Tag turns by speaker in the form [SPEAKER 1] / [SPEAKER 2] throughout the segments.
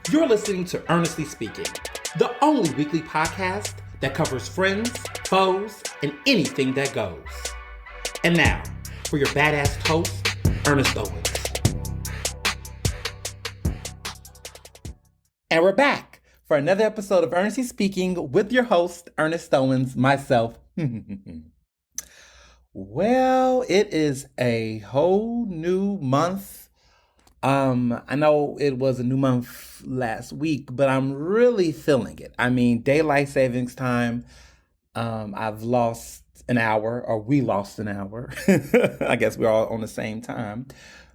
[SPEAKER 1] You're listening to Ernestly Speaking, the only weekly podcast that covers friends, foes, and anything that goes. And now, for your badass host, Ernest Owens. And we're back for another episode of Ernestly Speaking with your host, Ernest Owens, myself. Well, it is a whole new month. I know it was a new month last week, but I'm really feeling it. I mean, daylight savings time, I've lost an hour, or we lost an hour. I guess we're all on the same time.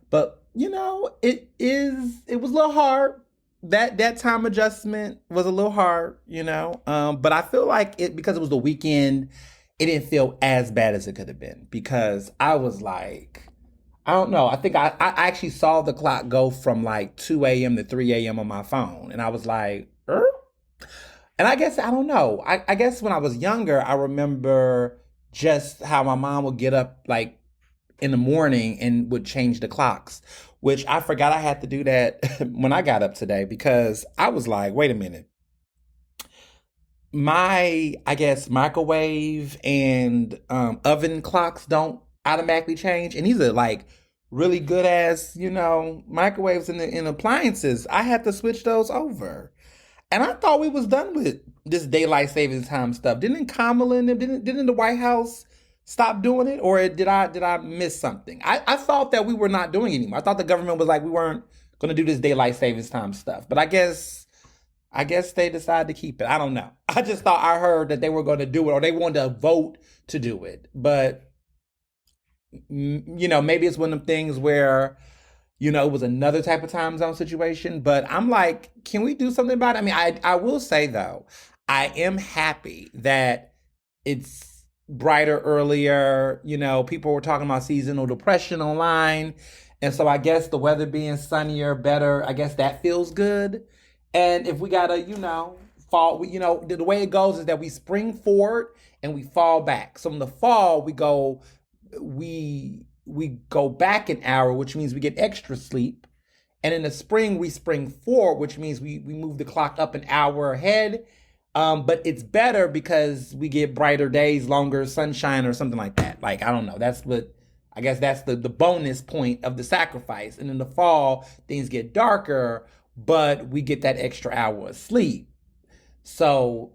[SPEAKER 1] But, it was a little hard. That time adjustment was a little hard, but I feel like because it was the weekend, it didn't feel as bad as it could have been, because I was like, I don't know. I think I actually saw the clock go from like 2 a.m. to 3 a.m. on my phone. And I was like, er? And I guess, I don't know. I guess when I was younger, I remember just how my mom would get up like in the morning and would change the clocks, which I forgot I had to do that when I got up today, because I was like, wait a minute. My, I guess, microwave and oven clocks don't automatically change. And these are like really good as, microwaves and appliances. I had to switch those over. And I thought we was done with this daylight savings time stuff. Didn't Kamala and them, didn't the White House stop doing it? Or did I miss something? I thought that we were not doing it anymore. I thought the government was like, we weren't going to do this daylight savings time stuff. But I guess they decided to keep it. I don't know. I just thought I heard that they were going to do it, or they wanted to vote to do it. But, maybe it's one of them things where, it was another type of time zone situation. But I'm like, can we do something about it? I mean, I will say, though, I am happy that it's brighter earlier. People were talking about seasonal depression online. And so I guess the weather being sunnier, better, I guess that feels good. And if we gotta, fall, the way it goes is that we spring forward and we fall back. So in the fall, we go back an hour, which means we get extra sleep. And in the spring, we spring forward, which means we move the clock up an hour ahead. But it's better because we get brighter days, longer sunshine, or something like that. Like, I don't know. That's the bonus point of the sacrifice. And in the fall, things get darker, but we get that extra hour of sleep. So,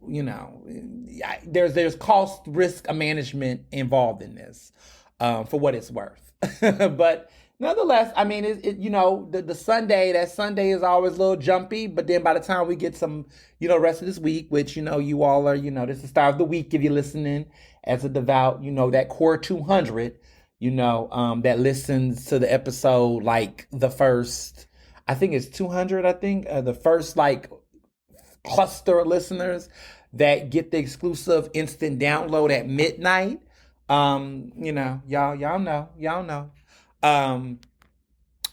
[SPEAKER 1] there's cost risk management involved in this, for what it's worth. But nonetheless, I mean, the Sunday, that Sunday is always a little jumpy, but then by the time we get some, rest of this week, which, you all are, this is the start of the week if you're listening as a devout, that core 200, that listens to the episode like the first, I think it's 200, the first like cluster of listeners that get the exclusive instant download at midnight. Y'all know.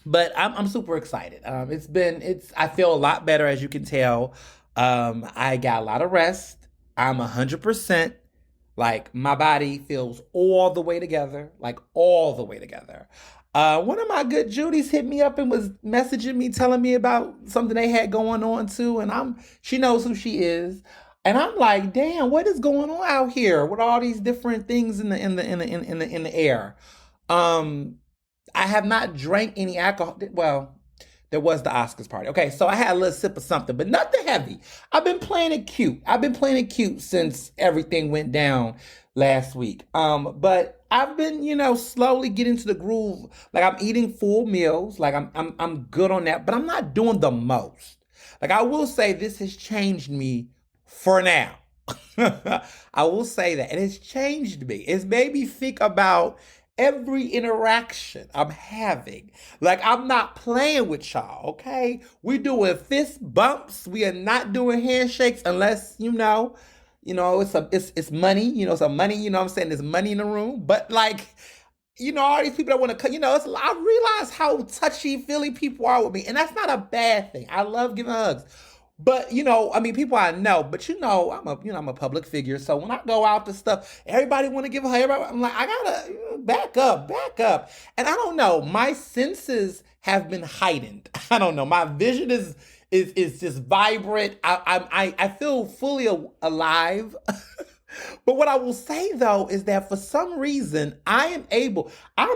[SPEAKER 1] But I'm super excited. I feel a lot better, as you can tell. I got a lot of rest. I'm 100%. Like, my body feels all the way together. One of my good Judies hit me up and was messaging me, telling me about something they had going on too. And she knows who she is. And I'm like, damn, what is going on out here with all these different things in the air? I have not drank any alcohol. Well, there was the Oscars party. Okay, so I had a little sip of something, but nothing heavy. I've been playing it cute since everything went down last week. But I've been, slowly getting to the groove. Like, I'm eating full meals. Like, I'm good on that, but I'm not doing the most. Like, I will say this has changed me for now. I will say that. And it's changed me. It's made me think about every interaction I'm having. Like, I'm not playing with y'all, okay? We're doing fist bumps. We are not doing handshakes unless, it's money, it's some money, what I'm saying? There's money in the room. But like, all these people that want to, I realize how touchy-feely people are with me. And that's not a bad thing. I love giving hugs. But, people I know, but I'm a public figure. So when I go out to stuff, everybody want to give a hug. I'm like, I gotta back up. And I don't know, my senses have been heightened. I don't know. My vision is is just vibrant. I feel fully alive. But what I will say though is that for some reason I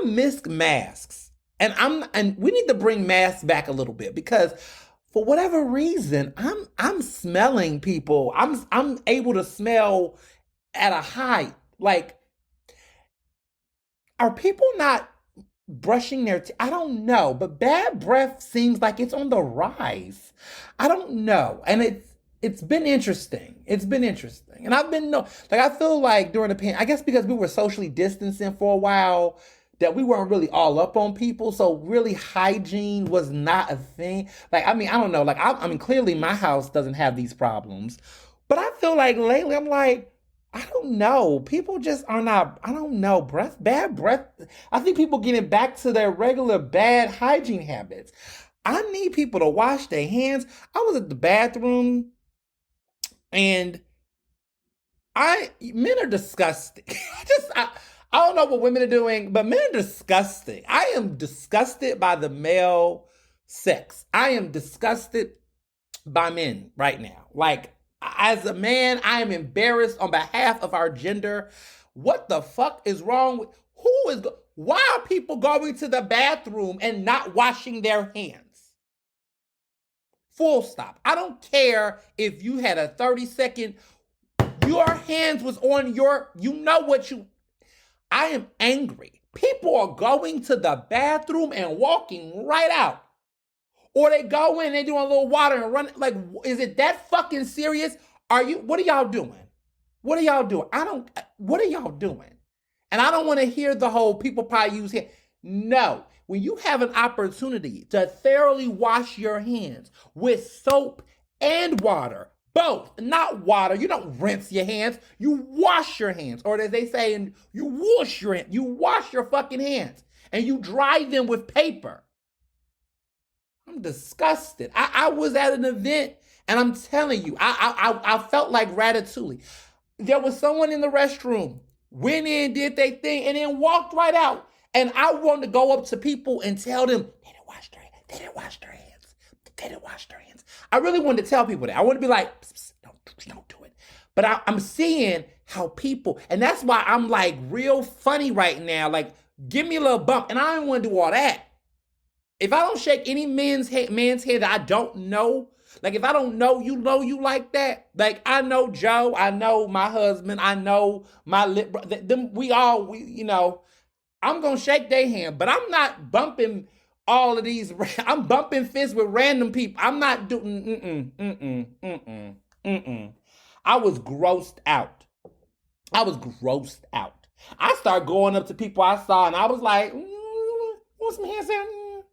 [SPEAKER 1] miss masks. And we need to bring masks back a little bit because for whatever reason, I'm smelling people. I'm able to smell at a height. Like, are people not brushing their teeth? I don't know, but bad breath seems like it's on the rise. I don't know, and it's been interesting. It's been interesting, and I've been no like I feel like during the I guess because we were socially distancing for a while, that we weren't really all up on people, so really hygiene was not a thing. Like I mean, I don't know. Like I mean, clearly my house doesn't have these problems, but I feel like lately I'm like, I don't know. People just are not, I don't know, bad breath. I think people getting back to their regular bad hygiene habits. I need people to wash their hands. I was at the bathroom and men are disgusting. I don't know what women are doing, but men are disgusting. I am disgusted by the male sex. I am disgusted by men right now. Like, as a man, I am embarrassed on behalf of our gender. What the fuck is wrong with why are people going to the bathroom and not washing their hands? Full stop. I don't care if you had a 30-second, your hands was on you know what you, I am angry. People are going to the bathroom and walking right out. Or they go in, they doing a little water and run. Like, is it that fucking serious? What are y'all doing? What are y'all doing? What are y'all doing? And I don't want to hear the whole people probably use here. No, when you have an opportunity to thoroughly wash your hands with soap and water, both, not water. You don't rinse your hands. You wash your hands. Or as they say, you wash your hands. You wash your fucking hands. And you dry them with paper. I'm disgusted. I was at an event and I'm telling you, I felt like Ratatouille. There was someone in the restroom, went in, did their thing, and then walked right out. And I wanted to go up to people and tell them, they didn't wash their hands. They didn't wash their hands. They didn't wash their hands. I really wanted to tell people that. I want to be like, psst, psst, don't do it. But I'm seeing how people, and that's why I'm like real funny right now. Like, give me a little bump. And I don't want to do all that. If I don't shake any man's hand that I don't know, like if I don't know you like that, like I know Joe, I know my husband, I know my lip, I'm going to shake their hand, but I'm not bumping all of these, I'm bumping fists with random people. I'm not doing, I was grossed out. I started going up to people I saw and I was like, want some hand sanitizer?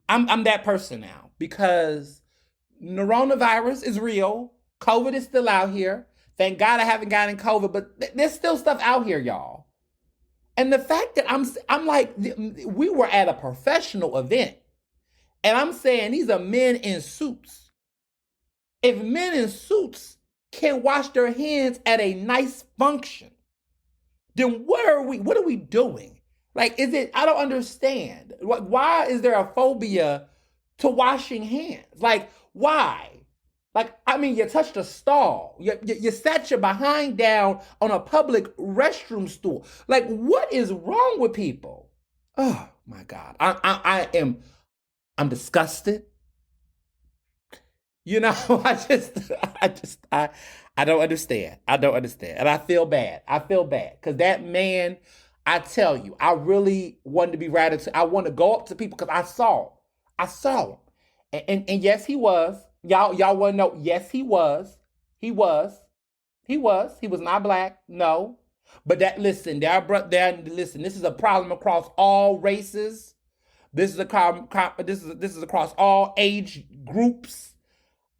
[SPEAKER 1] I'm that person now because coronavirus is real. COVID is still out here. Thank God I haven't gotten COVID, but there's still stuff out here, y'all. And the fact that I'm like, we were at a professional event and I'm saying these are men in suits. If men in suits can wash their hands at a nice function, then what are we doing? Like, I don't understand. Why is there a phobia to washing hands? Like, why? Like, I mean, you touched a stall. You sat your behind down on a public restroom stool. Like, what is wrong with people? Oh, my God. I'm disgusted. You know, I don't understand. I don't understand. And I feel bad. Because that man, I tell you, I really wanted to be radical. I want to go up to people because I saw him. And yes, he was. Y'all want to know, yes, he was. He was not black. No. But listen, this is a problem across all races. This is across all age groups.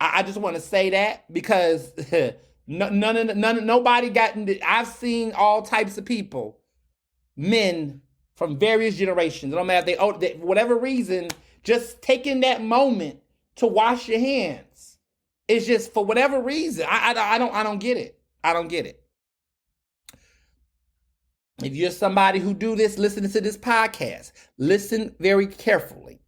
[SPEAKER 1] I just want to say that because nobody got. I've seen all types of people, men from various generations. It don't matter if they whatever reason, just taking that moment to wash your hands. It's just for whatever reason. I don't get it. I don't get it. If you're somebody who do this, listening to this podcast, listen very carefully.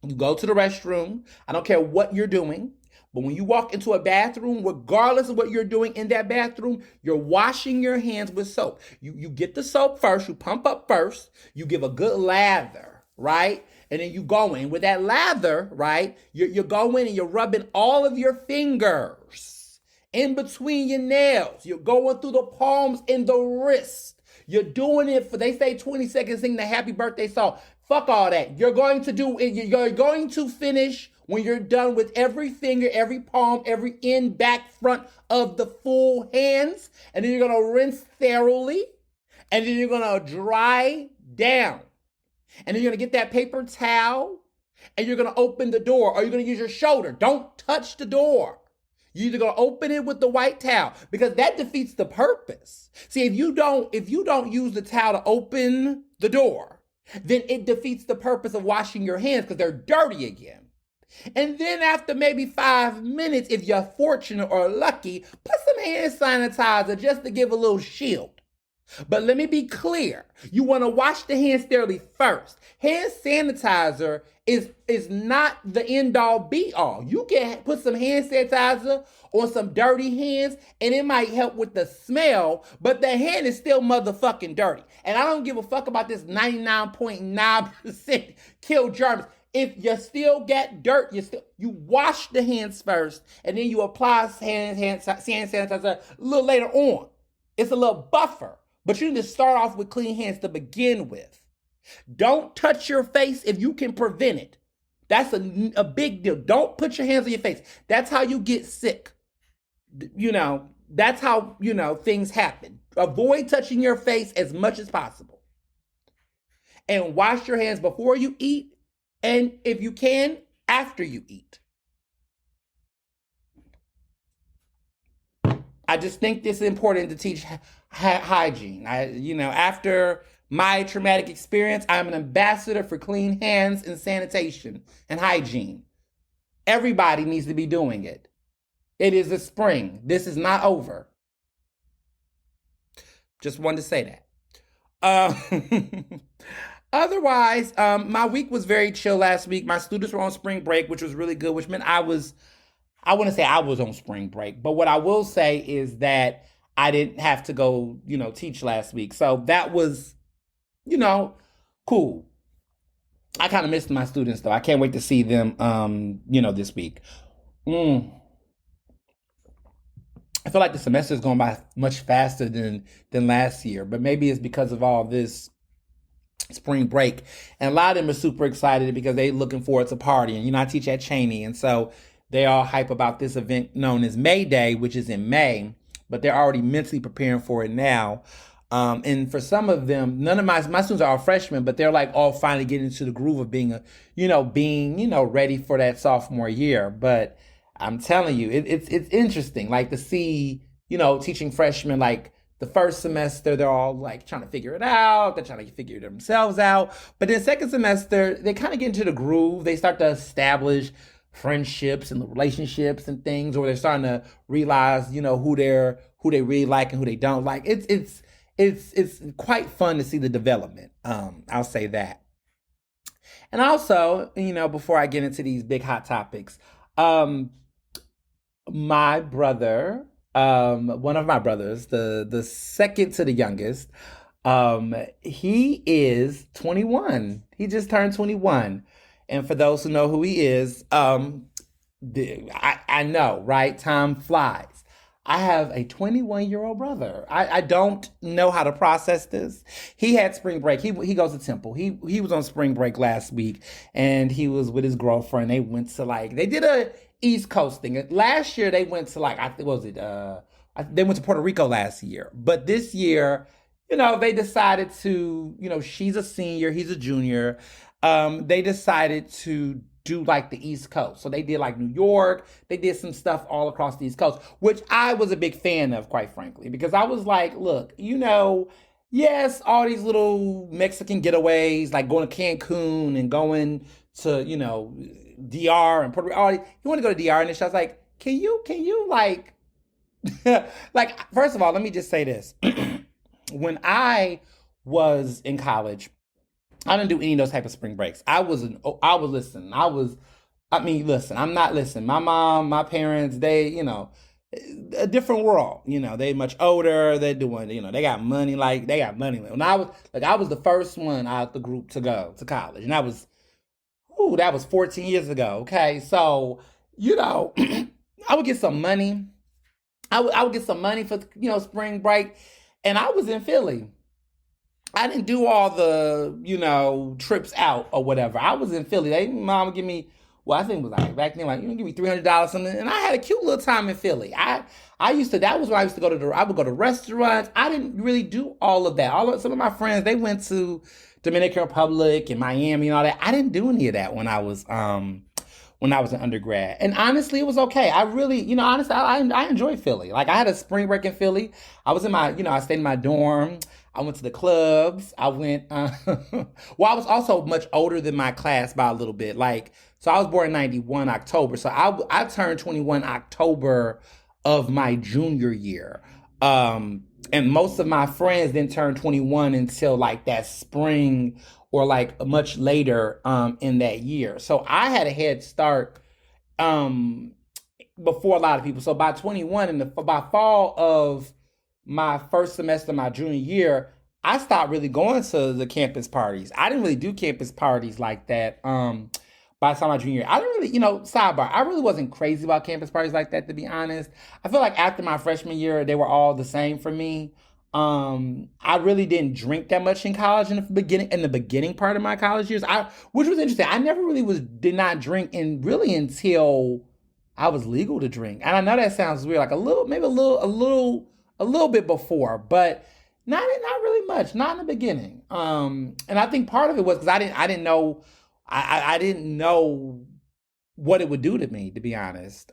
[SPEAKER 1] You go to the restroom. I don't care what you're doing. But when you walk into a bathroom, regardless of what you're doing in that bathroom, you're washing your hands with soap. You get the soap first, you pump up first, you give a good lather, right? And then you go in with that lather, right? You go in and you're rubbing all of your fingers in between your nails. You're going through the palms and the wrist. You're doing it for, they say 20 seconds, sing the happy birthday song. Fuck all that. You're going to finish when you're done with every finger, every palm, every end, back, front of the full hands. And then you're going to rinse thoroughly. And then you're going to dry down. And then you're going to get that paper towel. And you're going to open the door. Or you're going to use your shoulder. Don't touch the door. You're either gonna open it with the white towel because that defeats the purpose. See, if you don't use the towel to open the door, then it defeats the purpose of washing your hands because they're dirty again. And then after maybe 5 minutes, if you're fortunate or lucky, put some hand sanitizer just to give a little shield. But let me be clear. You want to wash the hands thoroughly first. Hand sanitizer is not the end all be all. You can put some hand sanitizer on some dirty hands and it might help with the smell, but the hand is still motherfucking dirty. And I don't give a fuck about this 99.9% kill germs. If you still get dirt, you wash the hands first and then you apply hand sanitizer a little later on. It's a little buffer. But you need to start off with clean hands to begin with. Don't touch your face if you can prevent it. That's a big deal. Don't put your hands on your face. That's how you get sick. That's how, things happen. Avoid touching your face as much as possible. And wash your hands before you eat. And if you can, after you eat. I just think this is important to teach hygiene. After my traumatic experience, I'm an ambassador for clean hands and sanitation and hygiene. Everybody needs to be doing it. It is the spring. This is not over. Just wanted to say that. Otherwise, my week was very chill last week. My students were on spring break, which was really good, which meant I wouldn't say I was on spring break, but what I will say is that I didn't have to go, teach last week. So that was, cool. I kind of missed my students though. I can't wait to see them, this week. I feel like the semester is going by much faster than last year, but maybe it's because of all this spring break. And a lot of them are super excited because they're looking forward to partying. I teach at Cheney, and so they all hype about this event known as May Day, which is in May, but they're already mentally preparing for it now. And for some of them, none of my students are all freshmen, but they're like all finally getting into the groove of being ready for that sophomore year. But I'm telling you, it's interesting, like to see, teaching freshmen, like the first semester, they're all like trying to figure it out. They're trying to figure themselves out. But then second semester, they kind of get into the groove. They start to establish friendships and relationships and things, or they're starting to realize, who they really like and who they don't like. It's quite fun to see the development. I'll say that. And also, before I get into these big hot topics, my brother, one of my brothers, the second to the youngest, he is 21. He just turned 21. And for those who know who he is, I know, right? Time flies. I have a 21-year-old brother. I don't know how to process this. He had spring break. He goes to Temple. He was on spring break last week, and he was with his girlfriend. They went to they did a East Coast thing. Last year they went to they went to Puerto Rico last year. But this year, they decided to, she's a senior, he's a junior. They decided to do the East Coast. So they did New York. They did some stuff all across the East Coast, which I was a big fan of, quite frankly, because I was like, look, yes, all these little Mexican getaways, like going to Cancun and going to, DR and Puerto Rico. You want to go to DR? And I was like, can you first of all, let me just say this. When I was in college, I didn't do any of those type of spring breaks. I was listen. I mean, listen. I'm not listen. My mom, my parents, they, a different world. They much older. They're doing, they got money. Like they got money. When I was the first one out the group to go to college, and that was 14 years ago. Okay, so I would get some money. I would get some money for spring break, and I was in Philly. I didn't do all the, trips out or whatever. I was in Philly. Mom would give me, well, I think it was like back then, like, give me $300 something. And I had a cute little time in Philly. That was where I used to I would go to restaurants. I didn't really do all of that. Some of my friends, they went to Dominican Republic and Miami and all that. I didn't do any of that when I was an undergrad. And honestly, it was okay. I really, honestly, I enjoyed Philly. Like I had a spring break in Philly. I was in I stayed in my dorm. I went to the clubs. I went, well, I was also much older than my class by a little bit. Like, so I was born in 91 October. So I turned 21 October of my junior year. And most of my friends didn't turn 21 until like that spring or like much later in that year. So I had a head start um, before a lot of people. So by 21 by fall of my first semester, my junior year, I stopped really going to the campus parties. I didn't really do campus parties like that. By the time my junior year, I didn't really, sidebar, I really wasn't crazy about campus parties like that, to be honest. I feel like after my freshman year, they were all the same for me. I really didn't drink that much in college in the beginning part of my college years. Which was interesting. I never really did not drink until I was legal to drink. And I know that sounds weird, like a little, maybe a little bit before, but not really much, not in the beginning. And I think part of it was because I didn't know, I didn't know what it would do to me, to be honest.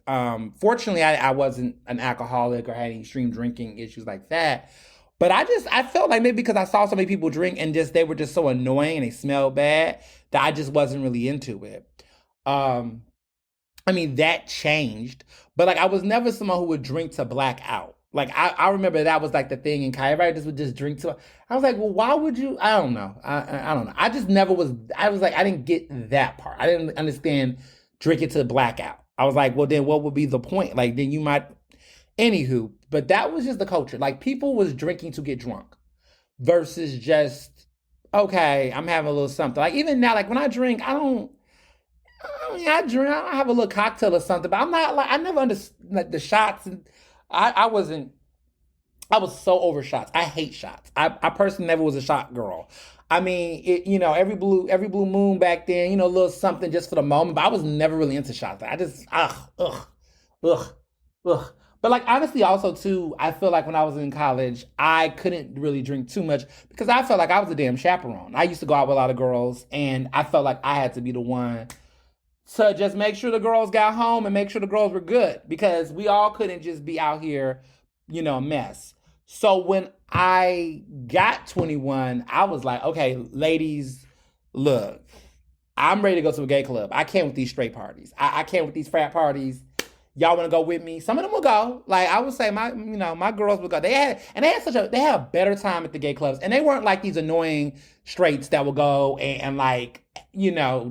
[SPEAKER 1] Fortunately, I wasn't an alcoholic or had any extreme drinking issues like that. But I felt like maybe because I saw so many people drink and they were just so annoying and they smelled bad that I just wasn't really into it. Um, I mean, that changed, but like I was never someone who would drink to black out. Like I remember that was like the thing in Kai. Everybody just would just drink to. I was like, well, why would you? I don't know. I don't know. I just never was. I was like, I didn't get that part. I didn't understand drinking to blackout. I was like, well, then what would be the point? Like, then you might. Anywho, but that was just the culture. Like people was drinking to get drunk versus just okay. I'm having a little something. Like even now, like when I drink, I don't. I mean, I drink. I have a little cocktail or something, but I'm not like I never understood like the shots and I wasn't. I was so over shots. I hate shots. I personally never was a shot girl. I mean, every blue moon back then, a little something just for the moment. But I was never really into shots. I just ugh, ugh. But like honestly, also too, I feel like when I was in college, I couldn't really drink too much because I felt like I was a damn chaperone. I used to go out with a lot of girls, and I felt like I had to be the one to just make sure the girls got home and make sure the girls were good because we all couldn't just be out here, a mess. So when I got 21, I was like, okay, ladies, look, I'm ready to go to a gay club. I can't with these straight parties. I can't with these frat parties. Y'all want to go with me? Some of them will go. Like I would say, my girls would go. They had a better time at the gay clubs, and they weren't like these annoying straights that would go and like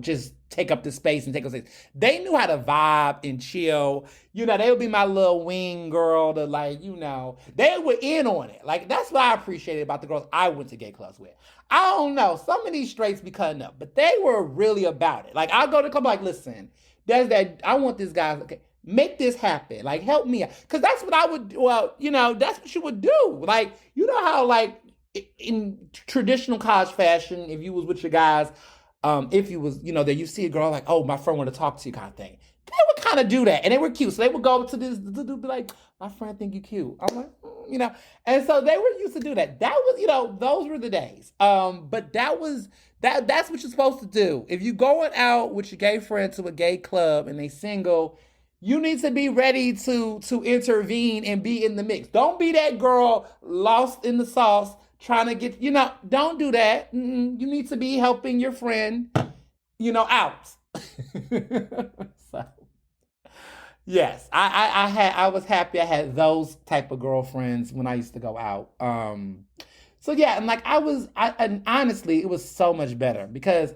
[SPEAKER 1] just take up the space and take up space. They knew how to vibe and chill. They would be my little wing girl to like, they were in on it. Like that's what I appreciated about the girls I went to gay clubs with. I don't know. Some of these straights be cutting up, but they were really about it. Like I'll go to the club like, listen, there's that I want this guy, okay, make this happen. Like help me out. Cause that's what I would that's what you would do. Like, how like in traditional college fashion, if you was with your guys, if you was, that you see a girl like, oh, my friend want to talk to you kind of thing. They would kind of do that. And they were cute. So they would go to this dude be like, my friend think you cute. I'm like, And so they were used to do that. That was, those were the days. But that's what you're supposed to do. If you going out with your gay friend to a gay club and they single, you need to be ready to intervene and be in the mix. Don't be that girl lost in the sauce trying to get, don't do that. You need to be helping your friend, out. So, yes, I was happy I had those type of girlfriends when I used to go out. So yeah, and like and honestly, it was so much better because,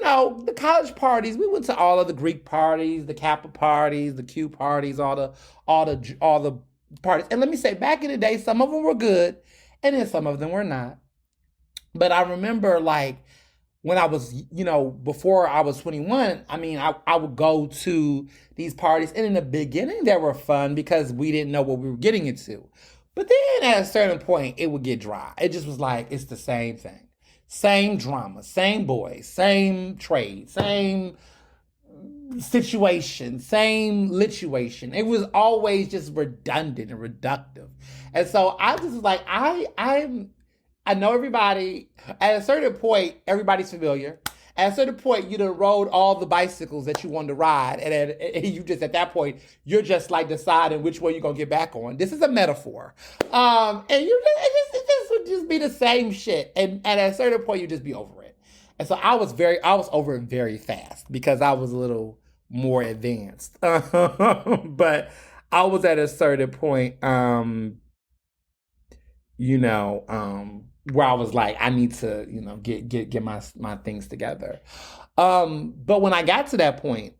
[SPEAKER 1] the college parties. We went to all of the Greek parties, the Kappa parties, the Q parties, all the parties. And let me say, back in the day, some of them were good, and then some of them were not. But I remember like when I was, before I was 21, I mean, I would go to these parties. And in the beginning, they were fun because we didn't know what we were getting into. But then at a certain point, it would get dry. It just was like, it's the same thing. Same drama, same boys, same trade, same situation, same lituation. It was always just redundant and reductive. And so I just was like, I know everybody. At a certain point, everybody's familiar. At a certain point, you done rode all the bicycles that you wanted to ride, and you just at that point, you're just like deciding which one you're gonna get back on. This is a metaphor, and it just would just be the same shit. And at a certain point, you just be over it. And so I was over it very fast because I was a little more advanced. But I was at a certain point, where I was like, I need to, get my things together. But when I got to that point,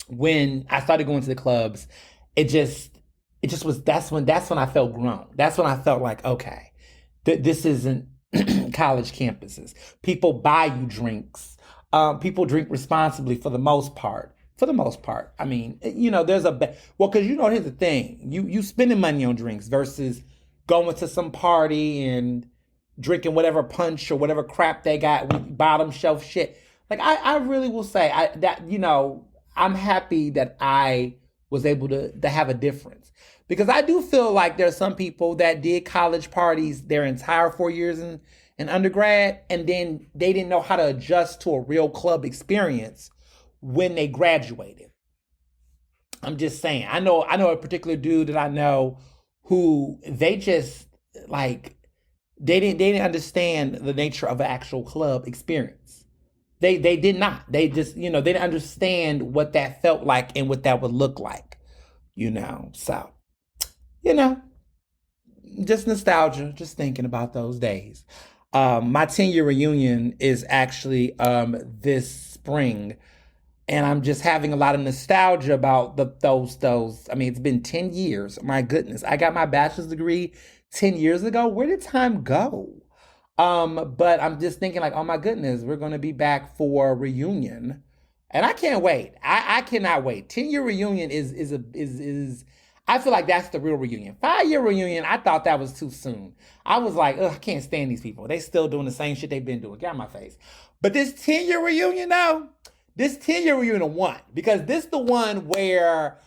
[SPEAKER 1] when I started going to the clubs, it just it just was that's when I felt grown. That's when I felt like, okay, this isn't college campuses. People buy you drinks. People drink responsibly for the most part. For the most part, I mean, there's well, because here's the thing: you spending money on drinks versus going to some party and drinking whatever punch or whatever crap they got with bottom shelf shit. Like I really will say I'm happy that I was able to have a difference because I do feel like there's some people that did college parties their entire 4 years in undergrad and then they didn't know how to adjust to a real club experience when they graduated. I'm just saying. I know a particular dude that I know who they just like they didn't understand the nature of an actual club experience. They did not. They just, they didn't understand what that felt like and what that would look like, So, you know, just nostalgia, just thinking about those days. My 10-year reunion is actually this spring, and I'm just having a lot of nostalgia about those. I mean, it's been 10 years. My goodness, I got my bachelor's degree 10 years ago. Where did time go? But I'm just thinking like, oh my goodness, we're gonna be back for a reunion, and I can't wait. I cannot wait. 10-year reunion is I feel like that's the real reunion. 5-year reunion, I thought that was too soon. I was like, ugh, I can't stand these people. They still doing the same shit they've been doing. Get out of my face. But this 10-year reunion, though, this 10-year reunion won because this the one where,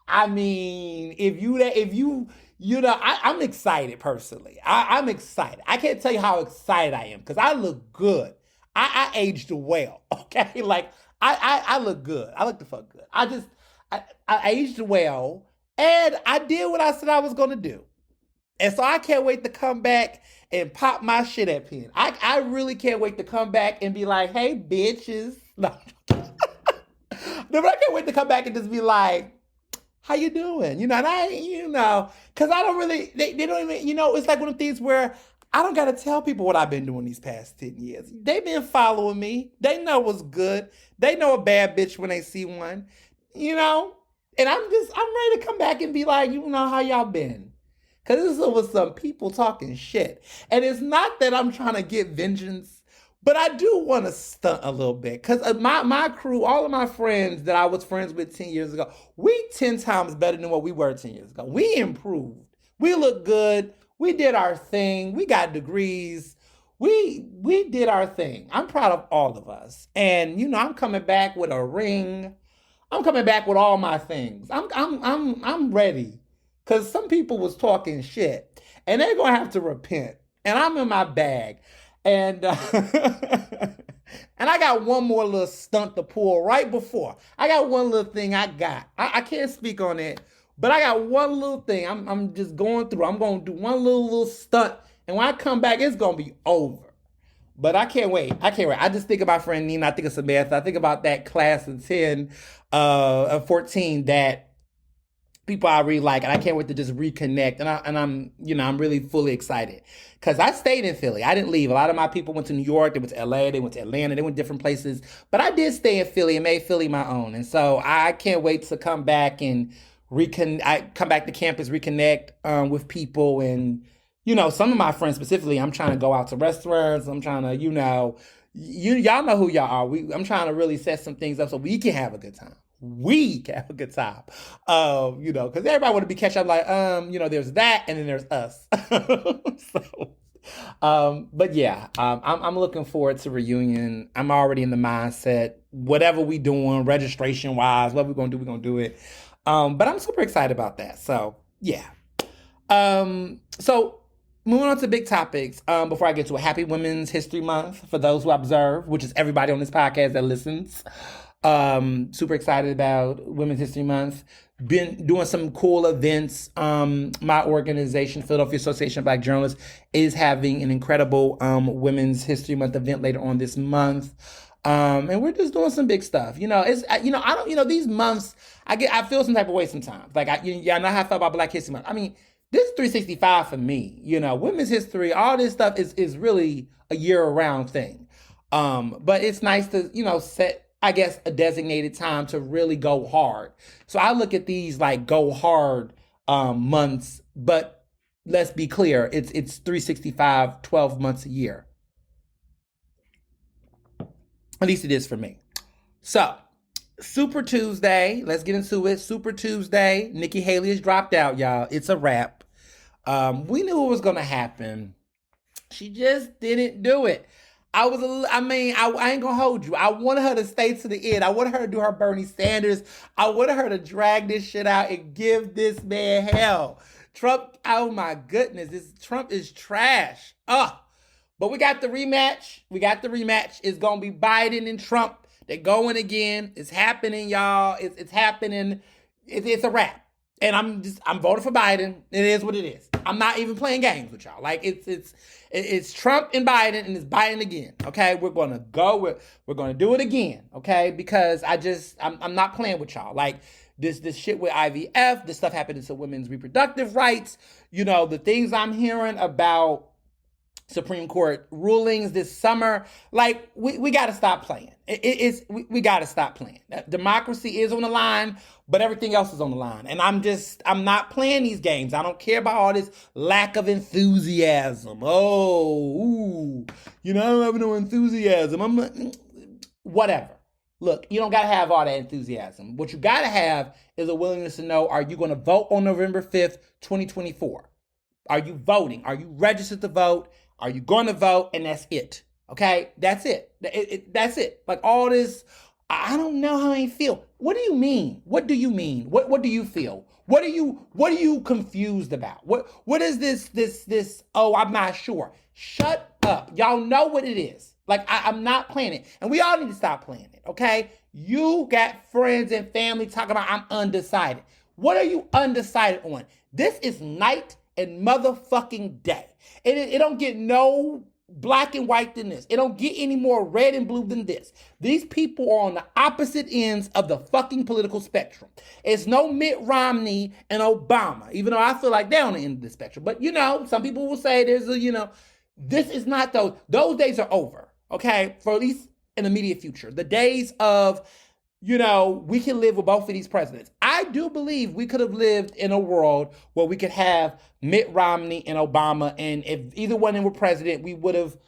[SPEAKER 1] I mean, I'm excited personally. I'm excited. I can't tell you how excited I am because I look good. I aged well. Okay, like I look good. I look the fuck good. I aged well, and I did what I said I was gonna do. And so I can't wait to come back and pop my shit at Penn. I really can't wait to come back and be like, hey, bitches. No. No, but I can't wait to come back and just be like, how you doing? And because I don't really, they don't even, it's like one of the things where I don't got to tell people what I've been doing these past 10 years. They've been following me. They know what's good. They know a bad bitch when they see one, and I'm ready to come back and be like, how y'all been? Because this was some people talking shit. And it's not that I'm trying to get vengeance, but I do want to stunt a little bit. Because my crew, all of my friends that I was friends with 10 years ago, we 10 times better than what we were 10 years ago. We improved. We look good. We did our thing. We got degrees. We did our thing. I'm proud of all of us. And, I'm coming back with a ring. I'm coming back with all my things. I'm ready. Because some people was talking shit. And they're going to have to repent. And I'm in my bag. And and I got one more little stunt to pull right before. I got one little thing I got. I can't speak on it. But I got one little thing. I'm just going through. I'm going to do one little stunt. And when I come back, it's going to be over. But I can't wait. I can't wait. I just think about friend Nina. I think of Samantha. I think about that class of 10, of 14 that people I really like, and I can't wait to just reconnect. And I'm I'm really fully excited because I stayed in Philly. I didn't leave. A lot of my people went to New York, they went to LA, they went to Atlanta, they went different places. But I did stay in Philly and made Philly my own. And so I can't wait to come back and I come back to campus, reconnect with people, and some of my friends specifically. I'm trying to go out to restaurants. I'm trying to y'all know who y'all are. I'm trying to really set some things up so we can have a good time. We can have a good time. Because everybody want to be catch up like, there's that and then there's us. But yeah, I'm looking forward to reunion. I'm already in the mindset, whatever we doing, registration wise, what we're gonna do it. But I'm super excited about that. So yeah. So moving on to big topics, before I get to a happy Women's History Month for those who observe, which is everybody on this podcast that listens. Super excited about Women's History Month. Been doing some cool events. My organization, Philadelphia Association of Black Journalists, is having an incredible Women's History Month event later on this month. And we're just doing some big stuff. I don't. These months, I feel some type of way sometimes. Like I know how I felt about Black History Month. I mean, this is 365 for me. Women's history, all this stuff is really a year-round thing. But it's nice to set, I guess, a designated time to really go hard. So I look at these like go hard months, but let's be clear, it's 365, 12 months a year. At least it is for me. So, Super Tuesday, let's get into it. Super Tuesday, Nikki Haley has dropped out, y'all. It's a wrap. We knew it was going to happen. She just didn't do it. I ain't gonna hold you. I wanted her to stay to the end. I wanted her to do her Bernie Sanders. I wanted her to drag this shit out and give this man hell. Trump, oh my goodness, Trump is trash. But we got the rematch. It's gonna be Biden and Trump. They're going again. It's happening, y'all. It's happening. It's a wrap. And I'm voting for Biden. It is what it is. I'm not even playing games with y'all. Like it's Trump and Biden, and it's Biden again. Okay, we're gonna go. We're gonna do it again. Okay, because I'm not playing with y'all. Like this shit with IVF, this stuff happening to women's reproductive rights. The things I'm hearing about Supreme Court rulings this summer. Like we got to stop playing. We got to stop playing. Democracy is on the line, but everything else is on the line. And I'm not playing these games. I don't care about all this lack of enthusiasm. I don't have no enthusiasm. Whatever. Look, you don't got to have all that enthusiasm. What you got to have is a willingness to know, are you going to vote on November 5th, 2024? Are you voting? Are you registered to vote? Are you going to vote? And that's it. Okay? That's it. That's it. Like all this, I don't know how I feel. What do you mean? What do you mean? What do you feel? What are you confused about? What is this, I'm not sure. Shut up. Y'all know what it is. Like I'm not playing it. And we all need to stop playing it, okay? You got friends and family talking about I'm undecided. What are you undecided on? This is night and motherfucking day. It don't get no black and white than this. It don't get any more red and blue than this. These people are on the opposite ends of the fucking political spectrum. It's no Mitt Romney and Obama, even though I feel like they're on the end of the spectrum. But some people will say there's this is not those. Those days are over, okay? For at least in the immediate future. The days of we can live with both of these presidents. I do believe we could have lived in a world where we could have Mitt Romney and Obama, and if either one of them were president, we would have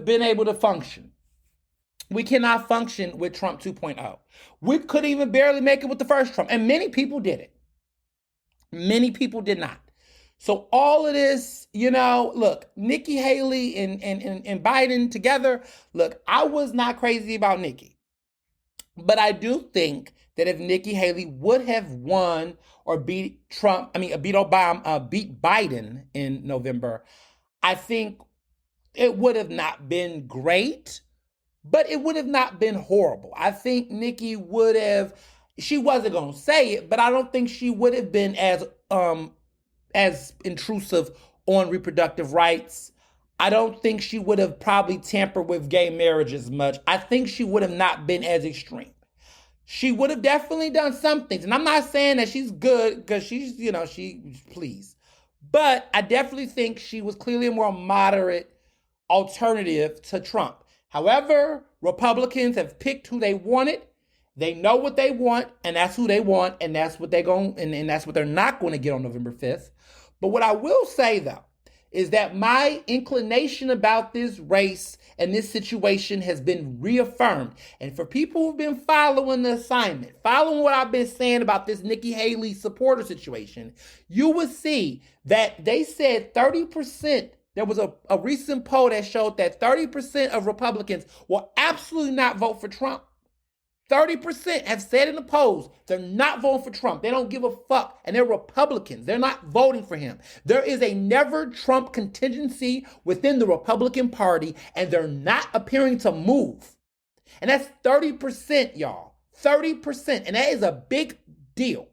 [SPEAKER 1] been able to function. We cannot function with Trump 2.0. We couldn't even barely make it with the first Trump, and many people did it. Many people did not. So all of this, look, Nikki Haley and Biden together, look, I was not crazy about Nikki. But I do think that if Nikki Haley would have won or beat Biden in November, I think it would have not been great, but it would have not been horrible. I think Nikki would have, she wasn't going to say it, but I don't think she would have been as intrusive on reproductive rights. I don't think she would have probably tampered with gay marriage as much. I think she would have not been as extreme. She would have definitely done some things. And I'm not saying that she's good because she's, she please. But I definitely think she was clearly a more moderate alternative to Trump. However, Republicans have picked who they wanted. They know what they want, and that's who they want, and that's what they're going, and that's what they're not going to get on November 5th. But what I will say though is that my inclination about this race and this situation has been reaffirmed. And for people who've been following the assignment, following what I've been saying about this Nikki Haley supporter situation, you will see that they said 30%. There was a recent poll that showed that 30% of Republicans will absolutely not vote for Trump. 30% have said in the polls they're not voting for Trump. They don't give a fuck. And they're Republicans. They're not voting for him. There is a never Trump contingency within the Republican Party, and they're not appearing to move. And that's 30%, y'all. 30%. And that is a big deal.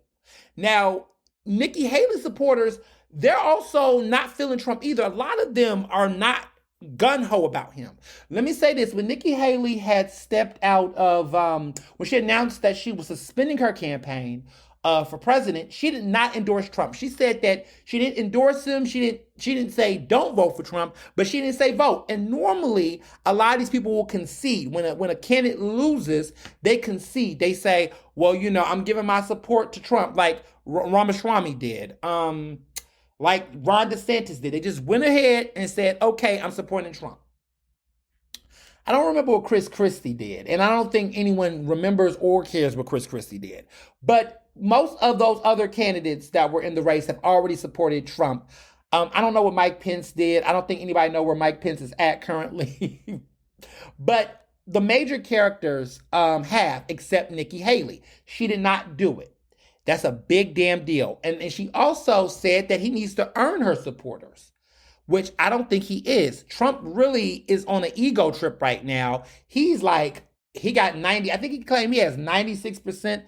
[SPEAKER 1] Now, Nikki Haley supporters, they're also not feeling Trump either. A lot of them are not gun-ho about him. Let me say this. When Nikki Haley had stepped out of, when she announced that she was suspending her campaign for president, she did not endorse Trump. She said that she didn't endorse him. She didn't say don't vote for Trump, but she didn't say vote. And normally, a lot of these people will concede. When a candidate loses, they concede. They say, well, I'm giving my support to Trump like Ramaswamy did. Like Ron DeSantis did. They just went ahead and said, okay, I'm supporting Trump. I don't remember what Chris Christie did, and I don't think anyone remembers or cares what Chris Christie did. But most of those other candidates that were in the race have already supported Trump. I don't know what Mike Pence did. I don't think anybody know where Mike Pence is at currently. But the major characters have, except Nikki Haley. She did not do it. That's a big damn deal. And she also said that he needs to earn her supporters, which I don't think he is. Trump really is on an ego trip right now. He's like, he got 90, I think he claimed he has 96%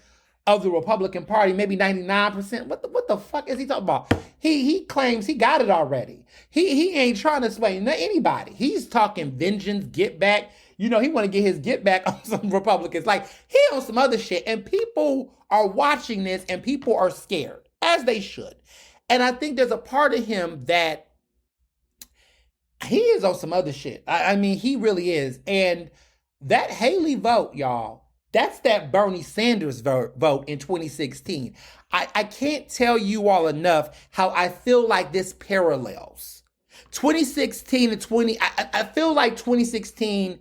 [SPEAKER 1] of the Republican Party, maybe 99%. What the fuck is he talking about? He claims he got it already. He ain't trying to sway anybody. He's talking vengeance, get back. He want to get his get back on some Republicans. Like, he on some other shit. And people are watching this and people are scared, as they should. And I think there's a part of him that he is on some other shit. I mean, he really is. And that Haley vote, y'all, that's that Bernie Sanders vote in 2016. I can't tell you all enough how I feel like this parallels 2016 and I feel like 2016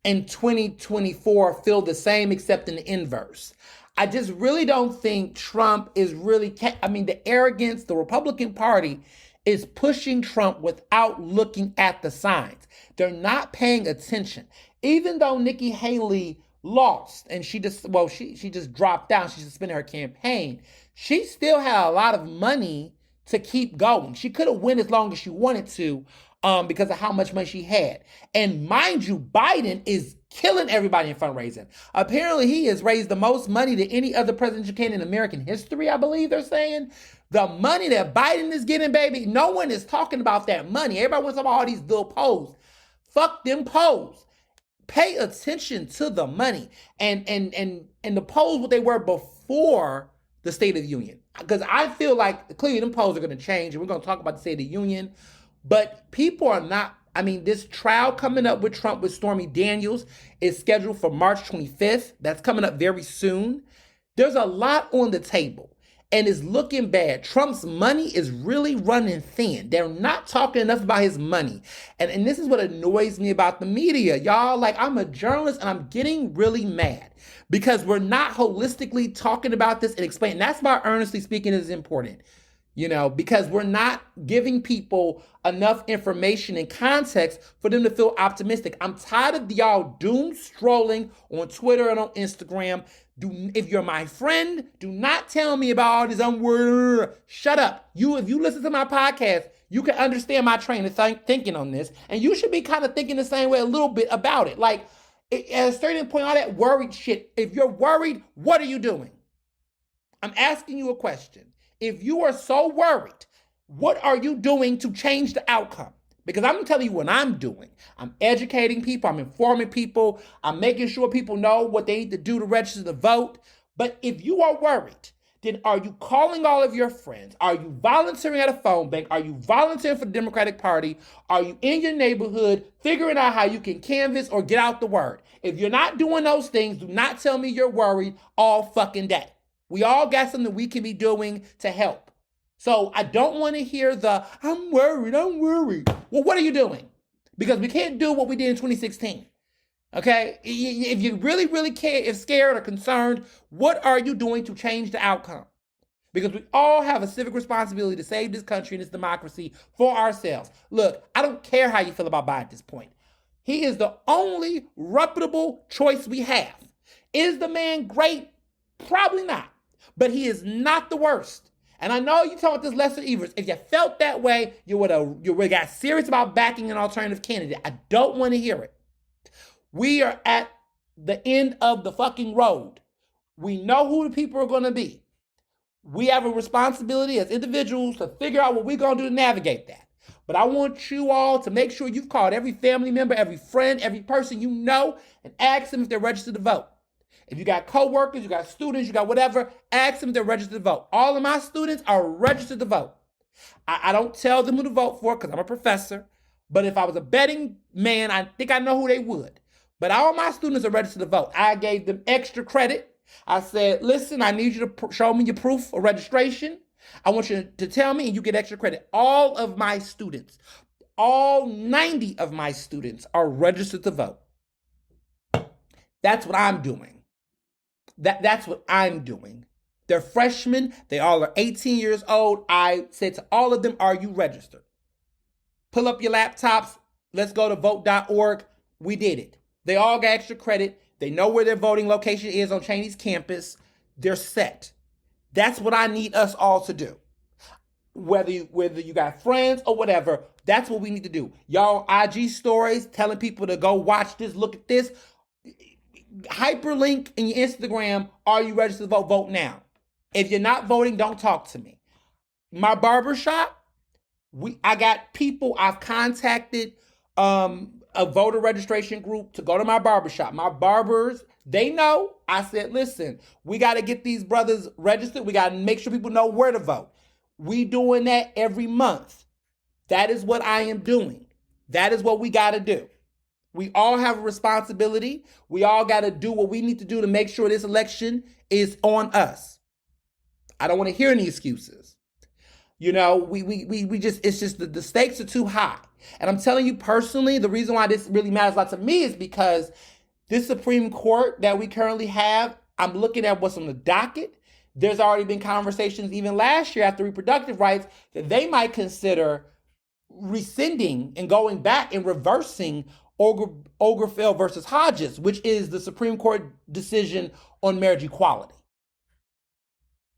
[SPEAKER 1] and 2024 feel the same, except in the inverse. I just really don't think Trump is really, the arrogance, the Republican Party is pushing Trump without looking at the signs. They're not paying attention. Even though Nikki Haley lost and she just dropped out, she suspended her campaign, she still had a lot of money to keep going. She could have won as long as she wanted to because of how much money she had. And mind you, Biden is killing everybody in fundraising. Apparently, he has raised the most money than any other presidential candidate in American history, I believe they're saying. The money that Biden is getting, baby, no one is talking about that money. Everybody wants to talk about all these little polls. Fuck them polls. Pay attention to the money. And the polls, what they were before the State of the Union. Because I feel like clearly them polls are going to change, and we're going to talk about the State of the Union. But people are not, this trial coming up with Trump with Stormy Daniels is scheduled for March 25th. That's coming up very soon. There's a lot on the table, and it's looking bad. Trump's money is really running thin. They're not talking enough about his money. And this is what annoys me about the media. Y'all, like, I'm a journalist, and I'm getting really mad because we're not holistically talking about this and explaining. That's why Ernestly speaking is important. Because we're not giving people enough information and context for them to feel optimistic. I'm tired of y'all doom strolling on Twitter and on Instagram. If you're my friend, do not tell me about all this unword. Shut up. If you listen to my podcast, you can understand my train of thinking on this. And you should be kind of thinking the same way a little bit about it. Like, at a certain point, all that worried shit, if you're worried, what are you doing? I'm asking you a question. If you are so worried, what are you doing to change the outcome? Because I'm telling you what I'm doing. I'm educating people. I'm informing people. I'm making sure people know what they need to do to register to vote. But if you are worried, then are you calling all of your friends? Are you volunteering at a phone bank? Are you volunteering for the Democratic Party? Are you in your neighborhood figuring out how you can canvass or get out the word? If you're not doing those things, do not tell me you're worried all fucking day. We all got something we can be doing to help. So I don't want to hear the, I'm worried. Well, what are you doing? Because we can't do what we did in 2016. Okay? If you really, really care, if scared or concerned, what are you doing to change the outcome? Because we all have a civic responsibility to save this country and this democracy for ourselves. Look, I don't care how you feel about Biden at this point. He is the only reputable choice we have. Is the man great? Probably not. But he is not the worst. And I know you talk about this lesser evils. If you felt that way, you would have got serious about backing an alternative candidate. I don't want to hear it. We are at the end of the fucking road. We know who the people are going to be. We have a responsibility as individuals to figure out what we're going to do to navigate that. But I want you all to make sure you've called every family member, every friend, every person you know, and ask them if they're registered to vote. If you got coworkers, you got students, you got whatever, ask them if they're registered to vote. All of my students are registered to vote. I don't tell them who to vote for because I'm a professor. But if I was a betting man, I think I know who they would. But all my students are registered to vote. I gave them extra credit. I said, listen, I need you to show me your proof of registration. I want you to tell me and you get extra credit. All of my students, all 90 of my students are registered to vote. That's what I'm doing. That's what I'm doing. They're freshmen. They all are 18 years old. I said to all of them, are you registered? Pull up your laptops. Let's go to vote.org. We did it. They all got extra credit. They know where their voting location is on Cheney's campus. They're set. That's what I need us all to do. Whether you got friends or whatever, that's what we need to do. Y'all IG stories telling people to go watch this, look at this. Hyperlink in your Instagram, are you registered to vote? Vote now. If you're not voting, don't talk to me. My barbershop, I got people I've contacted, a voter registration group to go to my barbershop. My barbers, they know. I said, listen, we got to get these brothers registered. We got to make sure people know where to vote. We doing that every month. That is what I am doing. That is what we got to do. We all have a responsibility. We all got to do what we need to do to make sure this election is on us. I don't want to hear any excuses. You know, we just, it's just the stakes are too high. And I'm telling you personally, the reason why this really matters a lot to me is because this Supreme Court that we currently have, I'm looking at what's on the docket. There's already been conversations even last year after reproductive rights that they might consider rescinding and going back and reversing Obergefell versus Hodges, which is the Supreme Court decision on marriage equality.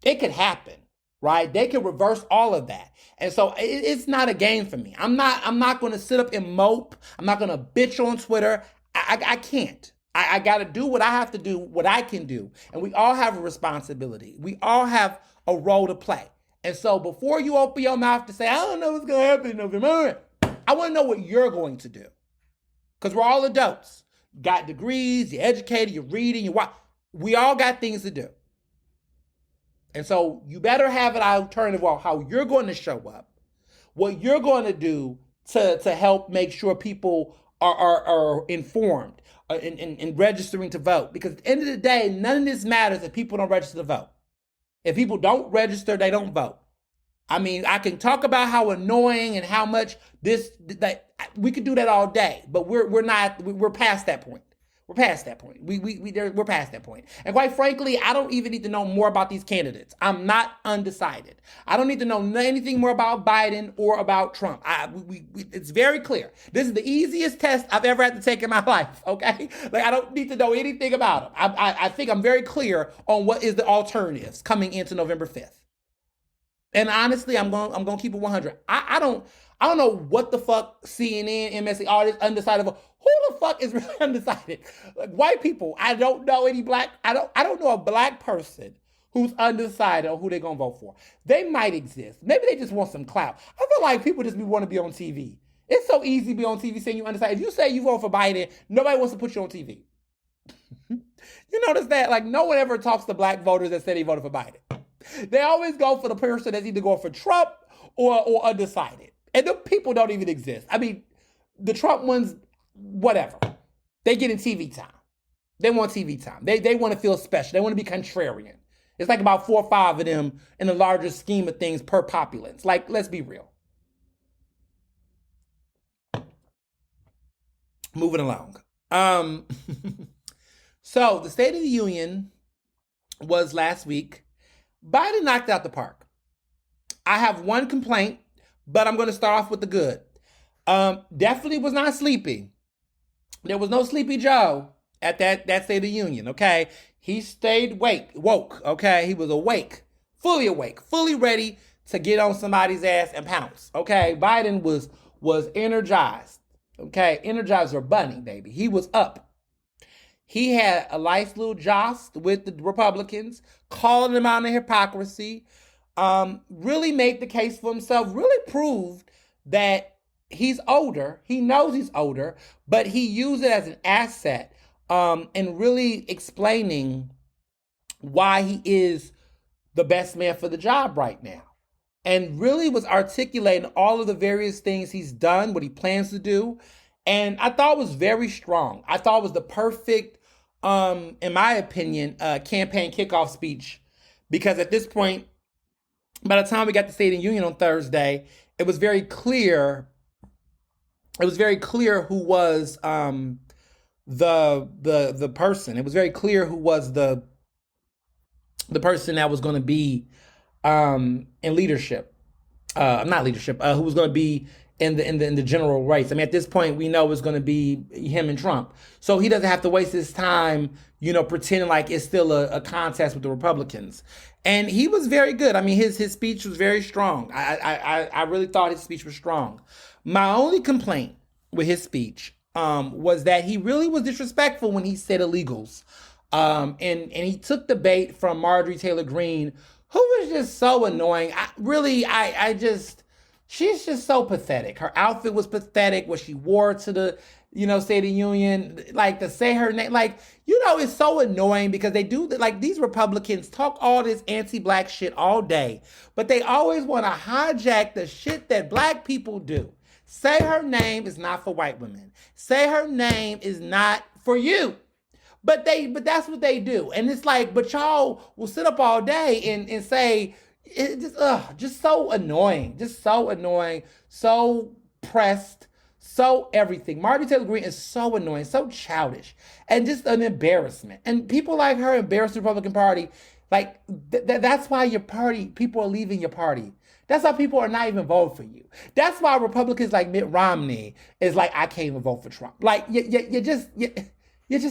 [SPEAKER 1] It could happen, right? They could reverse all of that. And so it's not a game for me. I'm not going to sit up and mope. I'm not going to bitch on Twitter. I can't. I got to do what I have to do, what I can do. And we all have a responsibility. We all have a role to play. And so before you open your mouth to say, I don't know what's going to happen in November, I want to know what you're going to do. Because we're all adults. Got degrees, you're educated, you're reading, you're watching. We all got things to do. And so you better have an alternative on how you're going to show up, what you're going to do to help make sure people are informed and registering to vote. Because at the end of the day, none of this matters if people don't register to vote. If people don't register, they don't vote. I mean, I can talk about how annoying and how much that we could do that all day, but we're past that point. We're past that point. We're past that point. And quite frankly, I don't even need to know more about these candidates. I'm not undecided. I don't need to know anything more about Biden or about Trump. It's very clear. This is the easiest test I've ever had to take in my life, okay? Like, I don't need to know anything about them. I think I'm very clear on what is the alternatives coming into November 5th. And honestly, I'm going to keep it 100. I don't know what the fuck CNN, MSC, all this undecided. Who the fuck is really undecided? Like, white people. I don't know any black. I don't know a black person who's undecided on who they're gonna vote for. They might exist. Maybe they just want some clout. I feel like people just want to be on TV It's so easy to be on TV saying you understand. If you say you vote for Biden, nobody wants to put you on TV. You notice that? Like, no one ever talks to black voters that say they voted for Biden. They always go for the person that's either going for Trump or undecided. And the people don't even exist. I mean, the Trump ones, whatever. They get in TV time. They want TV time. They want to feel special. They want to be contrarian. It's like about 4 or 5 of them in the larger scheme of things per populace. Like, let's be real. Moving along. So the State of the Union was last week. Biden knocked out the park. I have one complaint, but I'm going to start off with the good. Definitely was not sleepy. There was no Sleepy Joe at that State of the Union, okay? He stayed woke, okay? He was awake, fully ready to get on somebody's ass and pounce, okay? Biden was energized, okay? Energizer bunny, baby. He was up. He had a nice little joust with the Republicans, calling them out on their hypocrisy, really made the case for himself, really proved that he's older. He knows he's older, but he used it as an asset and really explaining why he is the best man for the job right now. And really was articulating all of the various things he's done, what he plans to do. And I thought it was very strong. I thought it was the perfect, in my opinion, campaign kickoff speech. Because at this point, by the time we got to State of the Union on Thursday, it was very clear. It was very clear who was the person. It was very clear who was the person that was going to be in leadership. Not leadership. Who was going to be in the general race. I mean, at this point, we know it's going to be him and Trump. So he doesn't have to waste his time, pretending like it's still a contest with the Republicans. And he was very good. I mean, his speech was very strong. I really thought his speech was strong. My only complaint with his speech was that he really was disrespectful when he said illegals. And he took the bait from Marjorie Taylor Greene, who was just so annoying. She's just so pathetic. Her outfit was pathetic. What she wore to the, State of the Union, like to say her name, it's so annoying because they do these Republicans talk all this anti-black shit all day, but they always want to hijack the shit that black people do. Say her name is not for white women. Say her name is not for you. But that's what they do. And it's like, but y'all will sit up all day and say, it just so annoying. Just so annoying. So pressed. So everything. Marjorie Taylor Greene is so annoying, so childish, and just an embarrassment. And people like her embarrass the Republican Party. Like, that's why your party, people are leaving your party. That's why people are not even voting for you. That's why Republicans like Mitt Romney is like, I can't even vote for Trump. Like, you're just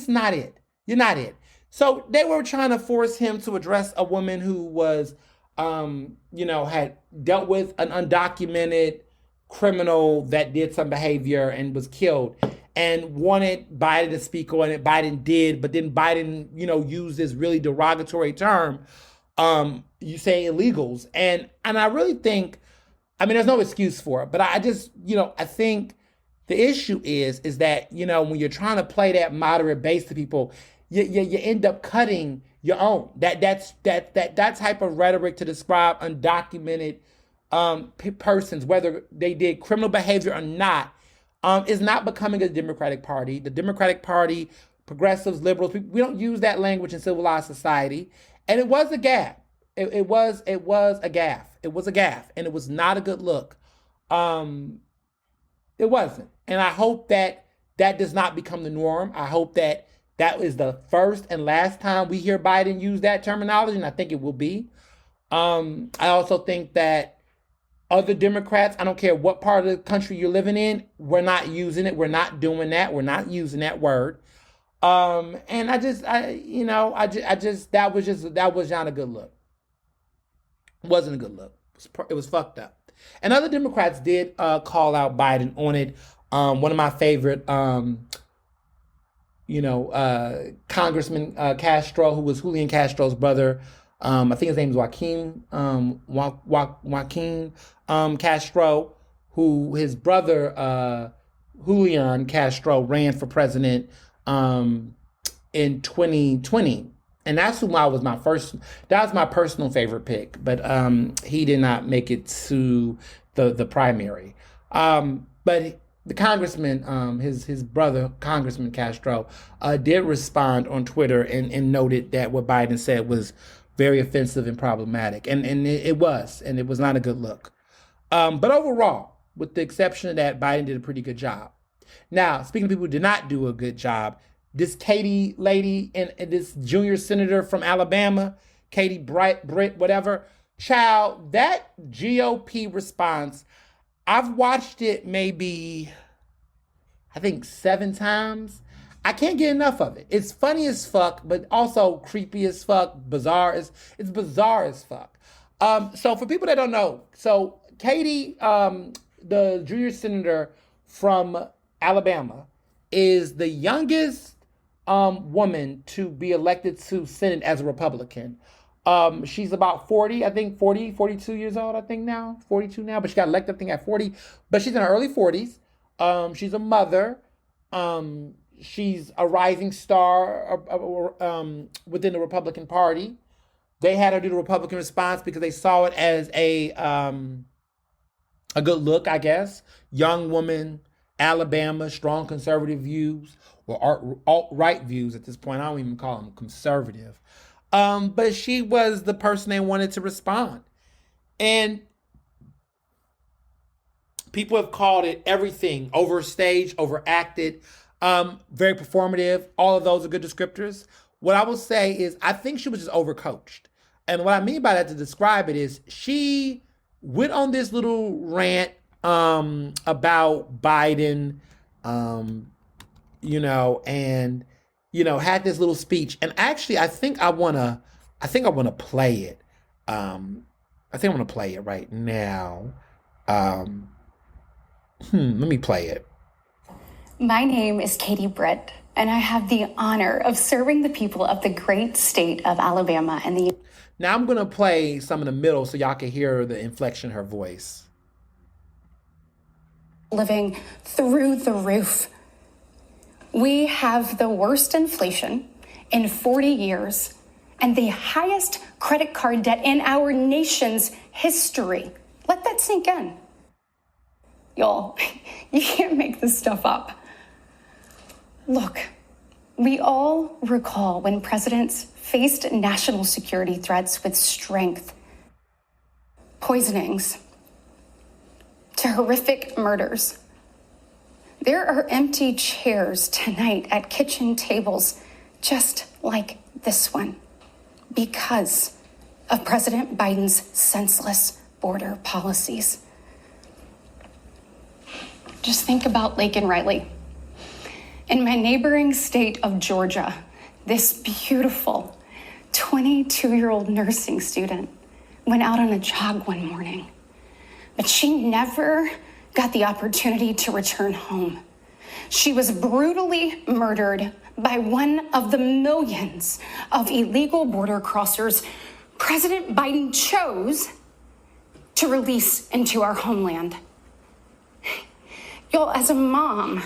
[SPEAKER 1] not it. You're not it. So they were trying to force him to address a woman who was, had dealt with an undocumented criminal that did some behavior and was killed, and wanted Biden to speak on it. Biden did, but then Biden, used this really derogatory term. You say illegals, and I really think, there's no excuse for it, but I just, I think the issue is that, when you're trying to play that moderate base to people, you end up cutting your own. That type of rhetoric to describe undocumented persons, whether they did criminal behavior or not, is not becoming a Democratic Party. The Democratic Party, progressives, liberals, we don't use that language in civilized society. And it was a gaffe. It was a gaffe. It was a gaffe, and it was not a good look. It wasn't. And I hope that does not become the norm. I hope that is the first and last time we hear Biden use that terminology, and I think it will be. I also think that other Democrats, I don't care what part of the country you're living in, we're not using it. We're not doing that. We're not using that word. And that was not a good look. It wasn't a good look. It was fucked up. And other Democrats did call out Biden on it. One of my favorite, Congressman Castro, who was Julian Castro's brother. I think his name is Joaquin Castro, who his brother Julian Castro ran for president in 2020. And that's who that was my personal favorite pick. But he did not make it to the primary. But the congressman, his brother, Congressman Castro, did respond on Twitter and noted that what Biden said was very offensive and problematic. And it was not a good look. But overall, with the exception of that, Biden did a pretty good job. Now, speaking of people who did not do a good job, this Katie lady and this junior senator from Alabama, Katie Britt, whatever, child, that GOP response, I've watched it maybe, I think 7 times. I can't get enough of it. It's funny as fuck, but also creepy as fuck, it's bizarre as fuck. So for people that don't know, so Katie, the junior senator from Alabama, is the youngest woman to be elected to Senate as a Republican. She's about 40, I think 42 years old, I think now, 42 now, but she got elected, I think, at 40, but she's in her early 40s. She's a mother. She's a rising star within the Republican Party. They had her do the Republican response because they saw it as a good look, I guess. Young woman, Alabama, strong conservative views, or alt-right views at this point. I don't even call them conservative. But she was the person they wanted to respond. And people have called it everything: overstaged, overacted, very performative. All of those are good descriptors. What I will say is I think she was just overcoached. And what I mean by that, to describe it, is she went on this little rant about Biden, and had this little speech. And actually, I think I wanna play it. I think I'm gonna play it right now. Let me play it.
[SPEAKER 2] My name is Katie Britt, and I have the honor of serving the people of the great state of Alabama and the...
[SPEAKER 1] Now I'm gonna play some in the middle so y'all can hear the inflection in her voice.
[SPEAKER 2] Living through the roof. We have the worst inflation in 40 years and the highest credit card debt in our nation's history. Let that sink in. Y'all, you can't make this stuff up. Look, we all recall when presidents faced national security threats with strength, poisonings, to horrific murders. There are empty chairs tonight at kitchen tables just like this one because of President Biden's senseless border policies. Just think about Laken Riley. In my neighboring state of Georgia, this beautiful 22-year-old nursing student went out on a jog one morning, but she never got the opportunity to return home. She was brutally murdered by one of the millions of illegal border crossers President Biden chose to release into our homeland. Y'all, as a mom,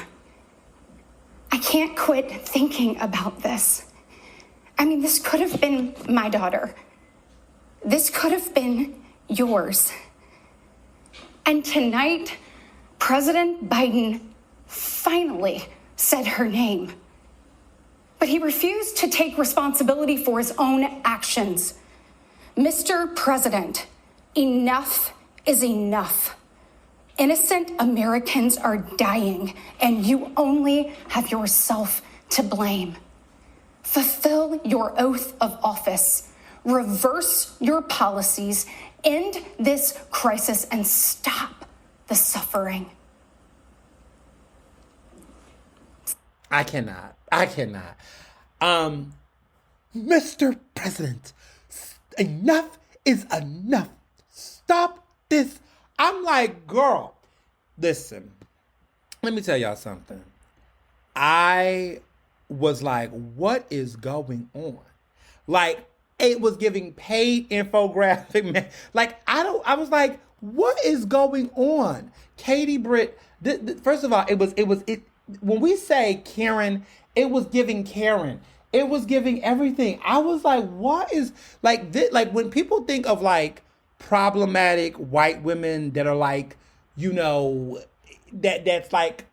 [SPEAKER 2] I can't quit thinking about this. I mean, this could have been my daughter. This could have been yours. And tonight, President Biden finally said her name. But he refused to take responsibility for his own actions. Mr. President, enough is enough. Innocent Americans are dying, and you only have yourself to blame. Fulfill your oath of office, reverse your policies, end this crisis, and stop the suffering.
[SPEAKER 1] I cannot. Mr. President, enough is enough. Stop this. I'm like, girl, listen, let me tell y'all something. I was like, what is going on? Like, it was giving paid infographic. Like I was like, what is going on? Katie Britt. First of all, it. When we say Karen, it was giving Karen. It was giving everything. I was like, what is like this? Like when people think of like problematic white women that are like, you know, that's like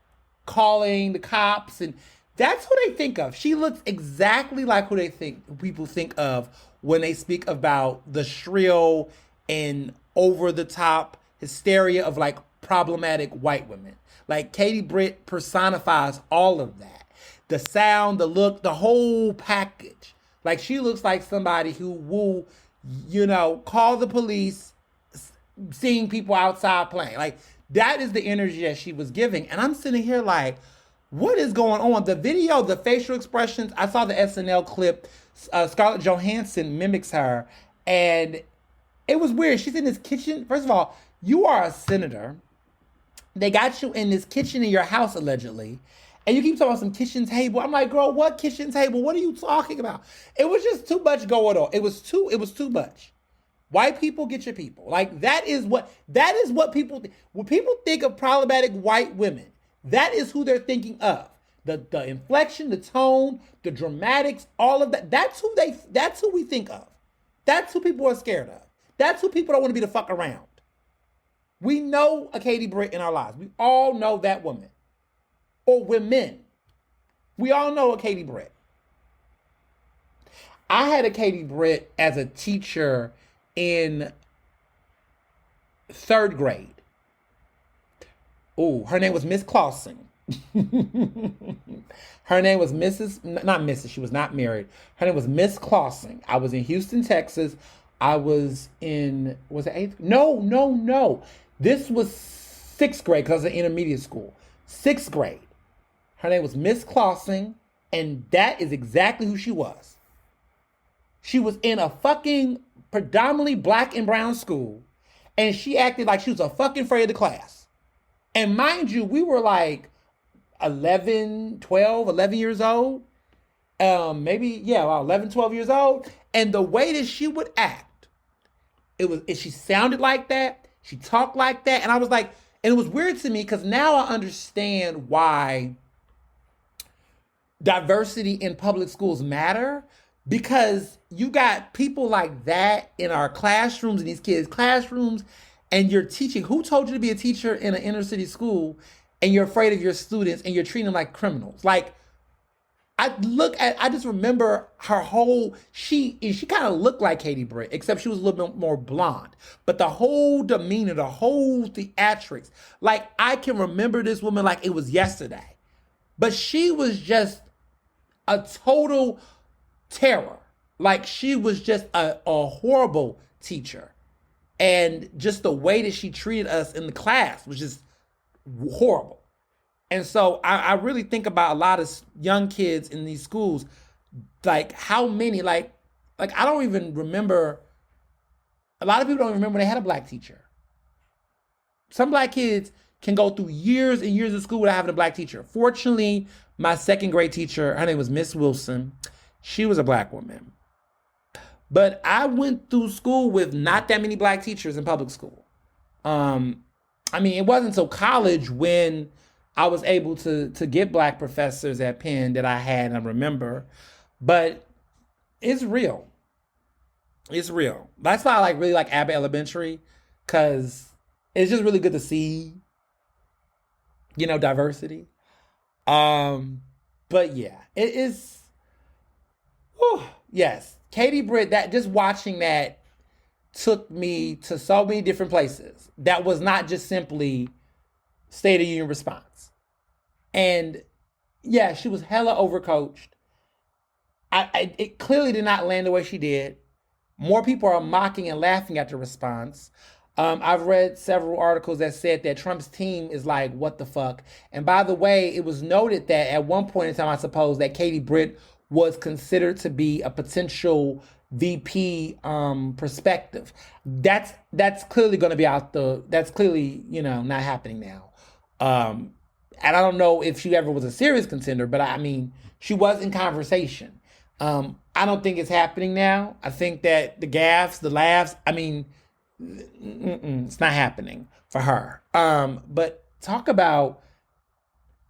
[SPEAKER 1] calling the cops, and that's who they think of. She looks exactly like who they think people think of when they speak about the shrill and over the top hysteria of like problematic white women. Like Katie Britt personifies all of that. The sound, the look, the whole package. Like she looks like somebody who will, you know, call the police seeing people outside playing. Like that is the energy that she was giving. And I'm sitting here like, what is going on? The video, the facial expressions, I saw the SNL clip. Scarlett Johansson mimics her. And it was weird. She's in this kitchen. First of all, you are a senator. They got you in this kitchen in your house, allegedly. And you keep talking about some kitchen table. I'm like, girl, what kitchen table? What are you talking about? It was just too much going on. It was too much. White people, get your people. Like that is what people think. When people think of problematic white women, that is who they're thinking of. The inflection, the tone, the dramatics, all of that. That's who we think of. That's who people are scared of. That's who people don't want to be the fuck around. We know a Katie Britt in our lives. We all know that woman. Or women. We all know a Katie Britt. I had a Katie Britt as a teacher in 3rd grade. Oh, her name was Miss Clausen. Her name was not Mrs. She was not married. Her name was Miss Clausen. I was in Houston, Texas. I was it 8th? No. This was 6th grade because I was in intermediate school. 6th grade. Her name was Miss Clausen, and that is exactly who she was. She was in a fucking predominantly black and brown school, and she acted like she was a fucking afraid of the class. And mind you, we were like 11 years old. About 11, 12 years old. And the way that she would act, she sounded like that. She talked like that. And I was like, and it was weird to me because now I understand why diversity in public schools matter, because you got people like that in our classrooms, in these kids' classrooms, and you're teaching. Who told you to be a teacher in an inner city school and you're afraid of your students and you're treating them like criminals? Like, I just remember her whole, she kind of looked like Katie Britt, except she was a little bit more blonde. But the whole demeanor, the whole theatrics, like I can remember this woman like it was yesterday. But she was just a total terror. Like she was just a horrible teacher. And just the way that she treated us in the class was just horrible. And so I really think about a lot of young kids in these schools, like how many, like I don't even remember, a lot of people don't remember they had a black teacher. Some black kids can go through years and years of school without having a black teacher. Fortunately, my 2nd grade teacher, her name was Miss Wilson. She was a black woman. But I went through school with not that many black teachers in public school. It wasn't until college when I was able to get black professors at Penn that I had and I remember. But it's real. It's real. That's why I really like Abbott Elementary, because it's just really good to see, diversity. But yeah, it is. Yes, Katie Britt. That just watching that took me to so many different places. That was not just simply State of Union response. And yeah, she was hella overcoached. It clearly did not land the way she did. More people are mocking and laughing at the response. I've read several articles that said that Trump's team is like, what the fuck? And by the way, it was noted that at one point in time, I suppose, that Katie Britt was considered to be a potential VP perspective. That's clearly going to be that's clearly, not happening now. And I don't know if she ever was a serious contender, but she was in conversation. I don't think it's happening now. I think that the gaffes, the laughs, I mean, it's not happening for her. But talk about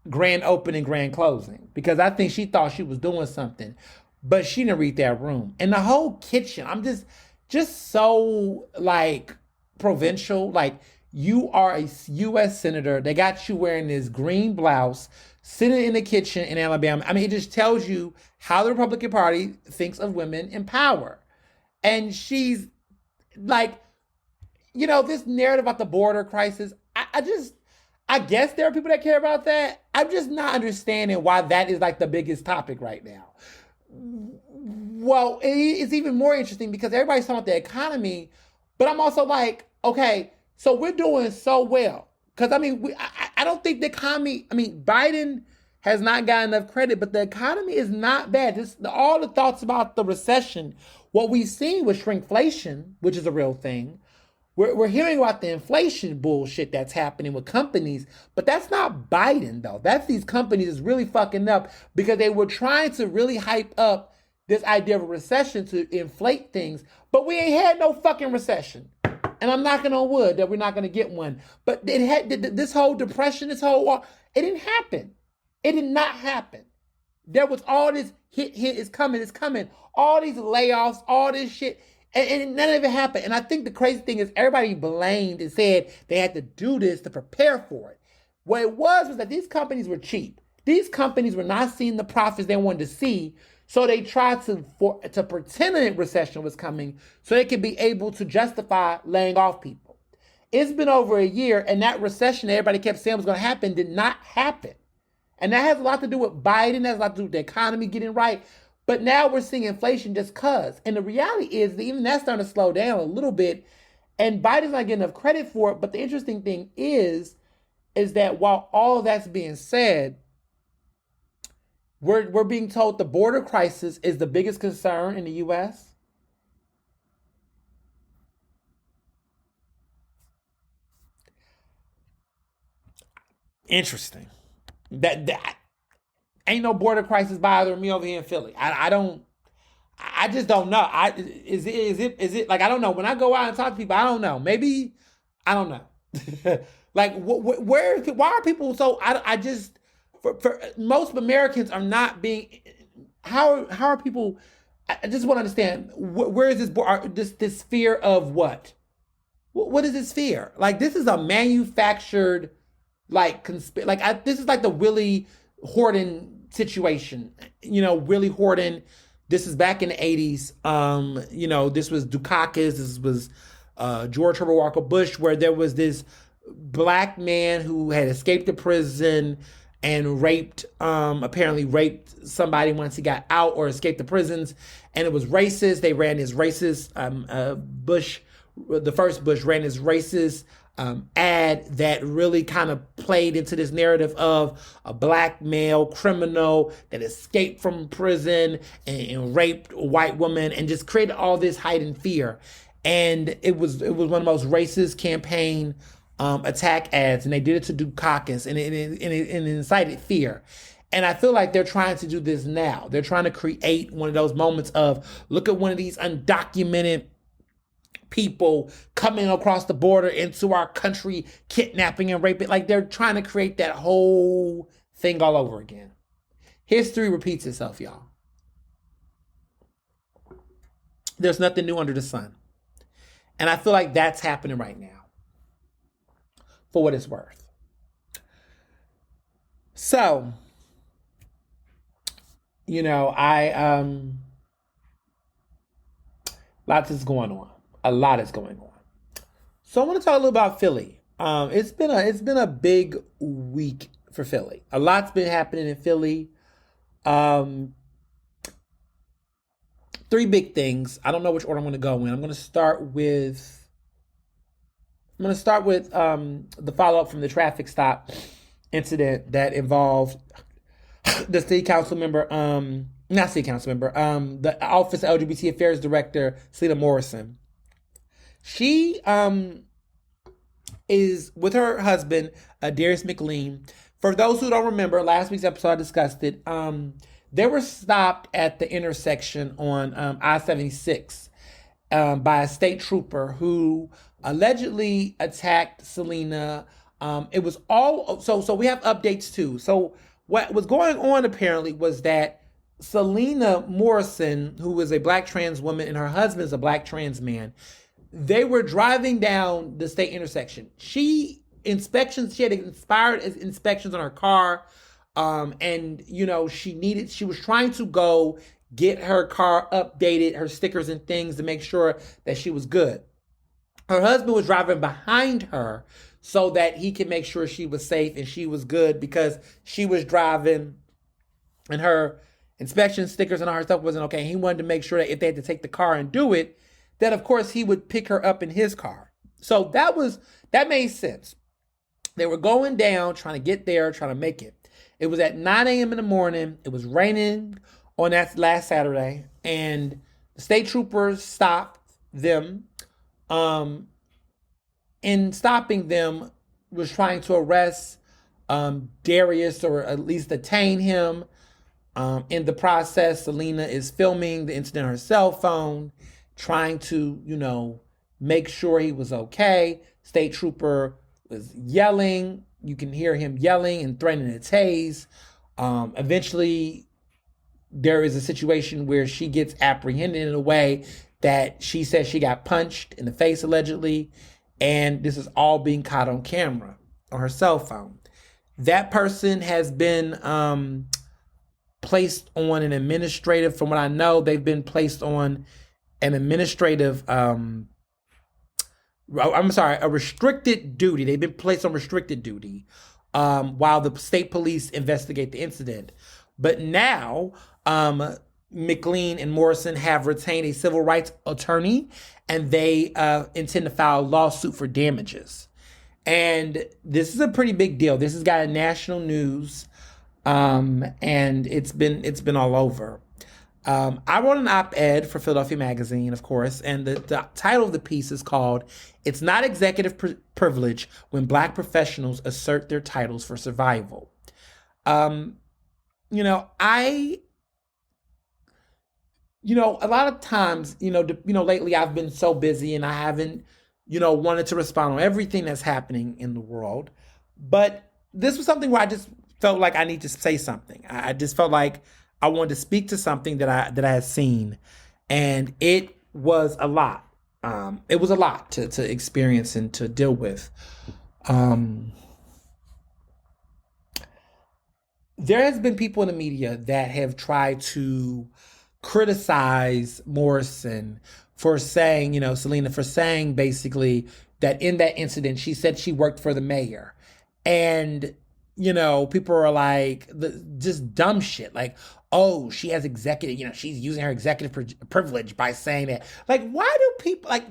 [SPEAKER 1] grand opening, grand closing, because I think she thought she was doing something, but she didn't read that room. And the whole kitchen, I'm just so like provincial. Like, you are a U.S. senator. They got you wearing this green blouse, sitting in the kitchen in Alabama. I mean, it just tells you how the Republican Party thinks of women in power. And she's like, this narrative about the border crisis. I guess there are people that care about that. I'm just not understanding why that is like the biggest topic right now. Well, it's even more interesting because everybody's talking about the economy, but I'm also like, okay, so we're doing so well. Because I mean, I don't think the economy, I mean, Biden has not gotten enough credit, but the economy is not bad. All the thoughts about the recession, what we've seen with shrinkflation, which is a real thing. We're hearing about the inflation bullshit that's happening with companies, but that's not Biden, though. That's these companies that's really fucking up because they were trying to really hype up this idea of a recession to inflate things, but we ain't had no fucking recession. And I'm knocking on wood that we're not going to get one. But it had this whole depression, this whole war, it didn't happen. It did not happen. There was all this hit, it's coming. All these layoffs, all this shit. And none of it happened. And I think the crazy thing is everybody blamed and said they had to do this to prepare for it. What it was that these companies were cheap. These companies were not seeing the profits they wanted to see. So they tried to pretend a recession was coming so they could be able to justify laying off people. It's been over a year, and that recession that everybody kept saying was going to happen did not happen. And that has a lot to do with Biden, that has a lot to do with the economy getting right. But now we're seeing inflation just cause. And the reality is that even that's starting to slow down a little bit. And Biden's not getting enough credit for it. But the interesting thing is that while all of that's being said, we're being told the border crisis is the biggest concern in the U.S. Interesting. That ain't no border crisis bothering me over here in Philly. I just don't know. Is it like, I don't know. When I go out and talk to people, I don't know. Maybe I don't know. Like, why are people so? I just for most Americans are not being. How are people? I just want to understand where is this fear of what? What is this fear? Like, this is a manufactured like this is like the Willie Horton situation. Willie Horton. This is back in the 80s. This was Dukakis. This was George Herbert Walker Bush, where there was this black man who had escaped the prison and apparently raped somebody once he got out or escaped the prisons. And it was racist. They ran this racist, Bush, the first Bush ran this racist ad that really kind of played into this narrative of a black male criminal that escaped from prison and raped a white woman and just created all this heightened fear. And it was one of the most racist campaign attack ads, and they did it to Dukakis, and it incited fear. And I feel like they're trying to do this now. They're trying to create one of those moments of, look at one of these undocumented people coming across the border into our country, kidnapping and raping. Like, they're trying to create that whole thing all over again. History repeats itself, y'all. There's nothing new under the sun. And I feel like that's happening right now, for what it's worth. So, lots is going on. A lot is going on. So I want to talk a little about Philly. It's been a big week for Philly. A lot's been happening in Philly. Three big things. I don't know which order I'm going to go in. I'm going to start with the follow-up from the traffic stop incident that involved the city council member, the Office of LGBT Affairs Director, Selena Morrison. She is with her husband, Darius McLean. For those who don't remember, last week's episode I discussed it. They were stopped at the intersection on I-76 by a state trooper who allegedly attacked Selena. It was all so we have updates too. So what was going on apparently was that Selena Morrison, who was a black trans woman, and her husband is a black trans man, they were driving down the state intersection. She had inspired inspections on her car. And she was trying to go get her car updated, her stickers and things to make sure that she was good. Her husband was driving behind her so that he could make sure she was safe and she was good, because she was driving and her inspection stickers and all her stuff wasn't okay. He wanted to make sure that if they had to take the car and do it, that of course he would pick her up in his car. So that made sense. They were going down, trying to get there, trying to make it. It was at 9 a.m. in the morning. It was raining on that last Saturday, and the state troopers stopped them. In stopping them, was trying to arrest Darius, or at least detain him. In the process, Selena is filming the incident on her cell phone, trying to, make sure he was okay. State trooper was yelling. You can hear him yelling and threatening to tase. Eventually, there is a situation where she gets apprehended in a way that she says she got punched in the face, allegedly. And this is all being caught on camera on her cell phone. That person has been placed on an administrative, from what I know, they've been placed on an administrative, a restricted duty. They've been placed on restricted duty while the state police investigate the incident. But now, McLean and Morrison have retained a civil rights attorney, and they intend to file a lawsuit for damages. And this is a pretty big deal. This has got a national news, and it's been all over. I wrote an op-ed for Philadelphia Magazine, of course, and the title of the piece is called "It's Not Executive Privilege When Black Professionals Assert Their Titles for Survival." A lot of times, lately I've been so busy and I haven't, wanted to respond on everything that's happening in the world. But this was something where I just felt like I need to say something. I just felt like I wanted to speak to something that I had seen, and it was a lot. It was a lot to experience and to deal with. There has been people in the media that have tried to criticize Morrison for saying, Selena, for saying basically that in that incident, she said she worked for the mayor. And, people are like, just dumb shit. Like, oh, she has executive, she's using her executive privilege by saying that. Like, why do people, like,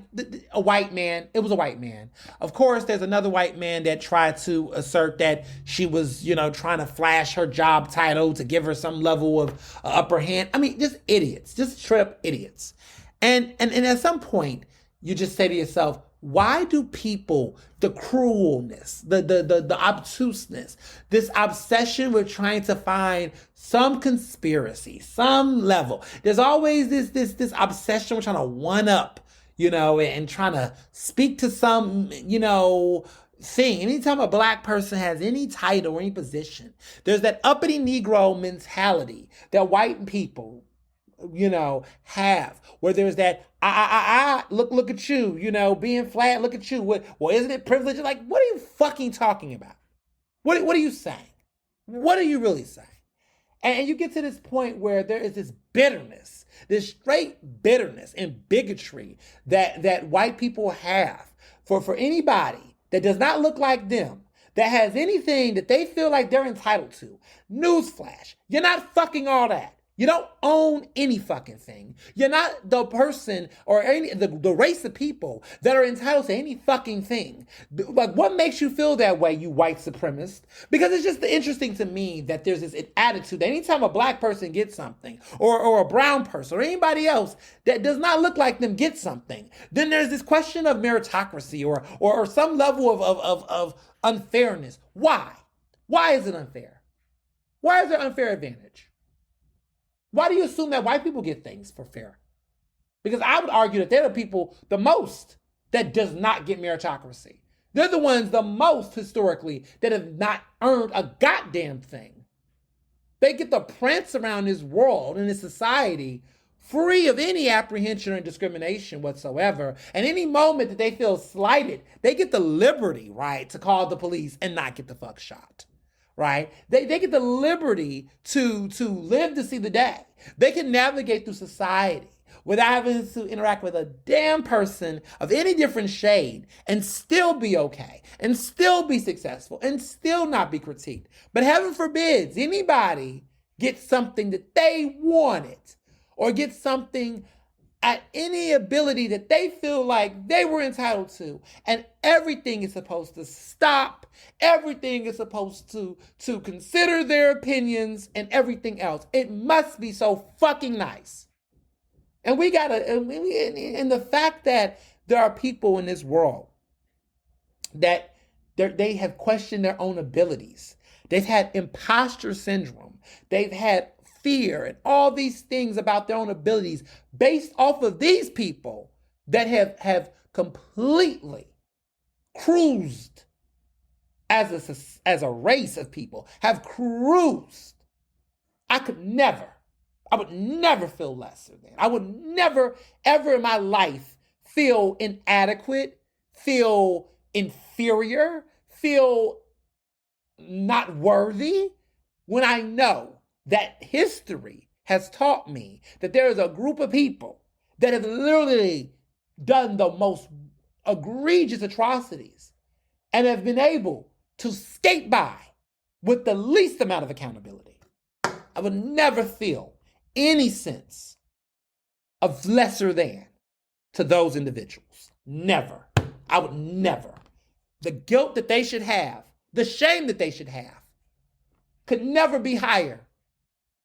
[SPEAKER 1] a white man, it was a white man. Of course, there's another white man that tried to assert that she was, trying to flash her job title to give her some level of upper hand. I mean, just idiots, just straight up idiots. And at some point, you just say to yourself, why do people, the cruelness, the obtuseness, this obsession with trying to find some conspiracy, some level, there's always this obsession with trying to one up, and trying to speak to some, thing. Anytime a black person has any title or any position, there's that uppity Negro mentality that white people, have, where there's that, look at you, being flat, look at you. Well, isn't it privilege? Like, what are you fucking talking about? What are you saying? What are you really saying? And you get to this point where there is this bitterness, this straight bitterness and bigotry that white people have for anybody that does not look like them, that has anything that they feel like they're entitled to. Newsflash, you're not fucking all that. You don't own any fucking thing. You're not the person or the race of people that are entitled to any fucking thing. Like, what makes you feel that way, you white supremacist? Because it's just interesting to me that there's this attitude that anytime a black person gets something, or a brown person, or anybody else that does not look like them gets something, then there's this question of meritocracy or some level of unfairness. Why? Why is it unfair? Why is there unfair advantage? Why do you assume that white people get things for fair? Because I would argue that they're the people the most that does not get meritocracy. They're the ones the most historically that have not earned a goddamn thing. They get to prance around this world and this society free of any apprehension or discrimination whatsoever. And any moment that they feel slighted, they get the liberty, right, to call the police and not get the fuck shot. Right? They get the liberty to live to see the day. They can navigate through society without having to interact with a damn person of any different shade and still be okay and still be successful and still not be critiqued. But heaven forbids anybody get something that they wanted or get something at any ability that they feel like they were entitled to. And everything is supposed to stop. Everything is supposed to consider their opinions and everything else. It must be so fucking nice. And we gotta, and the fact that there are people in this world that they have questioned their own abilities. They've had imposter syndrome. They've had fear and all these things about their own abilities based off of these people that have completely cruised as a race of people, have cruised. I would never feel lesser than. I would never, ever in my life feel inadequate, feel inferior, feel not worthy when I know that history has taught me that there is a group of people that have literally done the most egregious atrocities and have been able to skate by with the least amount of accountability. I would never feel any sense of lesser than to those individuals. Never. I would never. The guilt that they should have, the shame that they should have, could never be higher.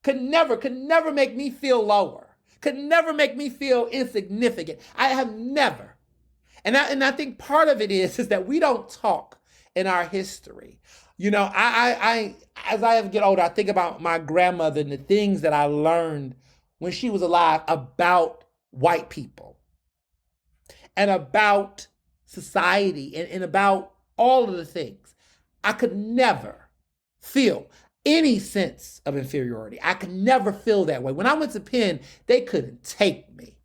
[SPEAKER 1] Could never make me feel lower. Could never make me feel insignificant. I have never. And I think part of it is that we don't talk in our history. You know, I as I get older, I think about my grandmother and the things that I learned when she was alive about white people and about society and about all of the things. I could never feel any sense of inferiority. I could never feel that way. When I went to Penn, they couldn't take me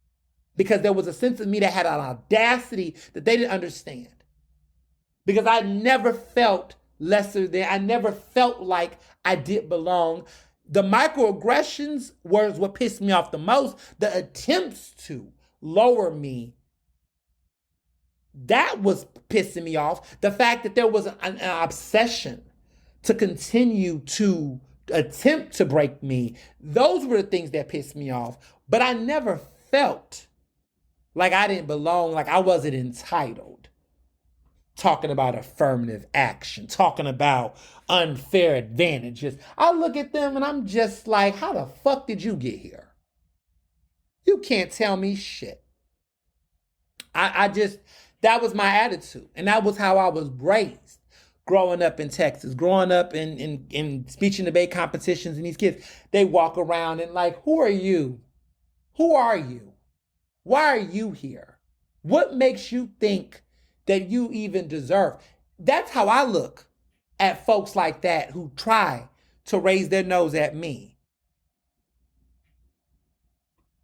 [SPEAKER 1] because there was a sense of me that had an audacity that they didn't understand. Because I never felt lesser than, I never felt like I didn't belong. The microaggressions were what pissed me off the most. The attempts to lower me, that was pissing me off. The fact that there was an obsession to continue to attempt to break me, those were the things that pissed me off. But I never felt like I didn't belong, like I wasn't entitled. Talking about affirmative action, talking about unfair advantages. I look at them and I'm just like, how the fuck did you get here? You can't tell me shit. That was my attitude. And that was how I was raised. Growing up in Texas, growing up in speech and debate competitions, and these kids, they walk around and like, who are you? Who are you? Why are you here? What makes you think that you even deserve? That's how I look at folks like that who try to raise their nose at me.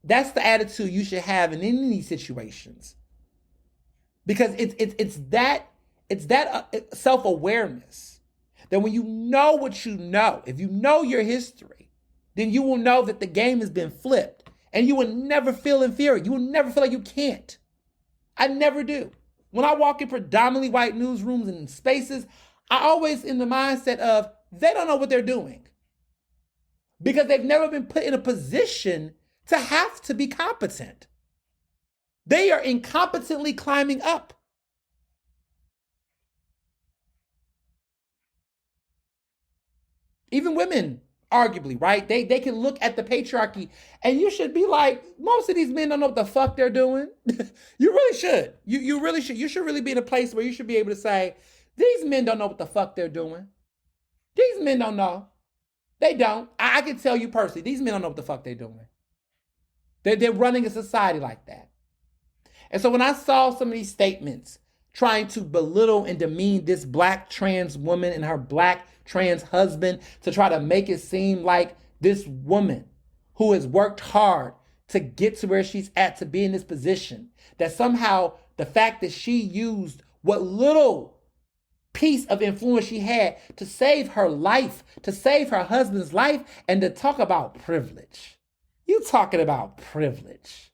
[SPEAKER 1] That's the attitude you should have in any of these situations. Because it's that self-awareness that when you know what you know, if you know your history, then you will know that the game has been flipped and you will never feel inferior. You will never feel like you can't. I never do. When I walk in predominantly white newsrooms and spaces, I always in the mindset of they don't know what they're doing because they've never been put in a position to have to be competent. They are incompetently climbing up. Even women, arguably, right? They can look at the patriarchy and you should be like, most of these men don't know what the fuck they're doing. You really should. You really should. You should really be in a place where you should be able to say, these men don't know what the fuck they're doing. These men don't know. They don't. I can tell you personally, these men don't know what the fuck they're doing. They're running a society like that. And so when I saw some of these statements trying to belittle and demean this black trans woman and her black trans husband to try to make it seem like this woman who has worked hard to get to where she's at, to be in this position, that somehow the fact that she used what little piece of influence she had to save her life, to save her husband's life, and to talk about privilege. You talking about privilege.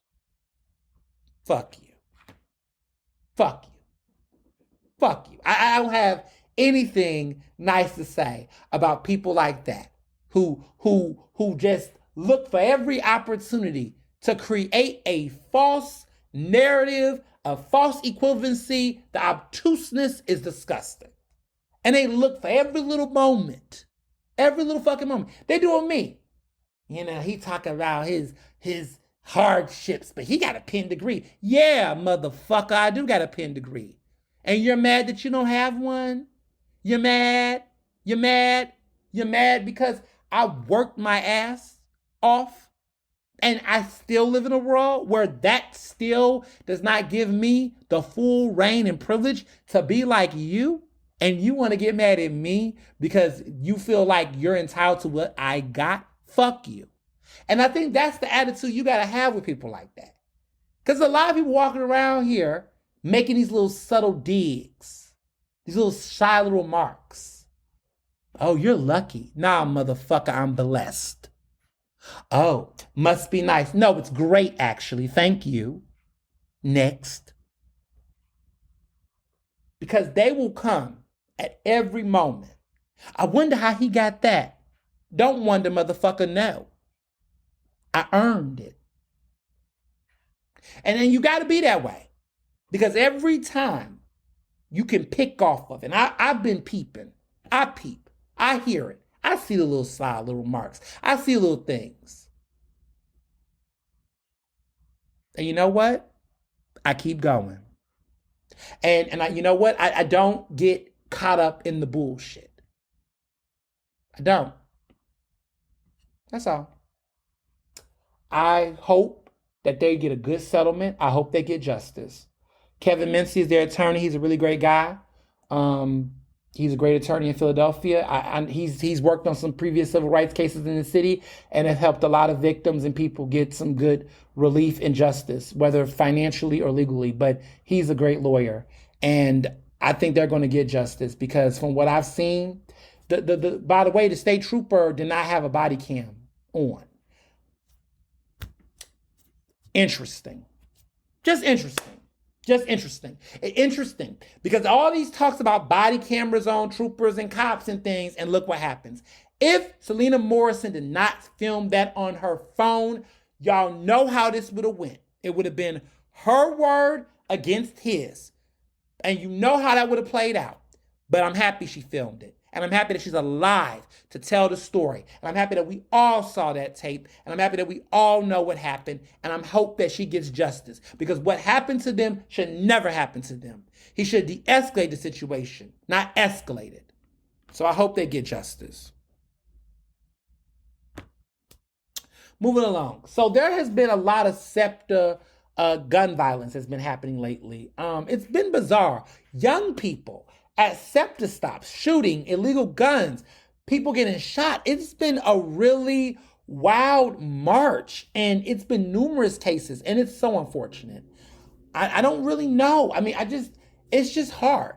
[SPEAKER 1] Fuck you. Fuck you. Fuck you. I don't have anything nice to say about people like that who just look for every opportunity to create a false narrative, a false equivalency. The obtuseness is disgusting. And they look for every little moment, every little fucking moment. They doing me. You know, he talking about his hardships, but he got a pen degree. Yeah, motherfucker, I do got a pen degree. And you're mad that you don't have one? You're mad? You're mad? You're mad because I worked my ass off and I still live in a world where that still does not give me the full reign and privilege to be like you? And you want to get mad at me because you feel like you're entitled to what I got? Fuck you. And I think that's the attitude you got to have with people like that. Because a lot of people walking around here making these little subtle digs, these little shy little marks. Oh, you're lucky. Nah, motherfucker, I'm blessed. Oh, must be nice. No, it's great, actually. Thank you. Next. Because they will come at every moment. I wonder how he got that. Don't wonder, motherfucker, no. I earned it. And then you got to be that way. Because every time you can pick off of it, and I've been peeping. I peep. I hear it. I see the little side, little marks. I see little things. And you know what? I keep going. And you know what? I don't get caught up in the bullshit. I don't. That's all. I hope that they get a good settlement. I hope they get justice. Kevin Mincy is their attorney. He's a really great guy. He's a great attorney in Philadelphia. He's worked on some previous civil rights cases in the city and has helped a lot of victims and people get some good relief and justice, whether financially or legally. But he's a great lawyer. And I think they're going to get justice because from what I've seen, by the way, the state trooper did not have a body cam on. Interesting. Just interesting. Just interesting. Interesting. Because all these talks about body cameras on troopers and cops and things, and look what happens. If Selena Morrison did not film that on her phone, y'all know how this would have went. It would have been her word against his. And you know how that would have played out. But I'm happy she filmed it. And I'm happy that she's alive to tell the story. And I'm happy that we all saw that tape. And I'm happy that we all know what happened. And I'm hope that she gets justice. Because what happened to them should never happen to them. He should de-escalate the situation, not escalate it. So I hope they get justice. Moving along. So there has been a lot of SEPTA gun violence that's been happening lately. It's been bizarre. Young people at SEPTA stops, shooting illegal guns, people getting shot. It's been a really wild march, and it's been numerous cases, and it's so unfortunate. I don't really know. I mean, it's just hard.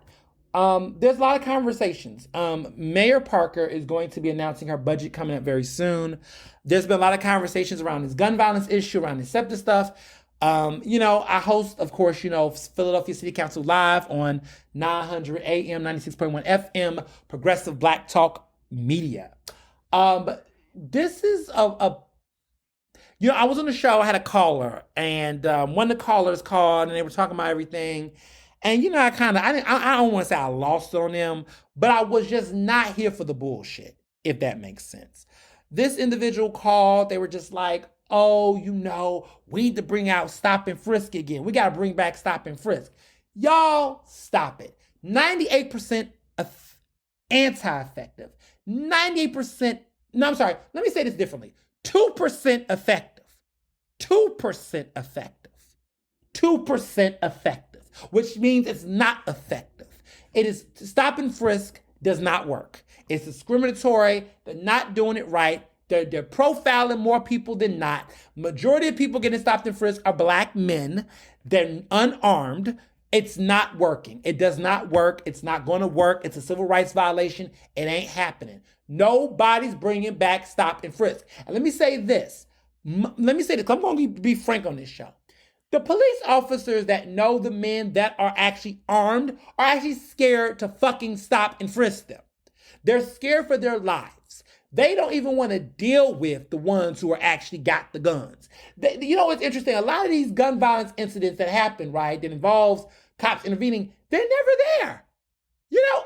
[SPEAKER 1] There's a lot of conversations. Mayor Parker is going to be announcing her budget coming up very soon. There's been a lot of conversations around this gun violence issue, around the SEPTA stuff. I host, of course, Philadelphia City Council Live on 900 AM, 96.1 FM, Progressive Black Talk Media. This is I was on the show, I had a caller, and one of the callers called, and they were talking about everything. And, I don't want to say I lost it on them, but I was just not here for the bullshit, if that makes sense. This individual called, they were just like, oh, we need to bring out stop and frisk again. We got to bring back stop and frisk. Y'all, stop it. 98% anti-effective. 98% No, I'm sorry. Let me say this differently. 2% effective. 2% effective. 2% effective, which means it's not effective. It is stop and frisk does not work. It's discriminatory. They're not doing it right. They're profiling more people than not. Majority of people getting stopped and frisked are black men. They're unarmed. It's not working. It does not work. It's not going to work. It's a civil rights violation. It ain't happening. Nobody's bringing back stop and frisk. And let me say this. I'm going to be frank on this show. The police officers that know the men that are actually armed are actually scared to fucking stop and frisk them. They're scared for their lives. They don't even want to deal with the ones who are actually got the guns. It's interesting. A lot of these gun violence incidents that happen, right, that involves cops intervening, they're never there.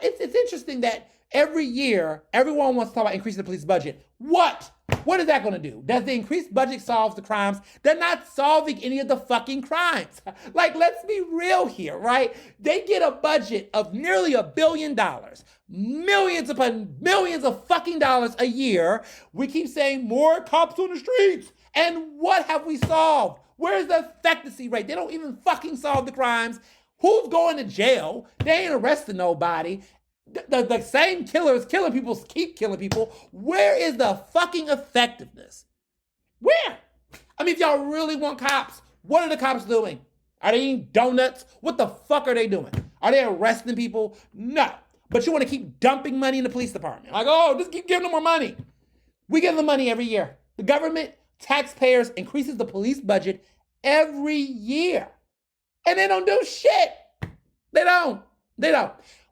[SPEAKER 1] It's interesting that every year, everyone wants to talk about increasing the police budget. What? What is that going to do? Does the increased budget solve the crimes? They're not solving any of the fucking crimes. Like, let's be real here, right? They get a budget of nearly $1 billion, millions upon millions of fucking dollars a year. We keep saying more cops on the streets. And what have we solved? Where's the effectiveness rate? They don't even fucking solve the crimes. Who's going to jail? They ain't arresting nobody. The same killers killing people keep killing people. Where is the fucking effectiveness? Where? I mean, if y'all really want cops, what are the cops doing? Are they eating donuts? What the fuck are they doing? Are they arresting people? No. But you want to keep dumping money in the police department. Like, oh, just keep giving them more money. We give them money every year. The government, taxpayers, increases the police budget every year. And they don't do shit. They don't.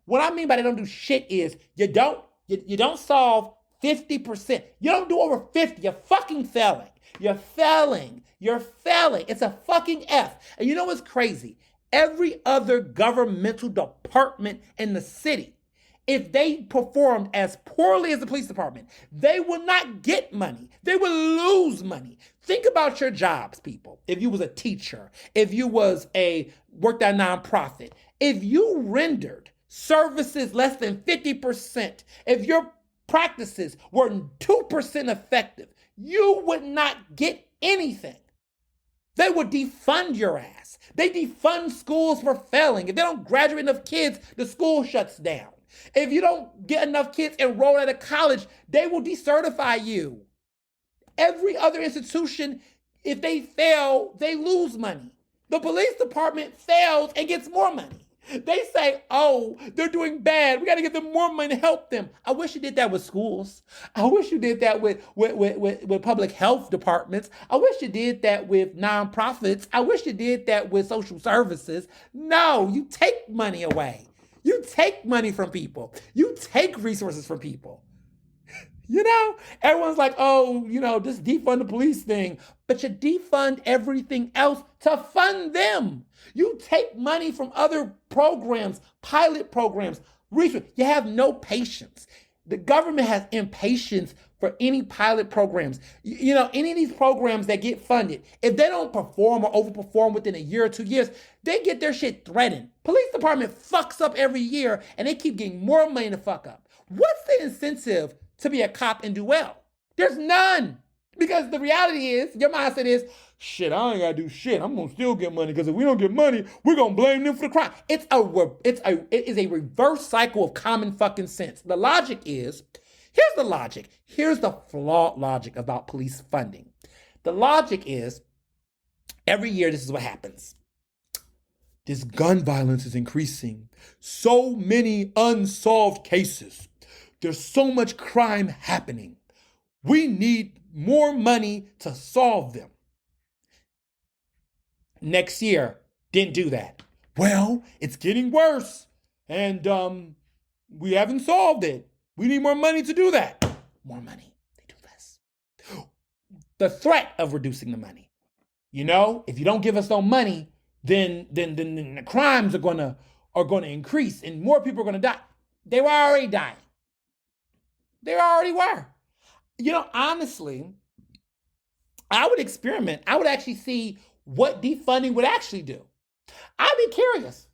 [SPEAKER 1] What I mean by they don't do shit is you don't solve 50%. You don't do over 50. You're fucking failing. You're failing. It's a fucking F. And you know what's crazy? Every other governmental department in the city, if they performed as poorly as the police department, they will not get money. They will lose money. Think about your jobs, people. If you was a teacher, if you was worked at a nonprofit, if you rendered services less than 50%, if your practices were 2% effective, you would not get anything. They would defund your ass. They defund schools for failing. If they don't graduate enough kids, the school shuts down. If you don't get enough kids enrolled at a college, they will decertify you. Every other institution, if they fail, they lose money. The police department fails and gets more money. They say, oh, they're doing bad. We got to give them more money to help them. I wish you did that with schools. I wish you did that with public health departments. I wish you did that with nonprofits. I wish you did that with social services. No, you take money away. You take money from people. You take resources from people. Everyone's like, oh, just defund the police thing. But you defund everything else to fund them. You take money from other programs, pilot programs, research. You have no patience. The government has impatience for any pilot programs. Any of these programs that get funded, if they don't perform or overperform within a year or 2 years, they get their shit threatened. Police department fucks up every year and they keep getting more money to fuck up. What's the incentive to be a cop and do well? There's none. Because the reality is, your mindset is, shit, I ain't gotta do shit. I'm gonna still get money because if we don't get money, we're gonna blame them for the crime. It is a reverse cycle of common fucking sense. The logic is, here's the logic. Here's the flawed logic about police funding. The logic is, every year this is what happens. This gun violence is increasing. So many unsolved cases. There's so much crime happening. We need more money to solve them. Next year, didn't do that. Well, it's getting worse. And we haven't solved it. We need more money to do that. More money. They do less. The threat of reducing the money. If you don't give us no money, then the crimes are gonna increase and more people are gonna die. They were already dying. They already were. Honestly, I would experiment. I would actually see what defunding would actually do. I'd be curious.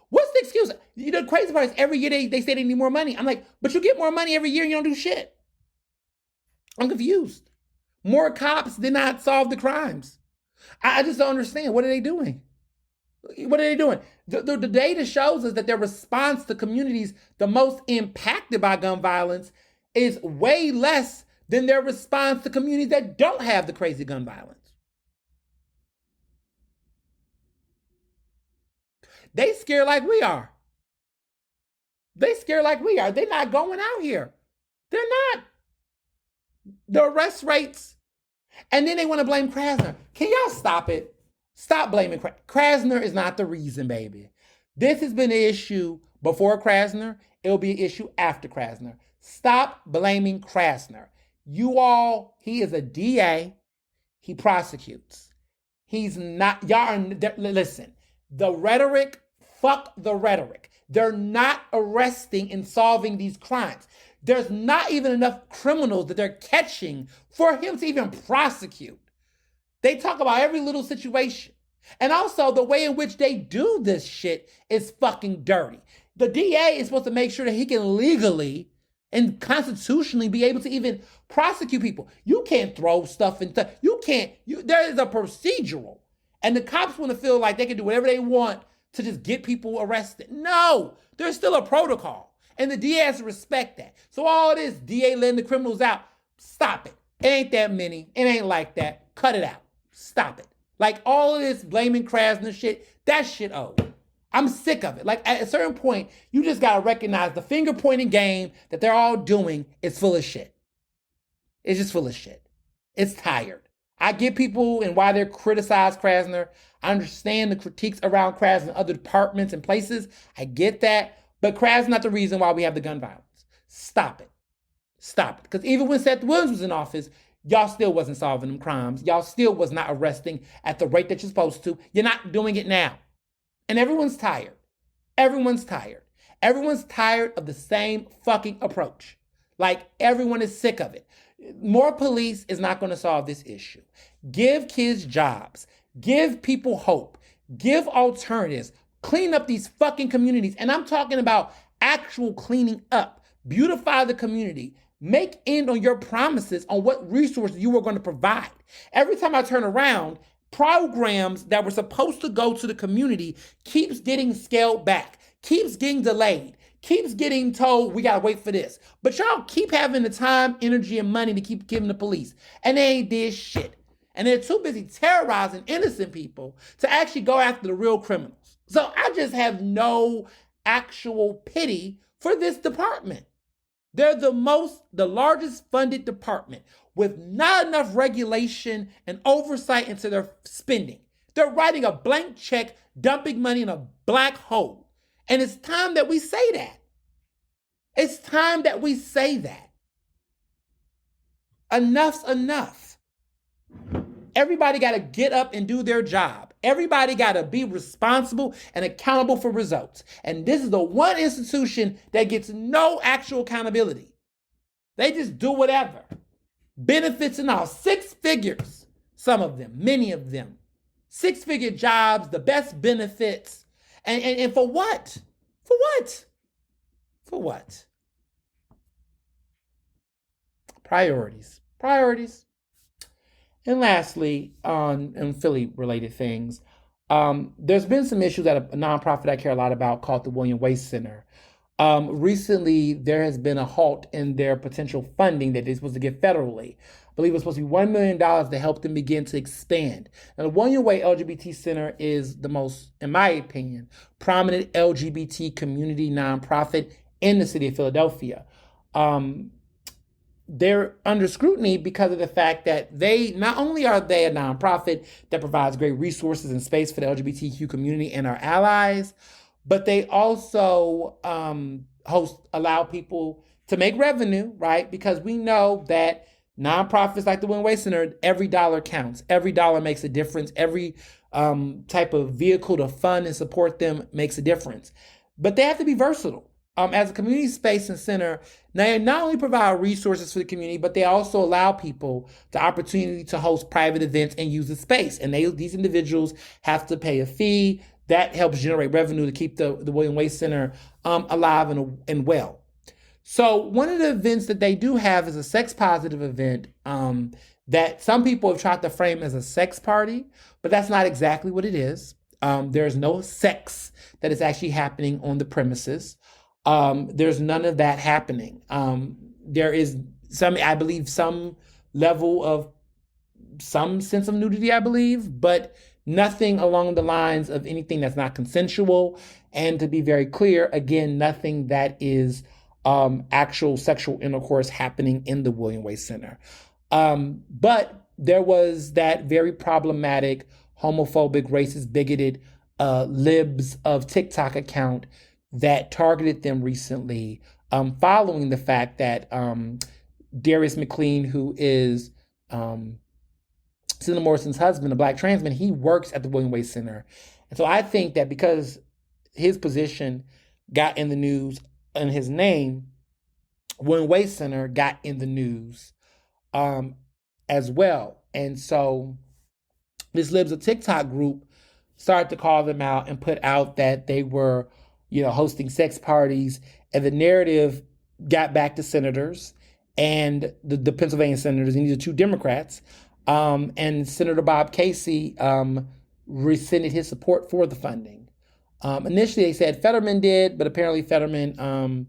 [SPEAKER 1] What's the excuse? The crazy part is every year they say they need more money. I'm like, but you get more money every year and you don't do shit. I'm confused. More cops did not solve the crimes. I just don't understand. What are they doing? What are they doing? The data shows us that their response to communities the most impacted by gun violence is way less than their response to communities that don't have the crazy gun violence. They scared like we are. They scared like we are. They're not going out here. They're not. The arrest rates. And then they want to blame Krasner. Can y'all stop it? Stop blaming Krasner. Krasner is not the reason, baby. This has been an issue before Krasner. It'll be an issue after Krasner. Stop blaming Krasner. You all, he is a DA. He prosecutes. He's not, y'all are, listen, the rhetoric, fuck the rhetoric. They're not arresting and solving these crimes. There's not even enough criminals that they're catching for him to even prosecute. They talk about every little situation. And also, the way in which they do this shit is fucking dirty. The DA is supposed to make sure that he can legally and constitutionally be able to even prosecute people. You can't throw stuff into, you can't, there is a procedural. And the cops want to feel like they can do whatever they want to just get people arrested. No, there's still a protocol. And the DA has to respect that. So all this DA letting the criminals out, stop it. It ain't that many. It ain't like that. Cut it out. Stop it. Like all of this blaming Krasner shit, that shit old. I'm sick of it. Like at a certain point, you just gotta recognize the finger pointing game that they're all doing is full of shit. It's just full of shit. It's tired. I get people and why they're criticize Krasner. I understand the critiques around Krasner and other departments and places. I get that. But Krasner's not the reason why we have the gun violence. Stop it. Stop it. Because even when Seth Williams was in office, y'all still wasn't solving them crimes. Y'all still was not arresting at the rate that you're supposed to. You're not doing it now. And everyone's tired. Everyone's tired. Everyone's tired of the same fucking approach. Like everyone is sick of it. More police is not going to solve this issue. Give kids jobs. Give people hope. Give alternatives. Clean up these fucking communities. And I'm talking about actual cleaning up. Beautify the community. Make end on your promises on what resources you were going to provide. Every time I turn around, programs that were supposed to go to the community keeps getting scaled back, keeps getting delayed, keeps getting told we gotta wait for this. But y'all keep having the time, energy, and money to keep giving the police. And they ain't did shit. And they're too busy terrorizing innocent people to actually go after the real criminals. So I just have no actual pity for this department. They're the largest funded department with not enough regulation and oversight into their spending. They're writing a blank check, dumping money in a black hole. And it's time that we say that. It's time that we say that. Enough's enough. Everybody got to get up and do their job. Everybody got to be responsible and accountable for results. And this is the one institution that gets no actual accountability. They just do whatever. Benefits and all. 6 figures. Some of them, many of them. 6-figure jobs, the best benefits. And for what? For what? For what? Priorities. Priorities. And lastly, on Philly-related things, there's been some issues at a nonprofit I care a lot about called the William Waite Center. Recently, there has been a halt in their potential funding that they're supposed to get federally. I believe it was supposed to be $1 million to help them begin to expand. Now, the William Waite LGBT Center is the most, in my opinion, prominent LGBT community nonprofit in the city of Philadelphia. They're under scrutiny because of the fact that they, not only are they a nonprofit that provides great resources and space for the LGBTQ community and our allies, but they also allow people to make revenue, right? Because we know that nonprofits like the William Waite Center, every dollar counts. Every dollar makes a difference. Every type of vehicle to fund and support them makes a difference. But they have to be versatile. As a community space and center, they not only provide resources for the community, but they also allow people the opportunity to host private events and use the space. And these individuals have to pay a fee. That helps generate revenue to keep the William Waite Center alive and well. So one of the events that they do have is a sex positive event that some people have tried to frame as a sex party, but that's not exactly what it is. There's no sex that is actually happening on the premises. There's none of that happening. There is some, I believe, some level of some sense of nudity, I believe, but nothing along the lines of anything that's not consensual. And to be very clear, again, nothing that is actual sexual intercourse happening in the William Way Center. But there was that very problematic, homophobic, racist, bigoted libs of TikTok account that targeted them recently, following the fact that Darius McLean, who is Senator Morrison's husband, a black trans man, he works at the William Way Center. And so I think that because his position got in the news and his name, William Way Center got in the news as well. And so this Libs of TikTok group started to call them out and put out that they were, hosting sex parties. And the narrative got back to senators and the Pennsylvania senators, and these are two Democrats. And Senator Bob Casey rescinded his support for the funding. Initially, they said Fetterman did, but apparently Fetterman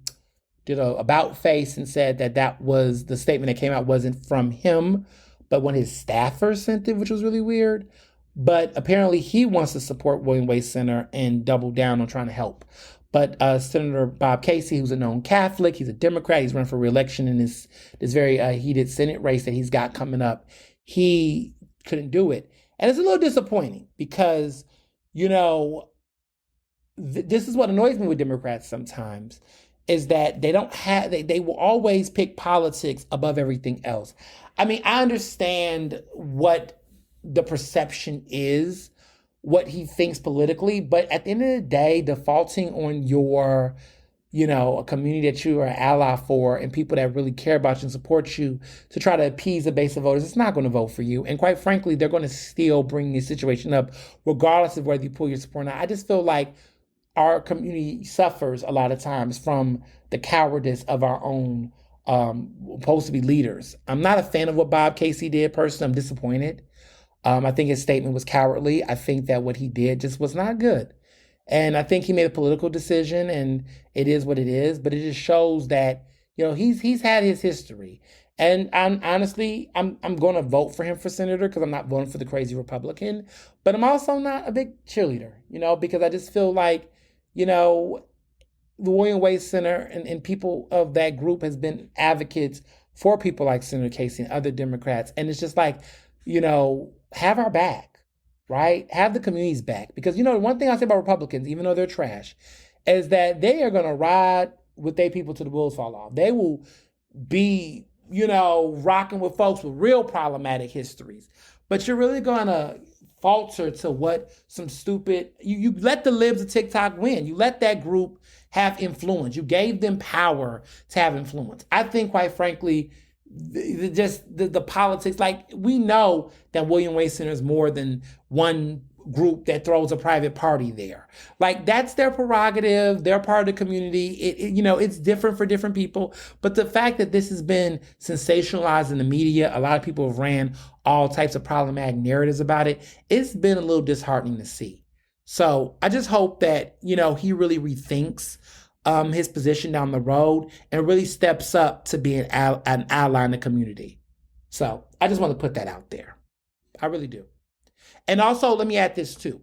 [SPEAKER 1] did a about face and said that was the statement that came out wasn't from him, but one of his staffers sent it, which was really weird. But apparently he wants to support William Way Center and double down on trying to help. But Senator Bob Casey, who's a known Catholic, he's a Democrat, he's running for re-election in this very heated Senate race that he's got coming up, he couldn't do it. And it's a little disappointing because, this is what annoys me with Democrats sometimes, is that they will always pick politics above everything else. I mean, I understand what the perception is, what he thinks politically, but at the end of the day, defaulting on your, a community that you are an ally for and people that really care about you and support you to try to appease the base of voters, it's not going to vote for you. And quite frankly, they're going to still bring this situation up regardless of whether you pull your support or not. I just feel like our community suffers a lot of times from the cowardice of our own supposed to be leaders. I'm not a fan of what Bob Casey did personally. I'm disappointed. I think his statement was cowardly. I think that what he did just was not good. And I think he made a political decision, and it is what it is. But it just shows that, he's had his history. And I'm going to vote for him for senator because I'm not voting for the crazy Republican. But I'm also not a big cheerleader, because I just feel like, the William Way Center and people of that group has been advocates for people like Senator Casey and other Democrats. And it's just like, have our back, right? Have the community's back. Because, one thing I say about Republicans, even though they're trash, is that they are going to ride with their people till the wheels fall off. They will be, rocking with folks with real problematic histories. But you're really going to falter to what some stupid, you let the libs of TikTok win. You let that group have influence. You gave them power to have influence. I think, quite frankly, the politics, like, we know that William Way Center is more than one group that throws a private party there. Like, that's their prerogative. They're part of the community. It's different for different people. But the fact that this has been sensationalized in the media, a lot of people have ran all types of problematic narratives about it. It's been a little disheartening to see. So I just hope that, he really rethinks his position down the road and really steps up to be an ally in the community. So I just want to put that out there. I really do. And also, let me add this too.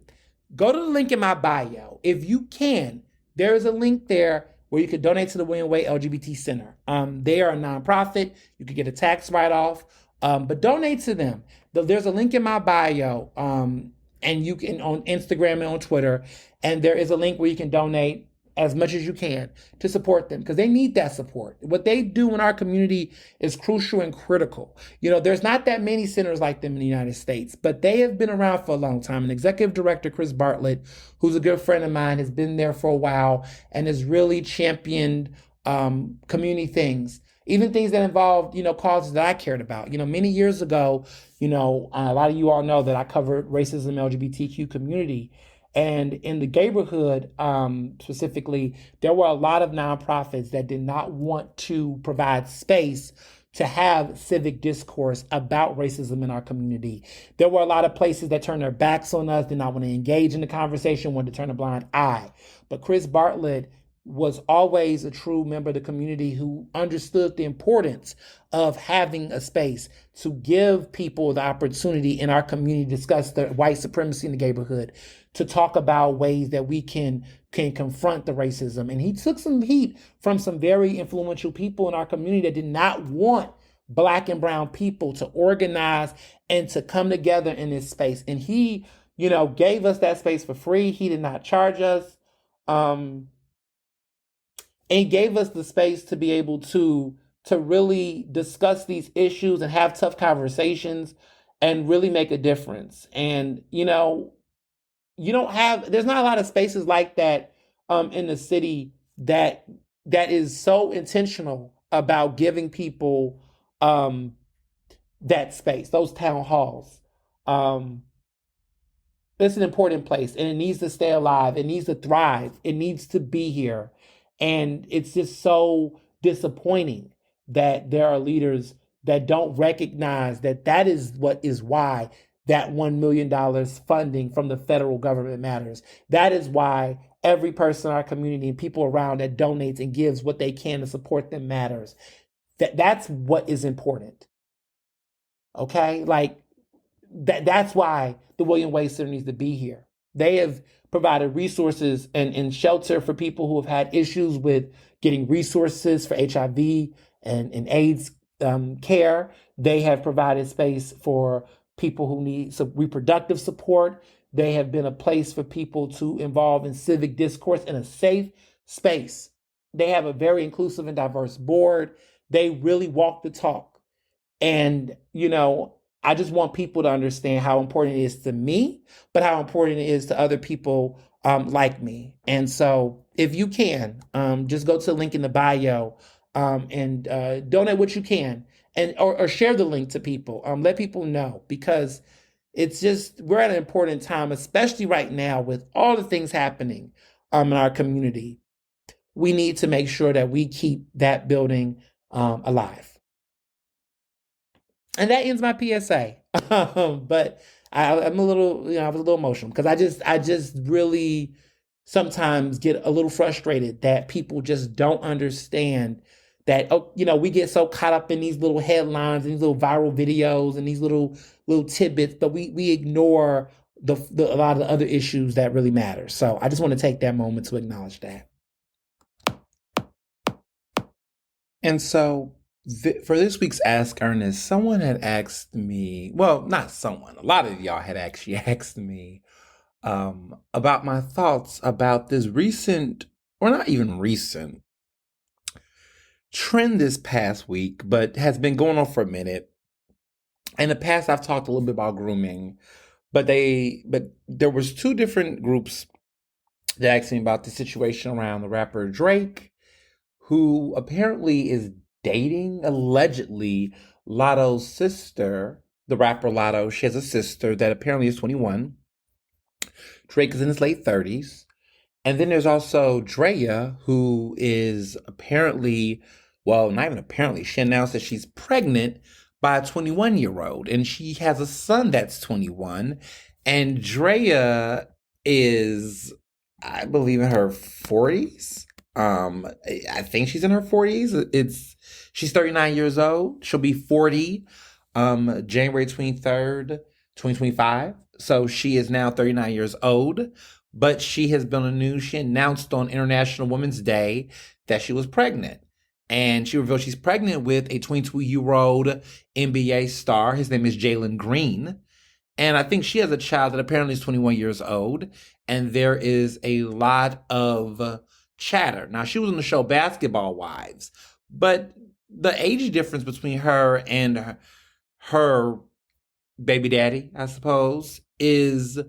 [SPEAKER 1] Go to the link in my bio. If you can, there is a link there where you can donate to the William Way LGBT Center. They are a nonprofit. You could get a tax write-off, but donate to them. There's a link in my bio, and you can on Instagram and on Twitter, and there is a link where you can donate as much as you can to support them because they need that support. What they do in our community is crucial and critical. There's not that many centers like them in the United States, but they have been around for a long time. And Executive Director Chris Bartlett, who's a good friend of mine, has been there for a while and has really championed community things, even things that involved, causes that I cared about. Many years ago, a lot of you all know that I covered racism, LGBTQ community. And in the neighborhood, specifically, there were a lot of nonprofits that did not want to provide space to have civic discourse about racism in our community. There were a lot of places that turned their backs on us, did not want to engage in the conversation, wanted to turn a blind eye. But Chris Bartlett was always a true member of the community who understood the importance of having a space to give people the opportunity in our community to discuss the white supremacy in the neighborhood, to talk about ways that we can confront the racism. And he took some heat from some very influential people in our community that did not want Black and brown people to organize and to come together in this space. And he, gave us that space for free. He did not charge us. And gave us the space to be able to really discuss these issues and have tough conversations and really make a difference. And there's not a lot of spaces like that in the city that is so intentional about giving people that space, those town halls. It's an important place and it needs to stay alive. It needs to thrive. It needs to be here. And it's just so disappointing that there are leaders that don't recognize that that is what is why that $1 million funding from the federal government matters. That is why every person in our community and people around that donates and gives what they can to support them matters. That's what is important. Okay? Like that's why the William Wade Center needs to be here. They have provided resources and shelter for people who have had issues with getting resources for HIV and AIDS care. They have provided space for people who need some reproductive support. They have been a place for people to involve in civic discourse in a safe space. They have a very inclusive and diverse board. They really walk the talk. And, I just want people to understand how important it is to me, but how important it is to other people like me. And so if you can, just go to the link in the bio and donate what you can and or share the link to people. Let people know, because it's just, we're at an important time, especially right now with all the things happening in our community. We need to make sure that we keep that building alive. And that ends my PSA. But I'm a little, I was a little emotional because I just really sometimes get a little frustrated that people just don't understand that, we get so caught up in these little headlines and these little viral videos and these little tidbits, but we ignore a lot of the other issues that really matter. So I just want to take that moment to acknowledge that. And so for this week's Ask Ernest, someone had asked me, well, not someone, a lot of y'all had actually asked me about my thoughts about this recent, or not even recent, trend this past week, but has been going on for a minute. In the past, I've talked a little bit about grooming, but there was two different groups that asked me about the situation around the rapper Drake, who apparently is dating, allegedly, Lotto's sister, the rapper Lotto. She has a sister that apparently is 21. Drake is in his late 30s. And then there's also Drea, who is apparently, well, not even apparently, she announced that she's pregnant by a 21-year-old. And she has a son that's 21. And Drea is, I believe, in her 40s. I think she's in her 40s. She's 39 years old. She'll be 40 January 23rd, 2025. So she is now 39 years old. But she has been on the news. She announced on International Women's Day that she was pregnant. And she revealed she's pregnant with a 22-year-old NBA star. His name is Jalen Green. And I think she has a child that apparently is 21 years old. And there is a lot of chatter. Now, she was on the show Basketball Wives, but the age difference between her and her baby daddy, I suppose, is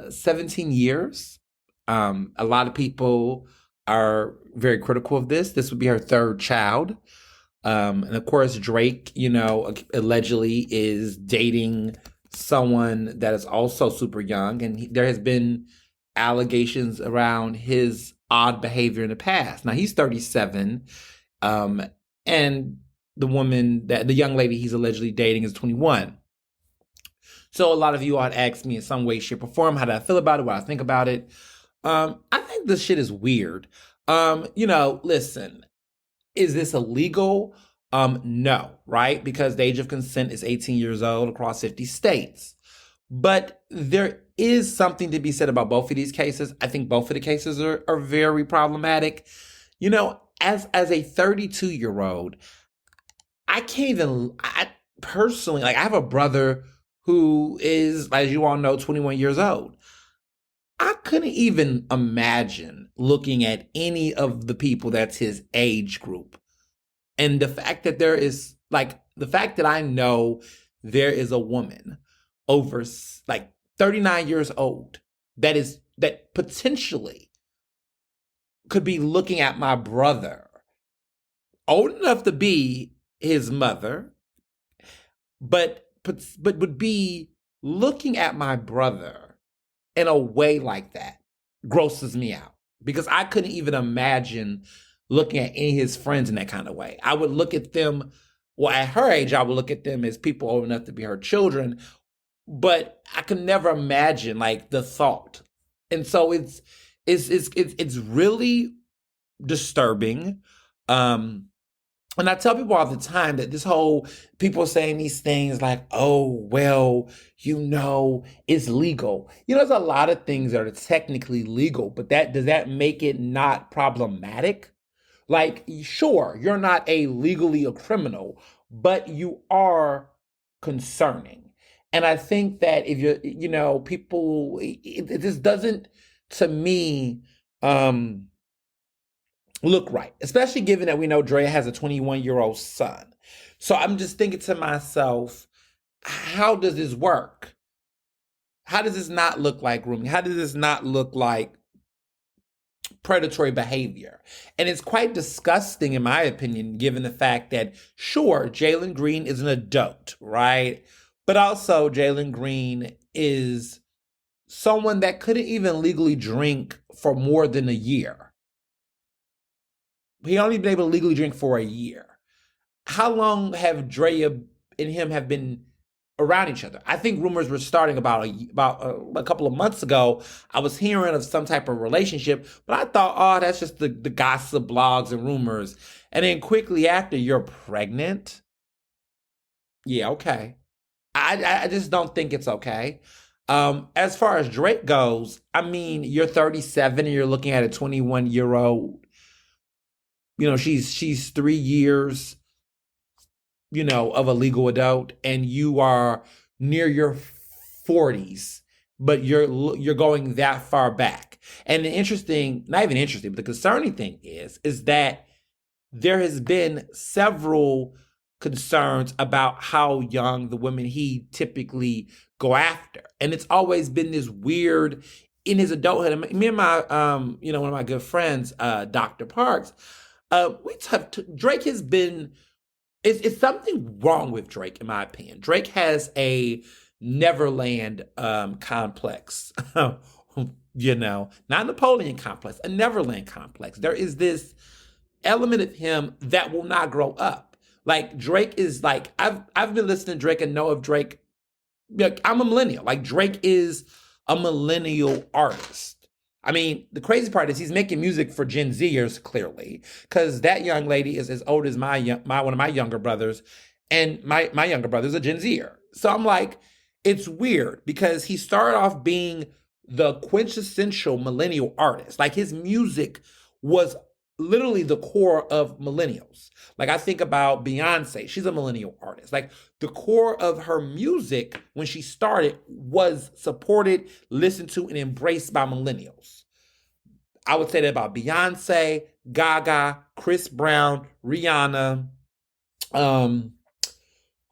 [SPEAKER 1] 17 years. A lot of people are very critical of this. This would be her third child. And of course, Drake, allegedly is dating someone that is also super young. And there has been allegations around his odd behavior in the past. Now he's 37, um, and the young lady he's allegedly dating is 21. So a lot of you all had asked me in some way, shape, or form, how do I feel about it, what I think about it. I think this shit is weird. Listen, is this illegal? No, right? Because the age of consent is 18 years old across 50 states. But there is something to be said about both of these cases. I think both of the cases are very problematic. As a 32-year-old, I can't even, I personally, like, I have a brother who is, as you all know, 21 years old. I couldn't even imagine looking at any of the people that's his age group. And the fact that the fact that I know there is a woman over like 39 years old that potentially could be looking at my brother, old enough to be his mother, but would be looking at my brother in a way like that grosses me out, because I couldn't even imagine looking at any of his friends in that kind of way. I would look at them, well, at her age, I would look at them as people old enough to be her children, but I could never imagine like the thought. And so it's really disturbing. And I tell people all the time that this whole people saying these things like, oh, well, it's legal. There's a lot of things that are technically legal, but does that make it not problematic? Like, sure, you're not legally a criminal, but you are concerning. And I think that if people, this doesn't, to me, look right, especially given that we know Drea has a 21-year-old son. So I'm just thinking to myself, how does this work? How does this not look like grooming? How does this not look like predatory behavior? And it's quite disgusting, in my opinion, given the fact that, sure, Jalen Green is an adult, right? But also Jalen Green is someone that couldn't even legally drink for more than a year. He only been able to legally drink for a year. How long have Drea and him have been around each other? I think rumors were starting about a couple of months ago. I was hearing of some type of relationship, but I thought, oh, that's just the gossip blogs and rumors. And then quickly after, you're pregnant. Yeah, okay. I just don't think it's okay. As far as Drake goes, I mean, you're 37 and you're looking at a 21-year-old. She's 3 years, of a legal adult, and you are near your 40s, but you're going that far back. And not even interesting, but the concerning thing is that there has been several concerns about how young the women he typically go after. And it's always been this weird in his adulthood. Me and my, one of my good friends, Dr. Parks, Drake has been, it's something wrong with Drake, in my opinion. Drake has a Neverland complex, not Napoleon complex, a Neverland complex. There is this element of him that will not grow up. Like Drake is like, I've been listening to Drake and know of Drake. I'm a millennial. Like Drake is a millennial artist. I mean, the crazy part is he's making music for Gen Zers, clearly, because that young lady is as old as one of my younger brothers, and my younger brother's a Gen Zer. So I'm like, it's weird because he started off being the quintessential millennial artist. Like his music was literally the core of millennials. Like I think about Beyonce, she's a millennial artist. Like the core of her music when she started was supported, listened to, and embraced by millennials. I would say that about Beyonce, Gaga, Chris Brown, Rihanna.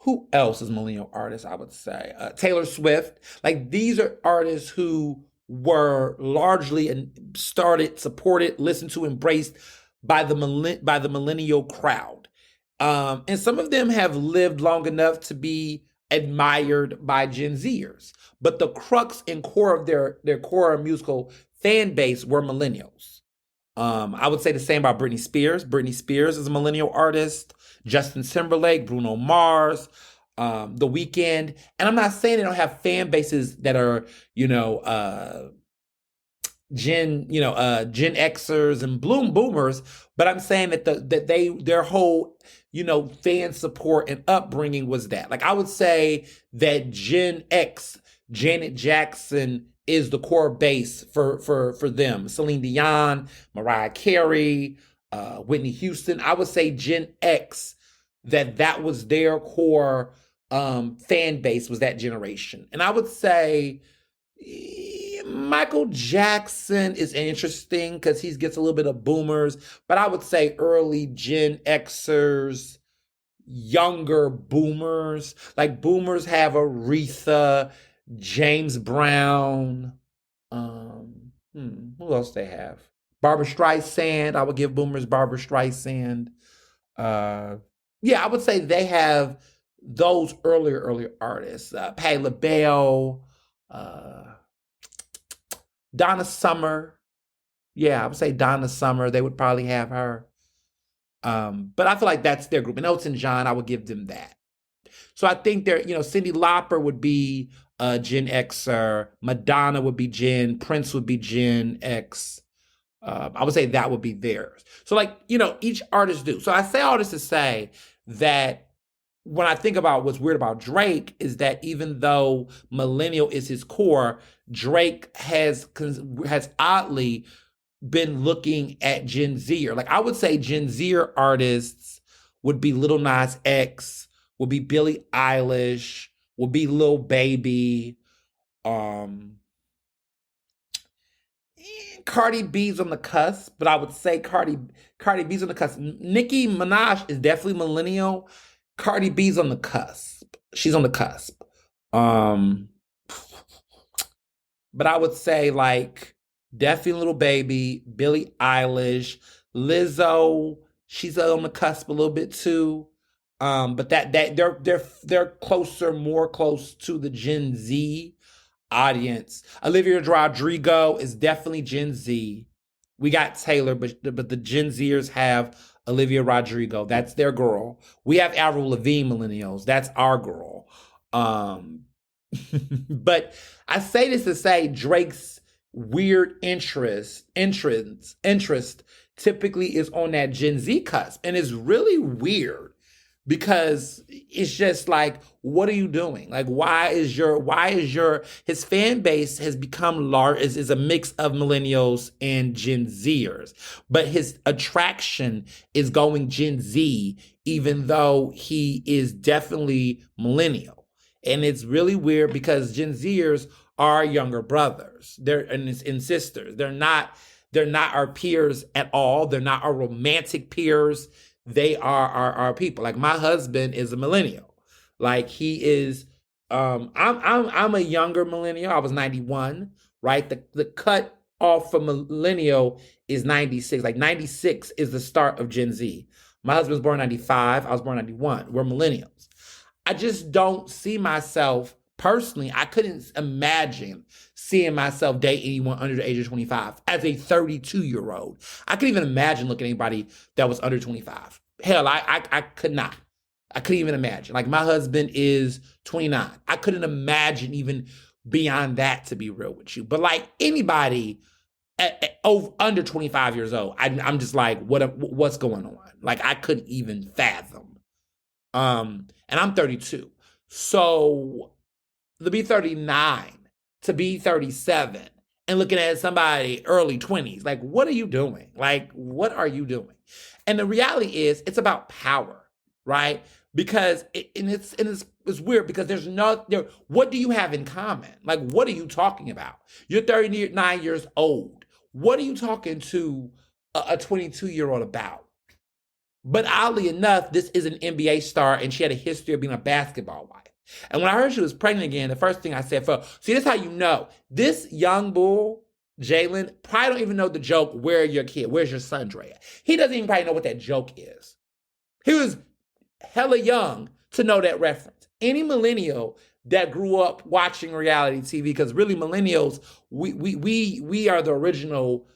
[SPEAKER 1] Who else is millennial artists? I would say Taylor Swift. Like these are artists who were largely started, supported, listened to, embraced by the millennial crowd. And some of them have lived long enough to be admired by Gen Zers. But the crux and core of their core musical fan base were millennials. I would say the same about Britney Spears. Britney Spears is a millennial artist. Justin Timberlake, Bruno Mars, The Weeknd. And I'm not saying they don't have fan bases that are, Gen Xers and Bloom Boomers, but I'm saying that their whole, fan support and upbringing was that. Like I would say that Gen X, Janet Jackson is the core base for them. Celine Dion, Mariah Carey, Whitney Houston. I would say Gen X, that was their core fan base, was that generation. And I would say Michael Jackson is interesting because he gets a little bit of boomers, but I would say early Gen Xers, younger boomers. Like boomers have Aretha, James Brown. Who else they have? Barbara Streisand. I would give boomers Barbara Streisand. Yeah, I would say they have those earlier artists. Patti LaBelle, Donna Summer. Yeah, I would say Donna Summer. They would probably have her. But I feel like that's their group. And Elton John, I would give them that. So I think they're, Cyndi Lauper would be Gen Xer. Madonna would be Gen. Prince would be Gen X. I would say that would be theirs. So each artist do. So I say all this to say that when I think about what's weird about Drake is that even though millennial is his core, Drake has oddly been looking at Gen Zer. Like I would say Gen Zer artists would be Lil Nas X, would be Billie Eilish, would be Lil Baby, Cardi B's on the cusp, but I would say Cardi B's on the cusp. Nicki Minaj is definitely millennial. Cardi B's on the cusp. She's on the cusp. But I would say definitely Lil Baby, Billie Eilish, Lizzo. She's on the cusp a little bit too. But that they're closer, more close to the Gen Z audience. Olivia Rodrigo is definitely Gen Z. We got Taylor, but the Gen Zers have Olivia Rodrigo. That's their girl. We have Avril Lavigne millennials. That's our girl. But I say this to say Drake's weird interest typically is on that Gen Z cusp. And it's really weird because it's just what are you doing? Why is his fan base has become large, is a mix of millennials and Gen Zers, but his attraction is going Gen Z, even though he is definitely millennial. And it's really weird because Gen Zers are younger brothers. And sisters. They're not our peers at all. They're not our romantic peers. They are our people. My husband is a millennial. He is. I'm a younger millennial. I was 91. Right. The cut off from millennial is 96. 96 is the start of Gen Z. My husband was born 95. I was born 91. We're millennials. I just don't see myself personally. I couldn't imagine seeing myself date anyone under the age of 25 as a 32-year-old. I couldn't even imagine looking at anybody that was under 25. Hell, I could not. I couldn't even imagine. My husband is 29. I couldn't imagine even beyond that, to be real with you. But anybody under 25 years old, I'm just what's going on? I couldn't even fathom. And I'm 32. So to be 39, to be 37, and looking at somebody early 20s, what are you doing? What are you doing? And the reality is, it's about power, right? Because it's weird because what do you have in common? What are you talking about? You're 39 years old. What are you talking to a 22-year-old about? But oddly enough, this is an NBA star, and she had a history of being a basketball wife. And when I heard she was pregnant again, the first thing I said, see, this is how you know. This young bull, Jalen, probably don't even know the joke, where's your son, Dre? He doesn't even probably know what that joke is. He was hella young to know that reference. Any millennial that grew up watching reality TV, because really millennials, we are the original,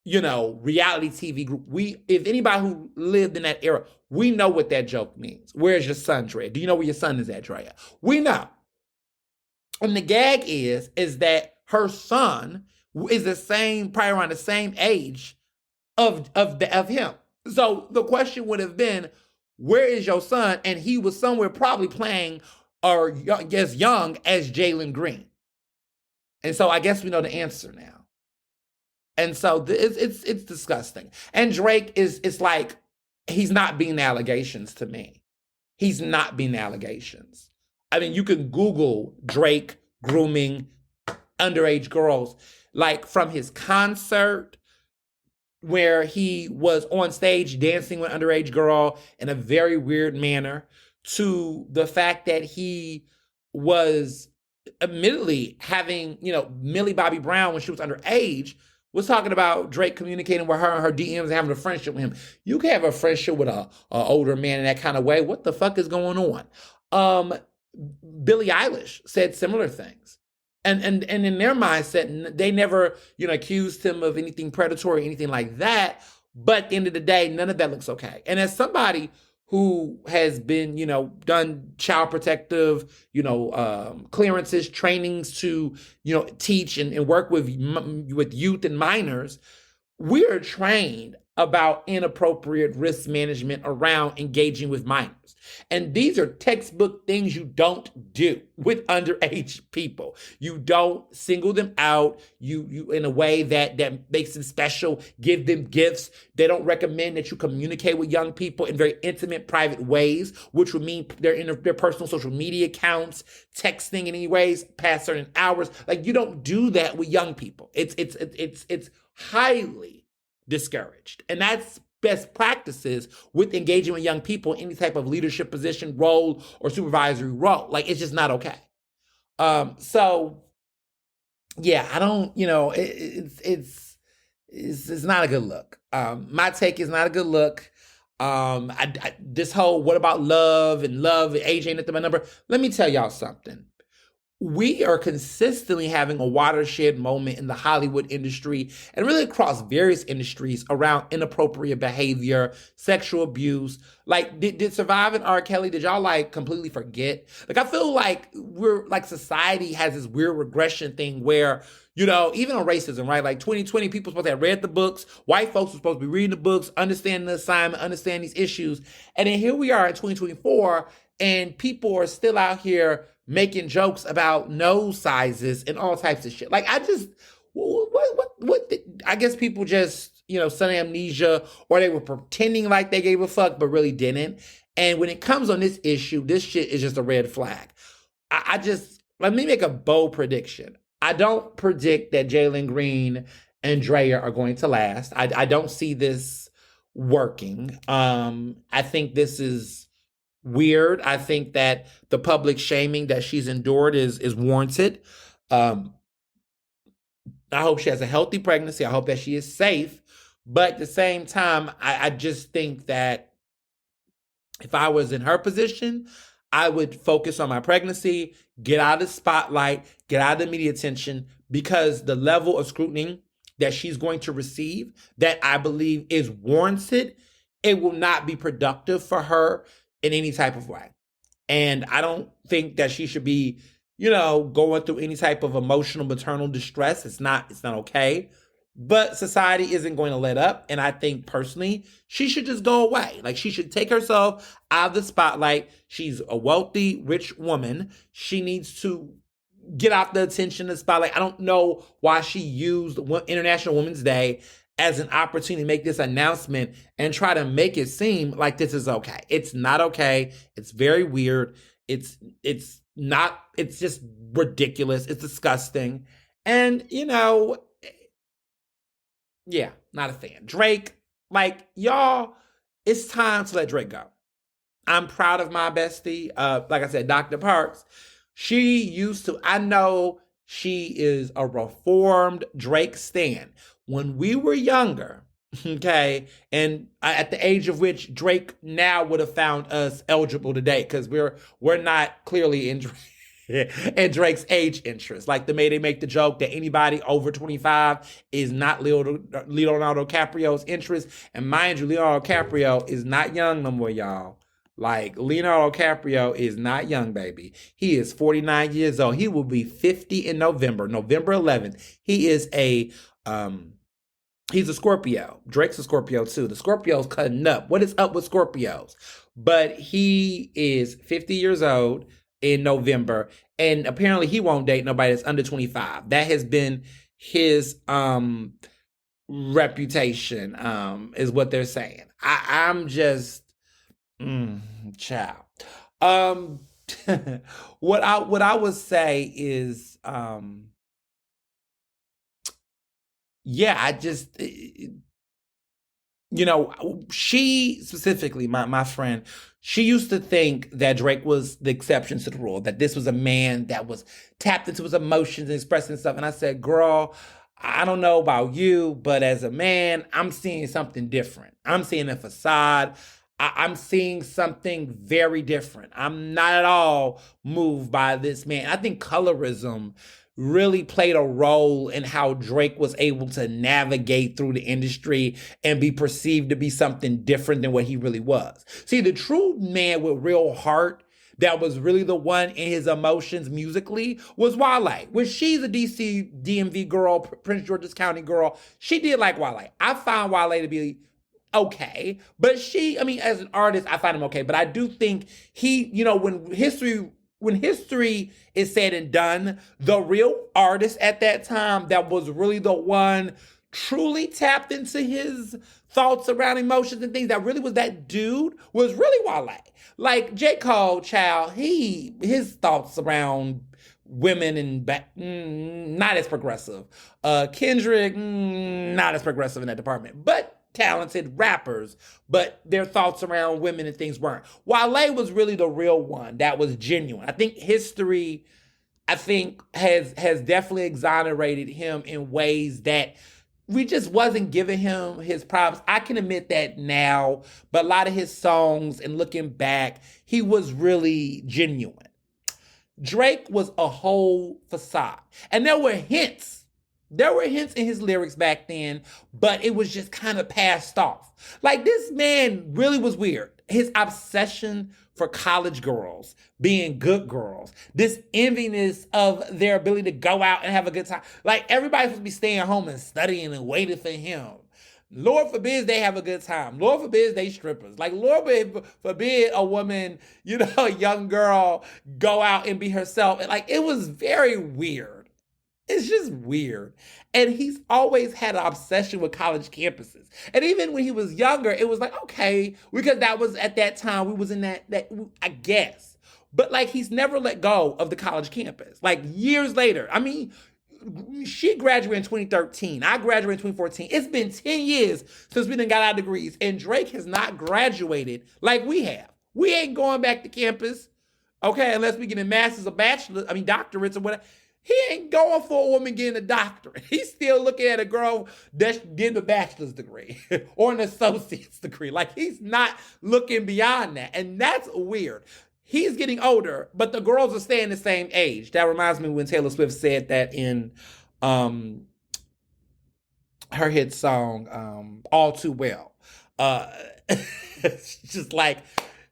[SPEAKER 1] reality TV group. If anybody who lived in that era, we know what that joke means. Where's your son, Drea? Do you know where your son is at, Drea? We know. And the gag is that her son is the same, probably around the same age of him. So the question would have been, where is your son? And he was somewhere probably playing or as young as Jalen Green. And so I guess we know the answer now. And so it's disgusting. And Drake it's like, he's not being allegations to me. He's not being allegations. I mean, you can Google Drake grooming underage girls, like from his concert where he was on stage dancing with an underage girl in a very weird manner, to the fact that he was admittedly having, Millie Bobby Brown, when she was underage, was talking about Drake communicating with her and her DMs and having a friendship with him. You can have a friendship with a older man in that kind of way. What the fuck is going on? Billie Eilish said similar things. And in their mindset, they never, accused him of anything predatory, anything like that. But at the end of the day, none of that looks okay. And as somebody who has been, done child protective, clearances, trainings to, teach and work with youth and minors, we are trained about inappropriate risk management around engaging with minors. And these are textbook things you don't do with underage people. You don't single them out, you in a way that makes them special, give them gifts. They don't recommend that you communicate with young people in very intimate, private ways, which would mean they're in their personal social media accounts, texting in any ways past certain hours. Like, you don't do that with young people. It's highly discouraged. And that's best practices with engaging with young people in any type of leadership position, role, or supervisory role. Like, it's just not okay. So yeah, I don't, it's not a good look. My take is not a good look. This whole, what about love, and age ain't nothing but number. Let me tell y'all something. We are consistently having a watershed moment in the Hollywood industry and really across various industries around inappropriate behavior, sexual abuse. Like, did Surviving R. Kelly, did y'all like completely forget? Like, I feel like we're like, society has this weird regression thing where, even on racism, right? Like 2020, people supposed to have read the books. White folks were supposed to be reading the books, understanding the assignment, understand these issues. And then here we are in 2024, and people are still out here making jokes about nose sizes and all types of shit. Like, I just, what I guess people just, sudden amnesia, or they were pretending like they gave a fuck, but really didn't. And when it comes on this issue, this shit is just a red flag. Let me make a bold prediction. I don't predict that Jalen Green and Drea are going to last. I don't see this working. I think this is weird. I think that the public shaming that she's endured is warranted. I hope she has a healthy pregnancy. I hope that she is safe. But at the same time, I just think that if I was in her position, I would focus on my pregnancy, get out of the spotlight, get out of the media attention, because the level of scrutiny that she's going to receive, that I believe is warranted, it will not be productive for her in any type of way. And I don't think that she should be, going through any type of emotional maternal distress. It's not okay. But society isn't going to let up. And I think personally, she should just go away. Like, she should take herself out of the spotlight. She's a wealthy, rich woman. She needs to get out the attention of the spotlight. I don't know why she used International Women's Day as an opportunity to make this announcement and try to make it seem like this is okay. It's not okay. It's very weird. It's just ridiculous. It's disgusting. And, yeah, not a fan. Drake, like, y'all, it's time to let Drake go. I'm proud of my bestie. Like I said, Dr. Parks, I know she is a reformed Drake stan. When we were younger, okay, and at the age of which Drake now would have found us eligible today, because we're not clearly in and Drake's age interest. Like they make the joke that anybody over 25 is not Leonardo DiCaprio's interest. And mind you, Leonardo DiCaprio is not young no more, y'all. Like Leonardo DiCaprio is not young, baby. He is 49 years old. He will be 50 in November, November 11th. Um he's a Scorpio. Drake's a Scorpio too. The Scorpio's cutting up. What is up with Scorpios? But he is 50 years old in November, and apparently he won't date nobody that's under 25. That has been his reputation, is what they're saying. I'm just child. Um what I would say is yeah, I just she specifically, my friend, she used to think that Drake was the exception to the rule, that this was a man that was tapped into his emotions and expressing stuff. And I said, girl, I don't know about you, but as a man, I'm seeing something different. I'm seeing a facade. I'm seeing something very different. I'm not at all moved by this man. I think colorism really played a role in how Drake was able to navigate through the industry and be perceived to be something different than what he really was. See, the true man with real heart that was really the one in his emotions musically was Wale. When she's a DC DMV girl, Prince George's County girl, she did like Wale. I found Wale to be okay, but as an artist, I find him okay. But I do think when history is said and done, the real artist at that time that was really the one truly tapped into his thoughts around emotions and things, that really was that dude, was really Wale. Like J. Cole, child, his thoughts around women and not as progressive. Kendrick, not as progressive in that department, but talented rappers, but their thoughts around women and things weren't. Wale was really the real one that was genuine. I think history, has definitely exonerated him in ways that we just wasn't giving him his props. I can admit that now, but a lot of his songs and looking back, he was really genuine. Drake was a whole facade. And there were hints. There were hints in his lyrics back then, but it was just kind of passed off. Like, this man really was weird. His obsession for college girls being good girls, this enviness of their ability to go out and have a good time. Like, everybody's supposed to be staying home and studying and waiting for him. Lord forbid they have a good time. Lord forbid they strippers. Like, Lord forbid a woman, a young girl, go out and be herself. And like, it was very weird. It's just weird. And he's always had an obsession with college campuses. And even when he was younger, it was like, okay, because that was at that time, we was in that I guess. But like, he's never let go of the college campus. Like, years later, she graduated in 2013. I graduated in 2014. It's been 10 years since we done got our degrees. And Drake has not graduated like we have. We ain't going back to campus, okay, unless we get a master's or doctorates or whatever. He ain't going for a woman getting a doctorate. He's still looking at a girl that's getting a bachelor's degree or an associate's degree. Like, he's not looking beyond that. And that's weird. He's getting older, but the girls are staying the same age. That reminds me when Taylor Swift said that in her hit song, All Too Well. It's just like,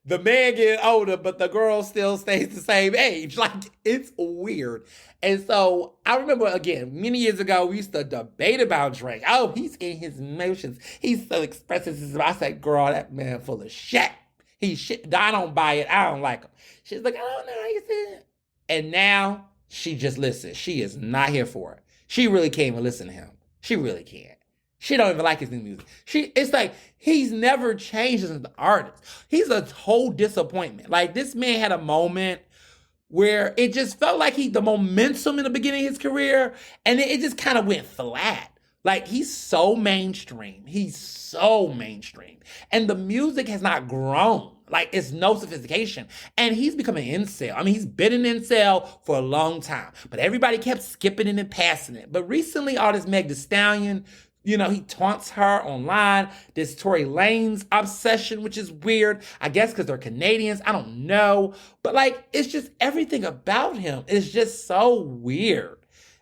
[SPEAKER 1] the man getting older, but the girl still stays the same age. Like, it's weird. And so I remember, again, many years ago, we used to debate about Drake. Oh, he's in his emotions. He's so expressive. I said, girl, that man full of shit. He's shit. I don't buy it. I don't like him. She's like, I don't know how you say it. And now she just listens. She is not here for it. She really can't even listen to him. She really can't. She don't even like his new music. It's like, he's never changed as an artist. He's a whole disappointment. Like, this man had a moment where it just felt like the momentum in the beginning of his career, and it just kind of went flat. Like, he's so mainstream. And the music has not grown. Like, it's no sophistication. And he's become an incel. He's been an incel for a long time. But everybody kept skipping it and passing it. But recently, all this Meg Thee Stallion, He taunts her online. This Tory Lane's obsession, which is weird. I guess because they're Canadians. I don't know. But like, it's just everything about him is just so weird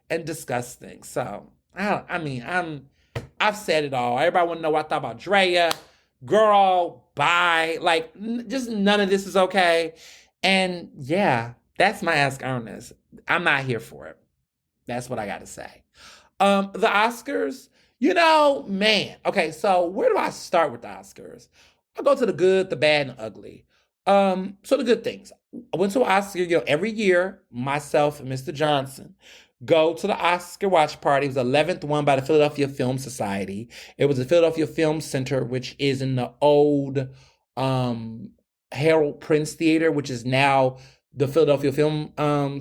[SPEAKER 1] and disgusting. So I've said it all. Everybody want to know what I thought about Drea. Girl, bye. Like, just none of this is okay. And yeah, that's my Ask Ernest. I'm not here for it. That's what I got to say. The Oscars, man. Okay, so where do I start with the Oscars? I go to the good, the bad, and the ugly. So the good things. I went to an Oscar, every year, myself and Mr. Johnson go to the Oscar watch party. It was the 11th one by the Philadelphia Film Society. It was the Philadelphia Film Center, which is in the old Harold Prince Theater, which is now the Philadelphia Film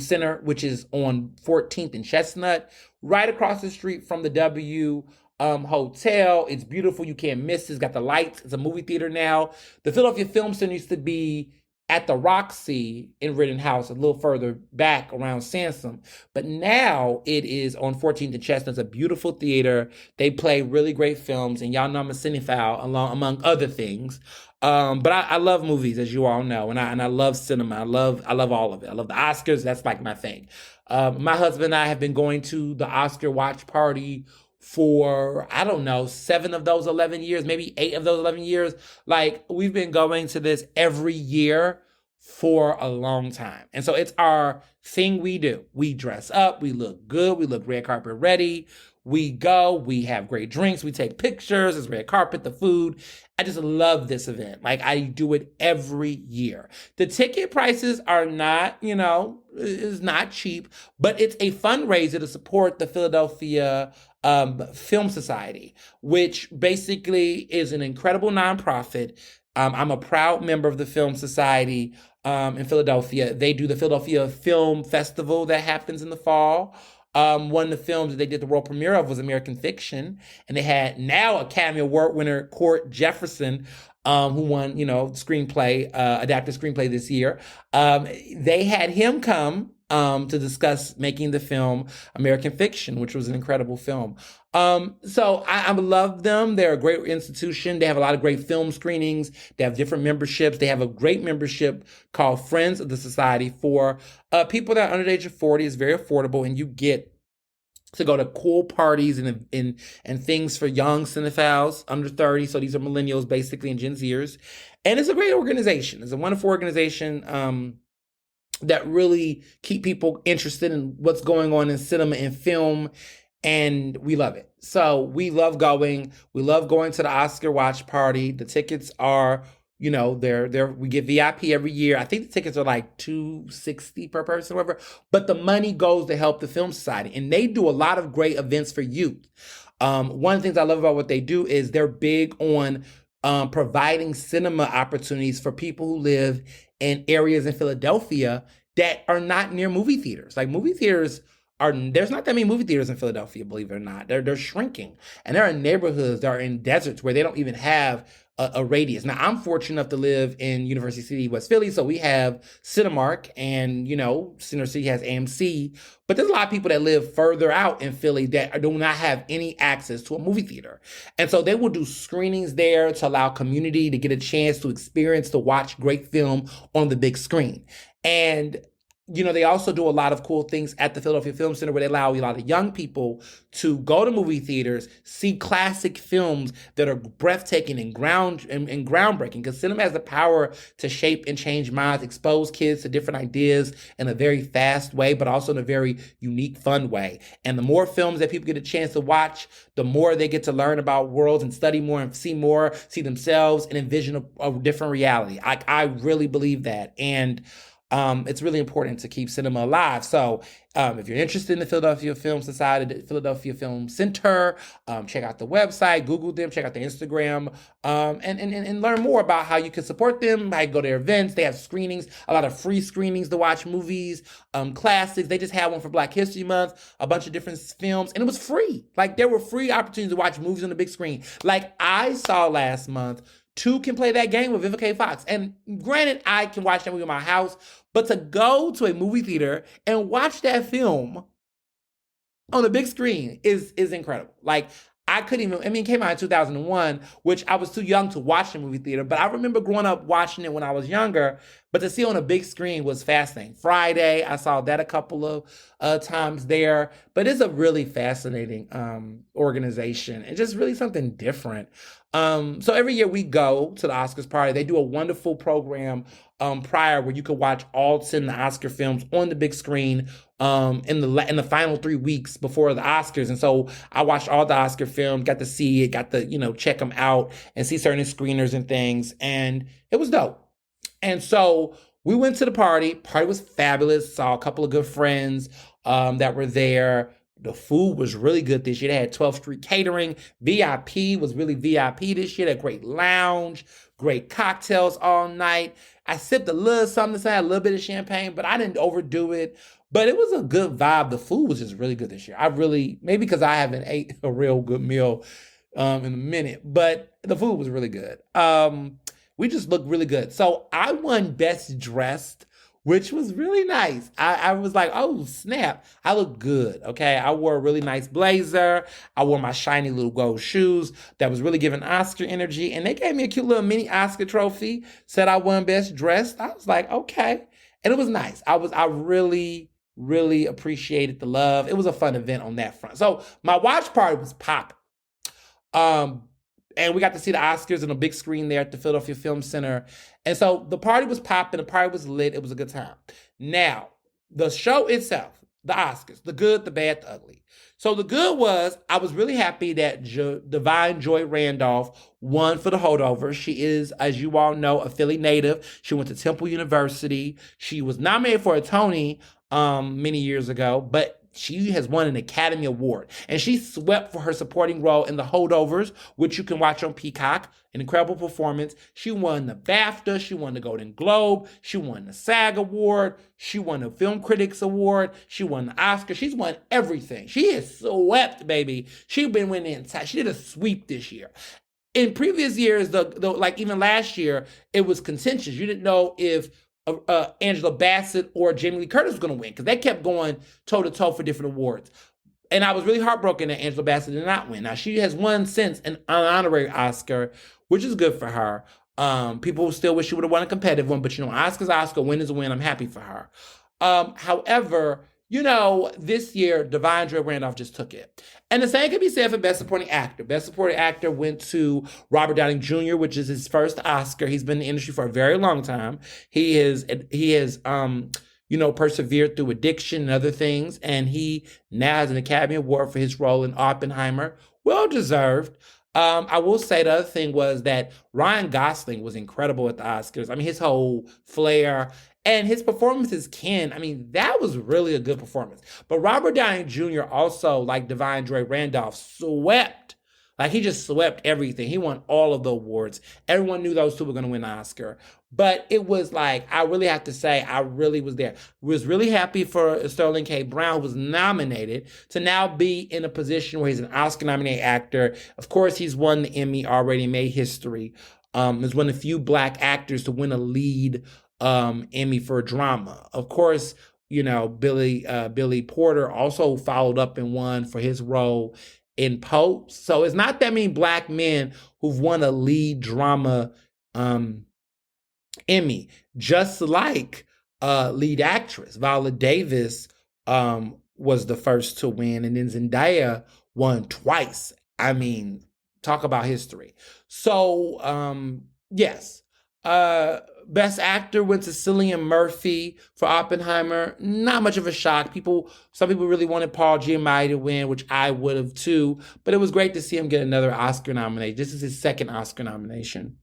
[SPEAKER 1] Center, which is on 14th and Chestnut, right across the street from the W Hotel. It's beautiful. You can't miss it. It's got the lights. It's a movie theater now. The Philadelphia Film Center used to be at the Roxy in Rittenhouse, a little further back around Sansom. But now it is on 14th and Chestnut. It's a beautiful theater. They play really great films, and y'all know I'm a cinephile, among other things. But I love movies, as you all know, and I love cinema. I love all of it. I love the Oscars. That's like my thing. My husband and I have been going to the Oscar watch party for, I don't know, 7 of those 11 years, maybe 8 of those 11 years. Like, we've been going to this every year for a long time. And so it's our thing we do. We dress up, we look good, we look red carpet ready. We go, we have great drinks, we take pictures, there's red carpet, the food. I just love this event. Like, I do it every year. The ticket prices are not, is not cheap, but it's a fundraiser to support the Philadelphia Film Society, which basically is an incredible nonprofit. I'm a proud member of the Film Society in Philadelphia. They do the Philadelphia Film Festival that happens in the fall. One of the films that they did the world premiere of was American Fiction, and they had now Academy Award winner Court Jefferson, who won, screenplay, adapted screenplay this year. They had him come to discuss making the film American Fiction, which was an incredible film. So I love them. They're a great institution. They have a lot of great film screenings. They have different memberships. They have a great membership called Friends of the Society for people that are under the age of 40. It's very affordable, and you get to go to cool parties and things for young cinephiles under 30. So these are millennials, basically, and Gen Zers. And it's a great organization. It's a wonderful organization that really keep people interested in what's going on in cinema and film, and we love it. So we love going. We love going to the Oscar watch party. The tickets are, they're we get VIP every year. I think the tickets are like $260 per person, whatever. But the money goes to help the Film Society, and they do a lot of great events for youth. One of the things I love about what they do is they're big on providing cinema opportunities for people who live in areas in Philadelphia that are not near movie theaters. Like, movie theaters there's not that many movie theaters in Philadelphia, believe it or not. They're shrinking. And there are neighborhoods that are in deserts where they don't even have a radius. Now, I'm fortunate enough to live in University City, West Philly, so we have Cinemark, and, Center City has AMC, but there's a lot of people that live further out in Philly that do not have any access to a movie theater. And so they will do screenings there to allow community to get a chance to watch great film on the big screen. And they also do a lot of cool things at the Philadelphia Film Center where they allow a lot of young people to go to movie theaters, see classic films that are breathtaking and groundbreaking, because cinema has the power to shape and change minds, expose kids to different ideas in a very fast way, but also in a very unique, fun way. And the more films that people get a chance to watch, the more they get to learn about worlds and study more and see themselves and envision a different reality. I really believe that. And it's really important to keep cinema alive. So if you're interested in the Philadelphia Film Society, the Philadelphia Film Center, check out the website, Google them, check out their Instagram, and learn more about how you can support them, how you go to their events. They have screenings, a lot of free screenings to watch movies, classics. They just had one for Black History Month, a bunch of different films, and it was free. Like, there were free opportunities to watch movies on the big screen. Like, I saw last month, Two Can Play That Game with Vivica A. Fox. And granted, I can watch that movie in my house, but to go to a movie theater and watch that film on the big screen is incredible. Like, I couldn't even, I mean, it came out in 2001, which I was too young to watch the movie theater, but I remember growing up watching it when I was younger. But to see on a big screen was fascinating. Friday, I saw that a couple of times there, but it's a really fascinating organization and just really something different. So every year we go to the Oscars party. They do a wonderful program prior where you could watch all 10 of the Oscar films on the big screen in the final 3 weeks before the Oscars. And so I watched all the Oscar films, got to see it, got to check them out and see certain screeners and things, and it was dope. And so we went to the party. Party was fabulous. Saw a couple of good friends that were there. The food was really good this year. They had 12th Street Catering. VIP was really VIP this year. They had a great lounge, great cocktails all night. I sipped a little something, so I had a little bit of champagne, but I didn't overdo it. But it was a good vibe. The food was just really good this year. I really, maybe because I haven't ate a real good meal in a minute, but the food was really good. We just looked really good. So I won Best Dressed, which was really nice. I was like, oh, snap. I look good. Okay. I wore a really nice blazer. I wore my shiny little gold shoes that was really giving Oscar energy. And they gave me a cute little mini Oscar trophy, said I won Best Dressed. I was like, okay. And it was nice. I really, really appreciated the love. It was a fun event on that front. So my watch party was popping. Um, and we got to see the Oscars on a big screen there at the Philadelphia Film Center. And so the party was popping, the party was lit, it was a good time. Now, the show itself, the Oscars, the good, the bad, the ugly. So the good was, I was really happy that Divine Joy Randolph won for The Holdovers. She is, as you all know, a Philly native. She went to Temple University. She was nominated for a Tony many years ago, but she has won an Academy Award, and she swept for her supporting role in The Holdovers, which you can watch on Peacock. An incredible performance. She won the BAFTA, she won the Golden Globe, she won the SAG Award, she won the Film Critics Award, she won the Oscar. She's won everything. She is swept, baby. She's been winning inside. She did a sweep this year. In previous years, the like even last year, it was contentious. You didn't know if Angela Bassett or Jamie Lee Curtis was going to win because they kept going toe to toe for different awards. And I was really heartbroken that Angela Bassett did not win. Now, she has won since an honorary Oscar, which is good for her. People still wish she would have won a competitive one, but Oscar's Oscar, win is a win. I'm happy for her. However, this year, Divine Joy Randolph just took it. And the same can be said for Best Supporting Actor. Best Supporting Actor went to Robert Downey Jr., which is his first Oscar. He's been in the industry for a very long time. He has persevered through addiction and other things, and he now has an Academy Award for his role in Oppenheimer. Well deserved. I will say the other thing was that Ryan Gosling was incredible at the Oscars. I mean, his whole flair and his performance as Ken, I mean, that was really a good performance. But Robert Downey Jr. also, like Divine Joy Randolph, swept. Like, he just swept everything. He won all of the awards. Everyone knew those two were going to win an Oscar. But it was like, I really have to say, I really was there. Was really happy for Sterling K. Brown, who was nominated, to now be in a position where he's an Oscar-nominated actor. Of course, he's won the Emmy already, made history. He's one of the few Black actors to win a lead Emmy for drama. Of course, Billy Porter also followed up and won for his role in Post. So it's not that many Black men who've won a lead drama Emmy, just like lead actress. Viola Davis was the first to win, and then Zendaya won twice. I mean, talk about history. So, yes. Best Actor went to Cillian Murphy for Oppenheimer. Not much of a shock. Some people really wanted Paul Giamatti to win, which I would have too. But it was great to see him get another Oscar nomination. This is his second Oscar nomination.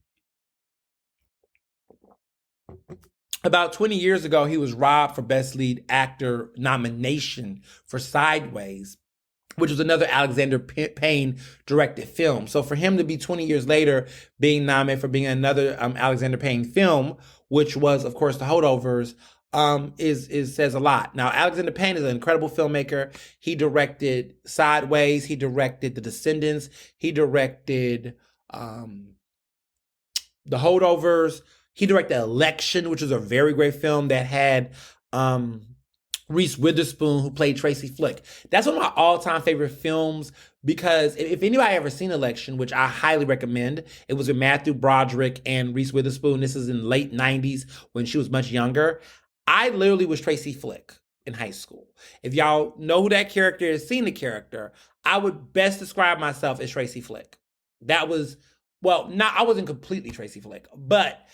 [SPEAKER 1] About 20 years ago, he was robbed for Best Lead Actor nomination for Sideways, which was another Alexander Payne directed film. So for him to be 20 years later being nominated for being another Alexander Payne film, which was, of course, The Holdovers, is says a lot. Now, Alexander Payne is an incredible filmmaker. He directed Sideways. He directed The Descendants. He directed The Holdovers. He directed Election, which is a very great film that had Reese Witherspoon, who played Tracy Flick. That's one of my all-time favorite films because if anybody ever seen Election, which I highly recommend, it was with Matthew Broderick and Reese Witherspoon. This is in the late 90s when she was much younger. I literally was Tracy Flick in high school. If y'all know who that character is, seen the character, I would best describe myself as Tracy Flick. That was, well, not, I wasn't completely Tracy Flick, but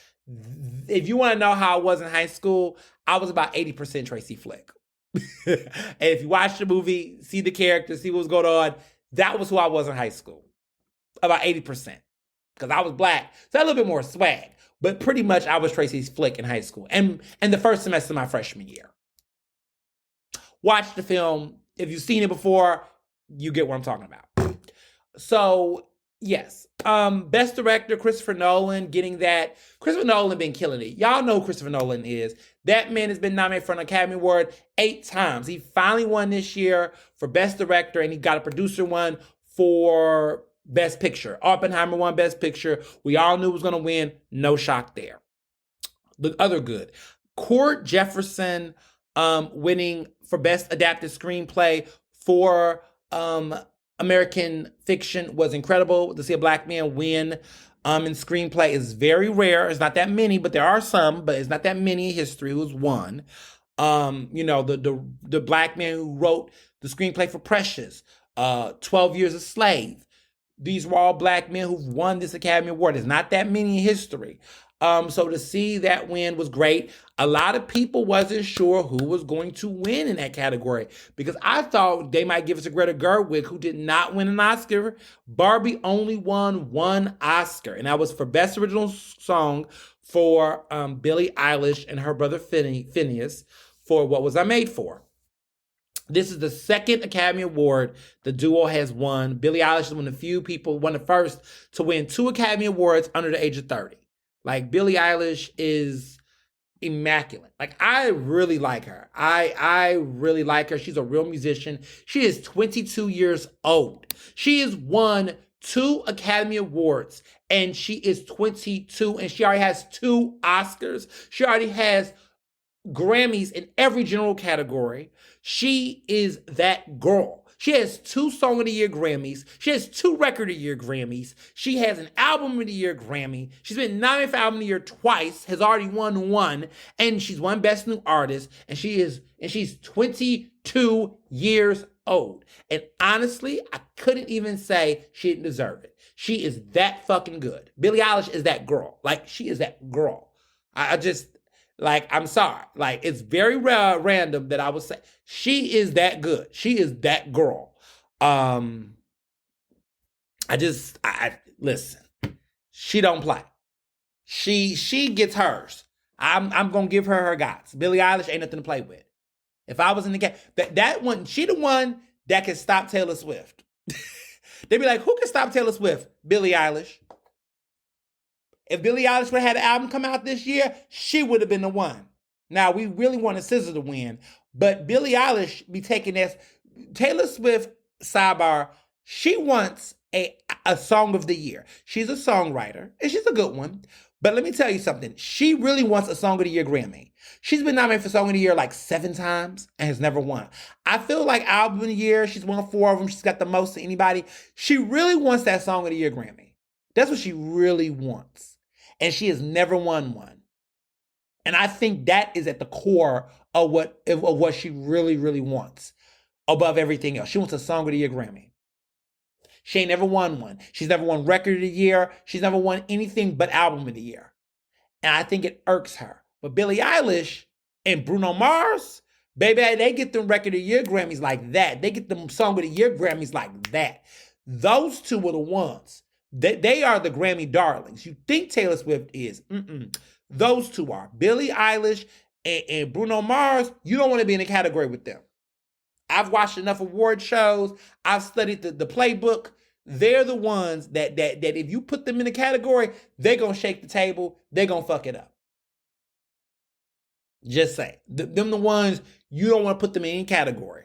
[SPEAKER 1] if you want to know how I was in high school, I was about 80% Tracy Flick. And if you watch the movie, see the character, see what was going on, that was who I was in high school. About 80%. Because I was black, so I had a little bit more swag. But pretty much I was Tracy Flick in high school. And the first semester of my freshman year. Watch the film. If you've seen it before, you get what I'm talking about. So, yes. Best director, Christopher Nolan, getting that. Christopher Nolan been killing it. Y'all know who Christopher Nolan is. That man has been nominated for an Academy Award 8 times. He finally won this year for Best Director, and he got a producer one for Best Picture. Oppenheimer won Best Picture. We all knew it was going to win. No shock there. The other good. Cord Jefferson winning for Best Adapted Screenplay for American Fiction was incredible. To see a black man win in screenplay is very rare. It's not that many, but there are some, but it's not that many in history who's won. The black man who wrote the screenplay for Precious, 12 Years a Slave. These were all black men who've won this Academy Award. There's not that many in history. So to see that win was great. A lot of people wasn't sure who was going to win in that category because I thought they might give it to Greta Gerwig, who did not win an Oscar. Barbie only won 1 Oscar, and that was for Best Original Song for Billie Eilish and her brother Phineas for What Was I Made For? This is the second Academy Award the duo has won. Billie Eilish is one of the few people, one of the first to win 2 Academy Awards under the age of 30. Like, Billie Eilish is immaculate. Like, I really like her. I really like her. She's a real musician. She is 22 years old. She has won 2 Academy Awards, and she is 22, and she already has 2 Oscars. She already has Grammys in every general category. She is that girl. She has 2 Song of the Year Grammys. She has 2 Record of the Year Grammys. She has an Album of the Year Grammy. She's been nominated for Album of the Year twice, has already won 1, and she's won Best New Artist, and she's 22 years old. And honestly, I couldn't even say she didn't deserve it. She is that fucking good. Billie Eilish is that girl. Like, she is that girl. I'm sorry. Like, it's very random that I would say she is that good. She is that girl. Listen. She don't play. She gets hers. I'm gonna give her gots. Billie Eilish ain't nothing to play with. If I was in the game, that one, she the one that can stop Taylor Swift. They'd be like, who can stop Taylor Swift? Billie Eilish. If Billie Eilish would have had an album come out this year, she would have been the one. Now, we really wanted SZA to win, but Billie Eilish be taking this. Taylor Swift, sidebar, she wants a Song of the Year. She's a songwriter, and she's a good one. But let me tell you something. She really wants a Song of the Year Grammy. She's been nominated for Song of the Year like 7 times and has never won. I feel like Album of the Year, she's won 4 of them. She's got the most of anybody. She really wants that Song of the Year Grammy. That's what she really wants. And she has never won one. And I think that is at the core of what she really, really wants above everything else. She wants a Song of the Year Grammy. She ain't never won one. She's never won Record of the Year. She's never won anything but Album of the Year. And I think it irks her. But Billie Eilish and Bruno Mars, baby, they get them Record of the Year Grammys like that. They get them Song of the Year Grammys like that. Those two were the ones. They are the Grammy darlings. You think Taylor Swift is. Those two are. Billie Eilish and Bruno Mars, you don't want to be in a category with them. I've watched enough award shows. I've studied the playbook. They're the ones that if you put them in a category, they're going to shake the table. They're going to fuck it up. Just say. Them the ones you don't want to put them in any category.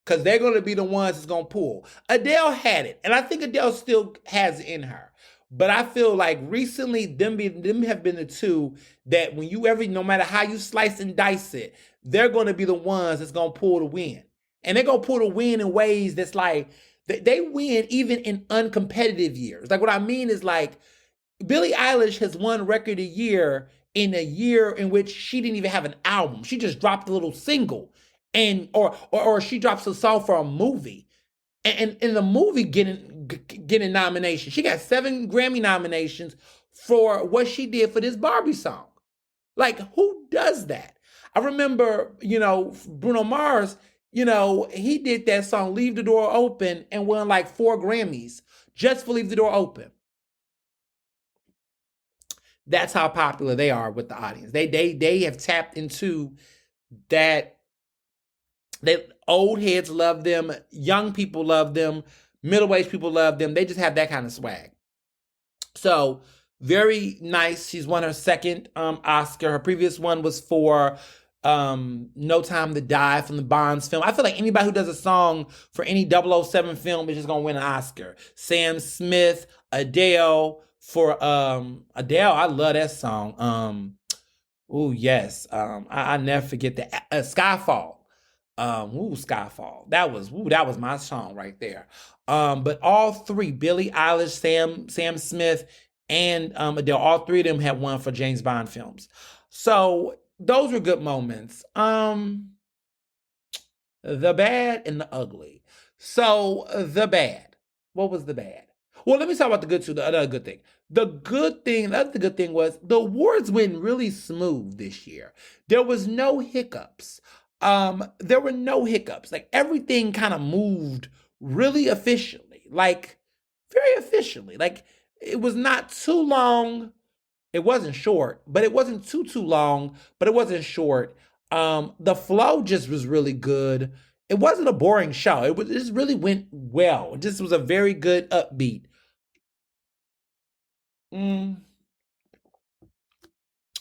[SPEAKER 1] Because they're going to be the ones that's going to pull. Adele had it. And I think Adele still has it in her. But I feel like recently them have been the two that when you ever, no matter how you slice and dice it, they're going to be the ones that's going to pull the win, and they're going to pull the win in ways that's like they win even in uncompetitive years. Like what I mean is like Billie Eilish has won record a year in a year in which she didn't even have an album. She just dropped a little single, and or she drops a song for a movie, and in the movie getting nominations. She got 7 Grammy nominations for what she did for this Barbie song. Like, who does that? I remember, Bruno Mars, he did that song "Leave the Door Open" and won like 4 Grammys just for "Leave the Door Open." That's how popular they are with the audience. They have tapped into that. They old heads love them, young people love them, middle-aged people love them. They just have that kind of swag. So very nice. She's won her second Oscar. Her previous one was for No Time to Die from the Bonds film. I feel like anybody who does a song for any 007 film is just gonna win an Oscar. Sam Smith, Adele for Adele. I love that song. Oh yes. I never forget that Skyfall. Skyfall. That was my song right there. But all three, Billie Eilish, Sam Smith, and Adele, all three of them had won for James Bond films. So those were good moments. The bad and the ugly. So the bad. What was the bad? Well, let me talk about the good too. The other good thing. The other good thing was the awards went really smooth this year. There was no hiccups. There were no hiccups. Like everything kind of moved really efficiently, like very efficiently. Like it was not too long. It wasn't short, but it wasn't too long, but it wasn't short. The flow just was really good. It wasn't a boring show. It just really went well. It just was a very good upbeat. Mm,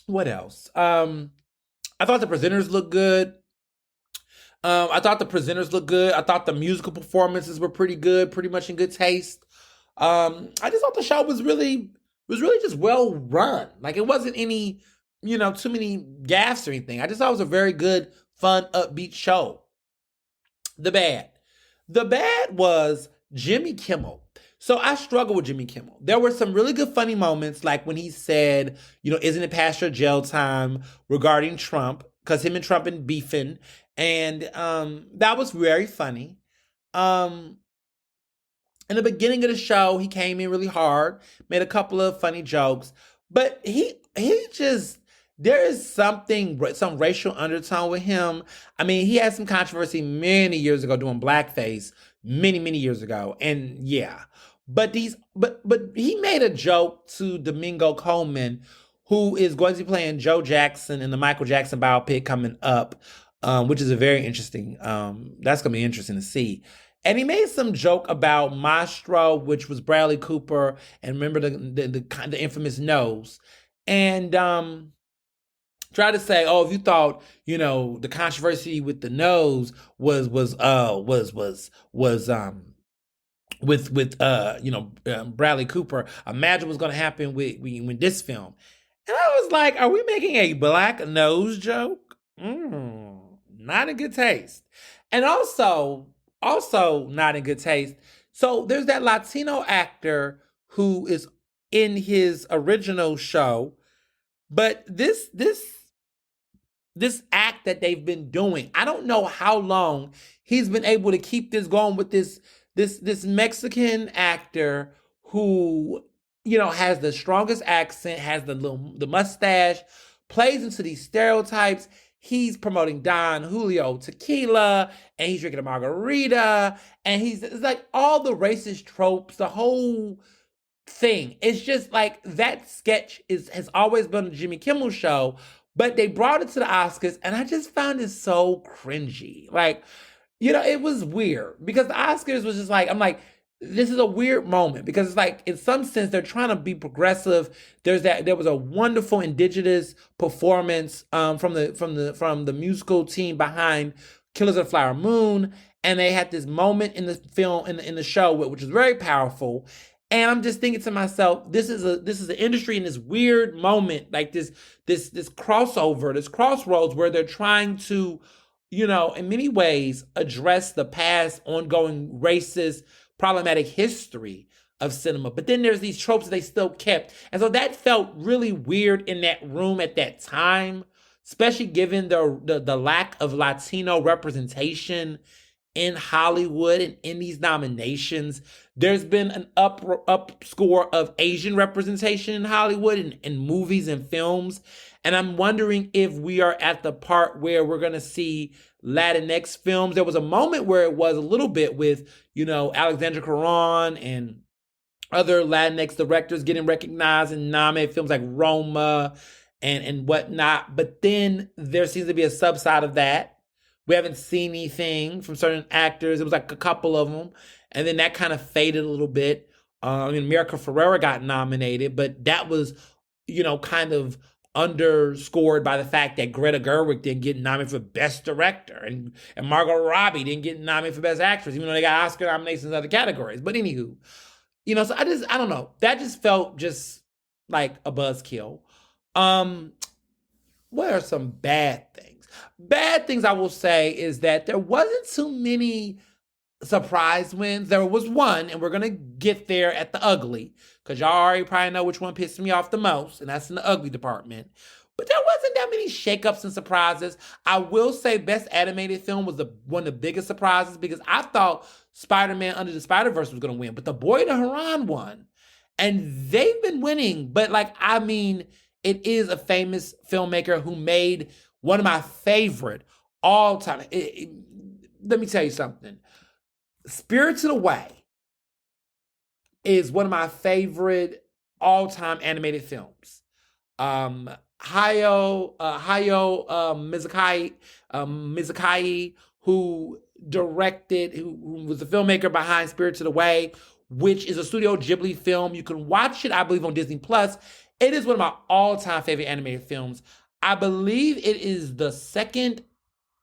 [SPEAKER 1] what else? I thought the presenters looked good. I thought the presenters looked good. I thought the musical performances were pretty good, pretty much in good taste. I just thought the show was really just well run. Like it wasn't any, too many gaffes or anything. I just thought it was a very good, fun, upbeat show. The bad. The bad was Jimmy Kimmel. So I struggle with Jimmy Kimmel. There were some really good funny moments, like when he said, isn't it past your jail time regarding Trump? Because him and Trump been beefing. And that was very funny. In the beginning of the show, he came in really hard, made a couple of funny jokes, but he just there is some racial undertone with him. I mean, he had some controversy many years ago doing blackface, many years ago, and yeah. But he made a joke to Domingo Coleman, who is going to be playing Joe Jackson in the Michael Jackson biopic coming up, which is a very interesting. That's gonna be interesting to see. And he made some joke about Maestro, which was Bradley Cooper, and remember the infamous nose, and tried to say, oh, if you thought the controversy with the nose was with Bradley Cooper, imagine what's going to happen with this film. And I was like, are we making a black nose joke? Not in good taste. And also not in good taste. So there's that Latino actor who is in his original show, but this act that they've been doing, I don't know how long he's been able to keep this going with this Mexican actor who has the strongest accent, has the mustache, plays into these stereotypes. He's promoting Don Julio tequila, and he's drinking a margarita, and it's like all the racist tropes, the whole thing. It's just like that sketch has always been a Jimmy Kimmel show, but they brought it to the Oscars, and I just found it so cringy. Like, it was weird because the Oscars was just like, I'm like, this is a weird moment because it's like, in some sense, they're trying to be progressive. There was a wonderful indigenous performance from the musical team behind Killers of the Flower Moon, and they had this moment in the film in the show which was very powerful. And I'm just thinking to myself, this is an industry in this weird moment, like this crossover, this crossroads where they're trying to, in many ways address the past ongoing racist problematic history of cinema. But then there's these tropes that they still kept. And so that felt really weird in that room at that time, especially given the lack of Latino representation in Hollywood and in these nominations. There's been an up score of Asian representation in Hollywood and in movies and films. And I'm wondering if we are at the part where we're going to see Latinx films. There was a moment where it was a little bit with, Alexandra Caron and other Latinx directors getting recognized in nominated films like Roma and whatnot. But then there seems to be a subside of that. We haven't seen anything from certain actors. It was like a couple of them. And then that kind of faded a little bit. America Ferrera got nominated, but that was, kind of underscored by the fact that Greta Gerwig didn't get nominated for Best Director, and Margot Robbie didn't get nominated for Best Actress, even though they got Oscar nominations in other categories. But anywho, so I don't know. That just felt just like a buzzkill. What are some bad things? Bad things I will say is that there wasn't too many surprise wins. There was one, and we're going to get there at the ugly, because y'all already probably know which one pissed me off the most, and that's in the ugly department. But there wasn't that many shakeups and surprises. I will say Best Animated Film was one of the biggest surprises, because I thought Spider-Man Under the Spider-Verse was going to win, but The Boy and the Heron won. And they've been winning, but it is a famous filmmaker who made one of my favorite all-time. Let me tell you something. Spirited Away is one of my favorite all-time animated films. Hayao Mizaki, who was the filmmaker behind Spirited Away, which is a Studio Ghibli film. You can watch it, I believe, on Disney Plus. It is one of my all-time favorite animated films. I believe it is the second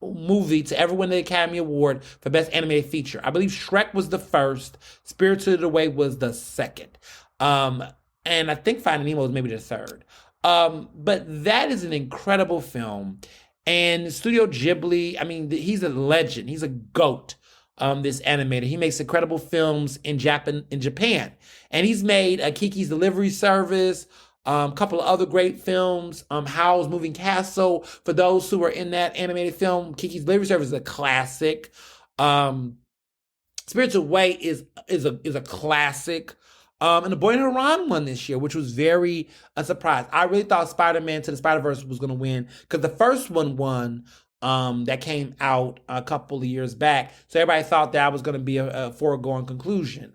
[SPEAKER 1] movie to ever win the Academy Award for Best Animated Feature. I believe Shrek was the first, Spirited Away was the second. And I think Finding Nemo was maybe the third. But that is an incredible film. And Studio Ghibli, he's a legend. He's a GOAT, this animator. He makes incredible films in Japan. And he's made Kiki's Delivery Service, a couple of other great films. Howl's Moving Castle. For those who are in that animated film, Kiki's Delivery Service is a classic. Spirited Away is a classic. And The Boy and the Heron won this year, which was very a surprise. I really thought Spider-Man to the Spider-Verse was going to win, because the first one won, that came out a couple of years back. So everybody thought that was going to be a foregone conclusion.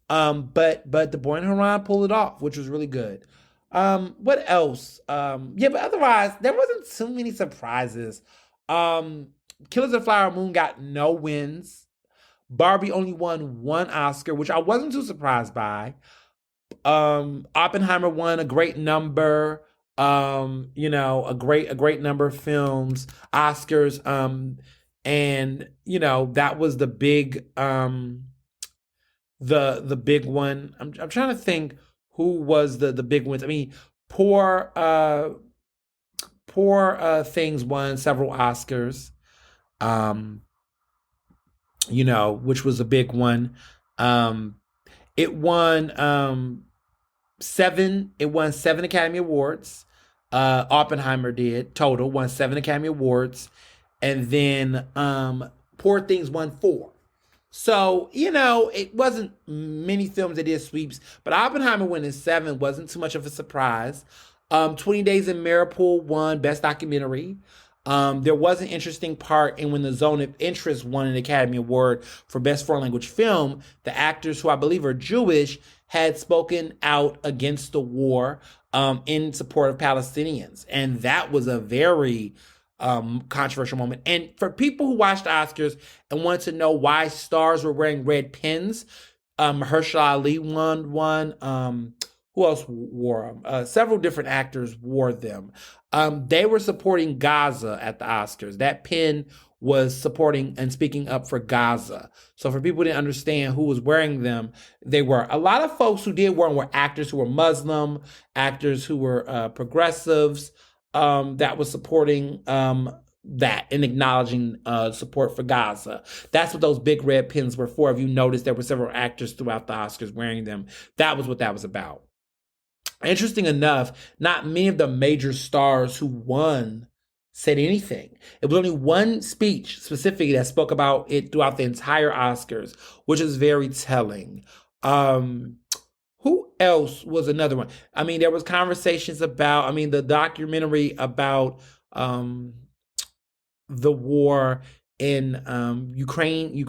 [SPEAKER 1] But The Boy and the Heron pulled it off, which was really good. What else? But otherwise, there wasn't too many surprises. Killers of the Flower Moon got no wins. Barbie only won one Oscar, which I wasn't too surprised by. Oppenheimer won a great number. A great number of films, Oscars. And that was the big the big one. I'm trying to think who was the big ones. Poor Things won several Oscars. Which was a big one. It won 7 Academy Awards. Oppenheimer won 7 Academy Awards. And then Poor Things won 4. So, it wasn't many films that did sweeps, but Oppenheimer winning 7 wasn't too much of a surprise. 20 Days in Mariupol won Best Documentary. There was an interesting part in when The Zone of Interest won an Academy Award for Best Foreign Language Film. The actors, who I believe are Jewish, had spoken out against the war in support of Palestinians. And that was a very controversial moment. And for people who watched the Oscars and wanted to know why stars were wearing red pins, Mahershala Ali won one. Who else wore them? Several different actors wore them. They were supporting Gaza at the Oscars. That pin was supporting and speaking up for Gaza. So for people who didn't understand who was wearing them, they were a lot of folks who did wear them were actors who were Muslim, actors who were progressives, that was supporting that and acknowledging support for Gaza. That's what those big red pins were for. If you noticed, there were several actors throughout the Oscars wearing them. That was what that was about. Interesting enough, not many of the major stars who won said anything. It was only one speech specifically that spoke about it throughout the entire Oscars, which is very telling. Who else was another one? I mean, there was conversations about, I mean, the documentary about the war in Ukraine,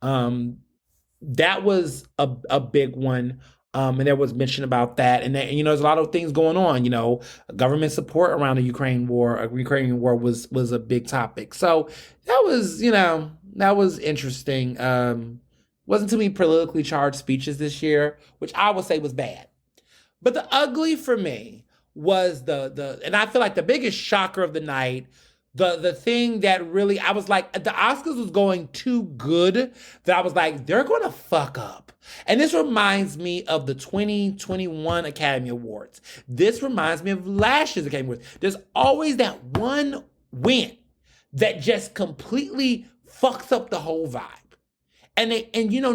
[SPEAKER 1] that was a big one. And there was mention about that, and there's a lot of things going on. Government support around the Ukrainian war was a big topic. So that was interesting. Wasn't too many politically charged speeches this year, which I would say was bad. But the ugly for me was and I feel like the biggest shocker of the night. The thing that really, I was like, the Oscars was going too good that I was like, they're going to fuck up. And this reminds me of the 2021 Academy Awards. This reminds me of last year's Academy Awards. There's always that one win that just completely fucks up the whole vibe. And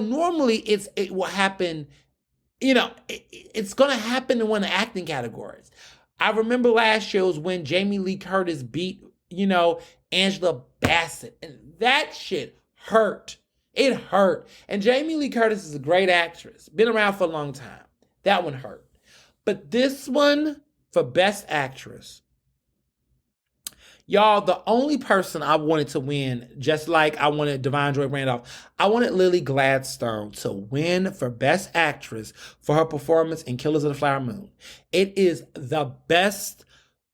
[SPEAKER 1] normally it will happen, it's going to happen in one of the acting categories. I remember last year was when Jamie Lee Curtis beat Angela Bassett. And that shit hurt. It hurt. And Jamie Lee Curtis is a great actress. Been around for a long time. That one hurt. But this one, for Best Actress, y'all, the only person I wanted to win, just like I wanted Da'Vine Joy Randolph, I wanted Lily Gladstone to win for Best Actress for her performance in Killers of the Flower Moon. It is the best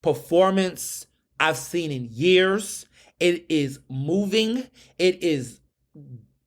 [SPEAKER 1] performance I've seen in years. It is moving. It is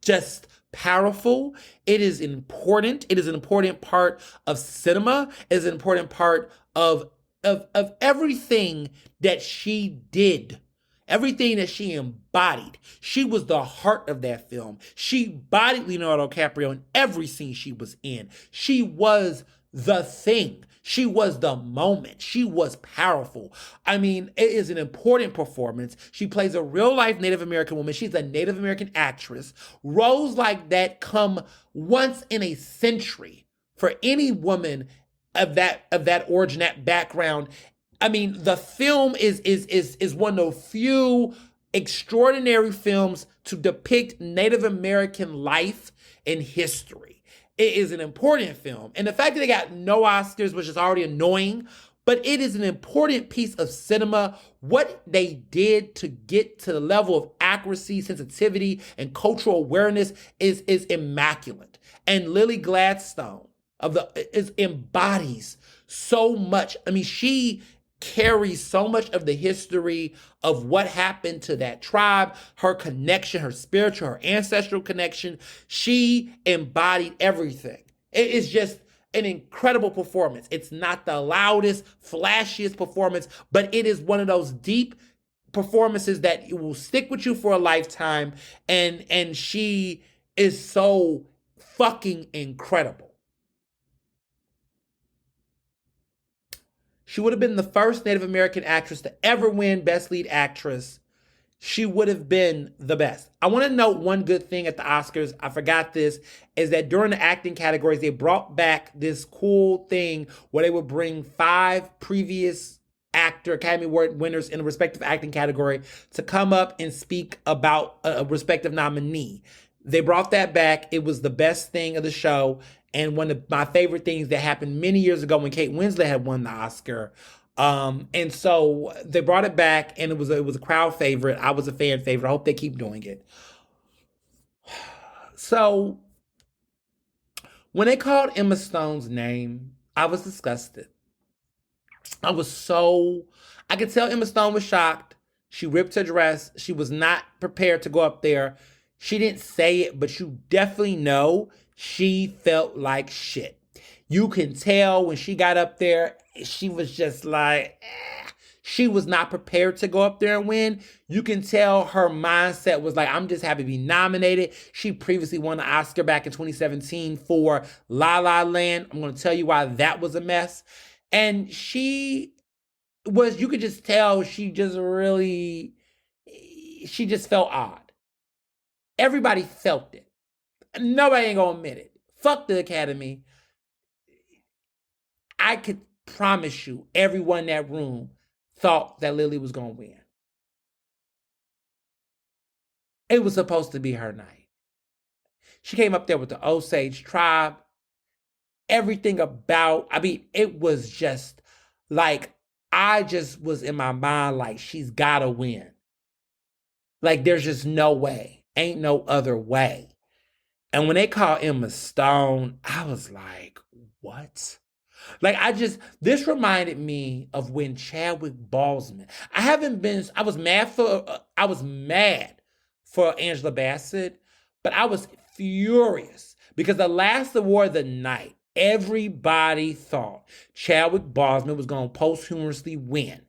[SPEAKER 1] just powerful. It is important. It is an important part of cinema. It is an important part of everything that she did. Everything that she embodied. She was the heart of that film. She embodied Leonardo DiCaprio in every scene she was in. She was the thing. She was the moment. She was powerful. I mean, it is an important performance. She plays a real-life Native American woman. She's a Native American actress. Roles like that come once in a century for any woman of that origin, that background. I mean, the film is one of the few extraordinary films to depict Native American life and history. It is an important film. And the fact that they got no Oscars, which is already annoying, but it is an important piece of cinema. What they did to get to the level of accuracy, sensitivity, and cultural awareness is immaculate. And Lily Gladstone embodies so much. I mean, she carries so much of the history of what happened to that tribe, her connection, her spiritual, her ancestral connection. She embodied everything. It is just an incredible performance. It's not the loudest, flashiest performance, but it is one of those deep performances that will stick with you for a lifetime. And she is so fucking incredible. She would have been the first Native American actress to ever win Best Lead Actress. She would have been the best. I want to note one good thing at the Oscars. I forgot this, is that during the acting categories, they brought back this cool thing where they would bring 5 previous Academy Award winners in a respective acting category to come up and speak about a respective nominee. They brought that back. It was the best thing of the show. And one of my favorite things that happened many years ago when Kate Winslet had won the Oscar. And so they brought it back, and it was a crowd favorite. I was a fan favorite. I hope they keep doing it. So when they called Emma Stone's name, I was disgusted. I could tell Emma Stone was shocked. She ripped her dress. She was not prepared to go up there. She didn't say it, but you definitely know she felt like shit. You can tell when she got up there, she was just like, She was not prepared to go up there and win. You can tell her mindset was like, I'm just happy to be nominated. She previously won an Oscar back in 2017 for La La Land. I'm going to tell you why that was a mess. And you could just tell she just felt odd. Everybody felt it. Nobody ain't going to admit it. Fuck the Academy. I could promise you, everyone in that room thought that Lily was going to win. It was supposed to be her night. She came up there with the Osage tribe. Everything about, it was just like, I just was in my mind like, she's got to win. Like, there's just no way. Ain't no other way. And when they called Emma Stone, I was like, what? Like, this reminded me of when Chadwick Boseman, I was mad for Angela Bassett, but I was furious because the last award of the night, everybody thought Chadwick Boseman was going to posthumously win.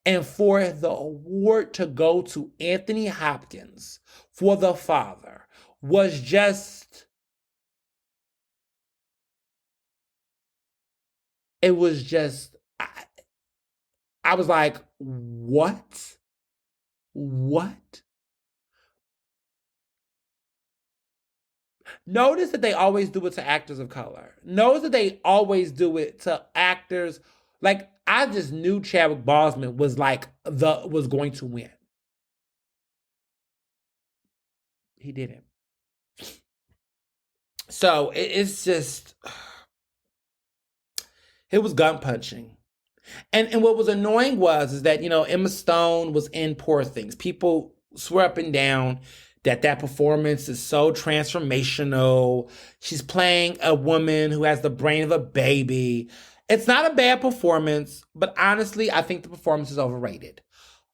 [SPEAKER 1] And for the award to go to Anthony Hopkins for The Father was just, it was just, I was like, what? What? Notice that they always do it to actors of color. Notice that they always do it to actors. Like, I just knew Chadwick Boseman was going to win. He didn't. So it's just, it was gun punching. And what was annoying is that, Emma Stone was in Poor Things. People swear up and down that performance is so transformational. She's playing a woman who has the brain of a baby. It's not a bad performance, but honestly, I think the performance is overrated.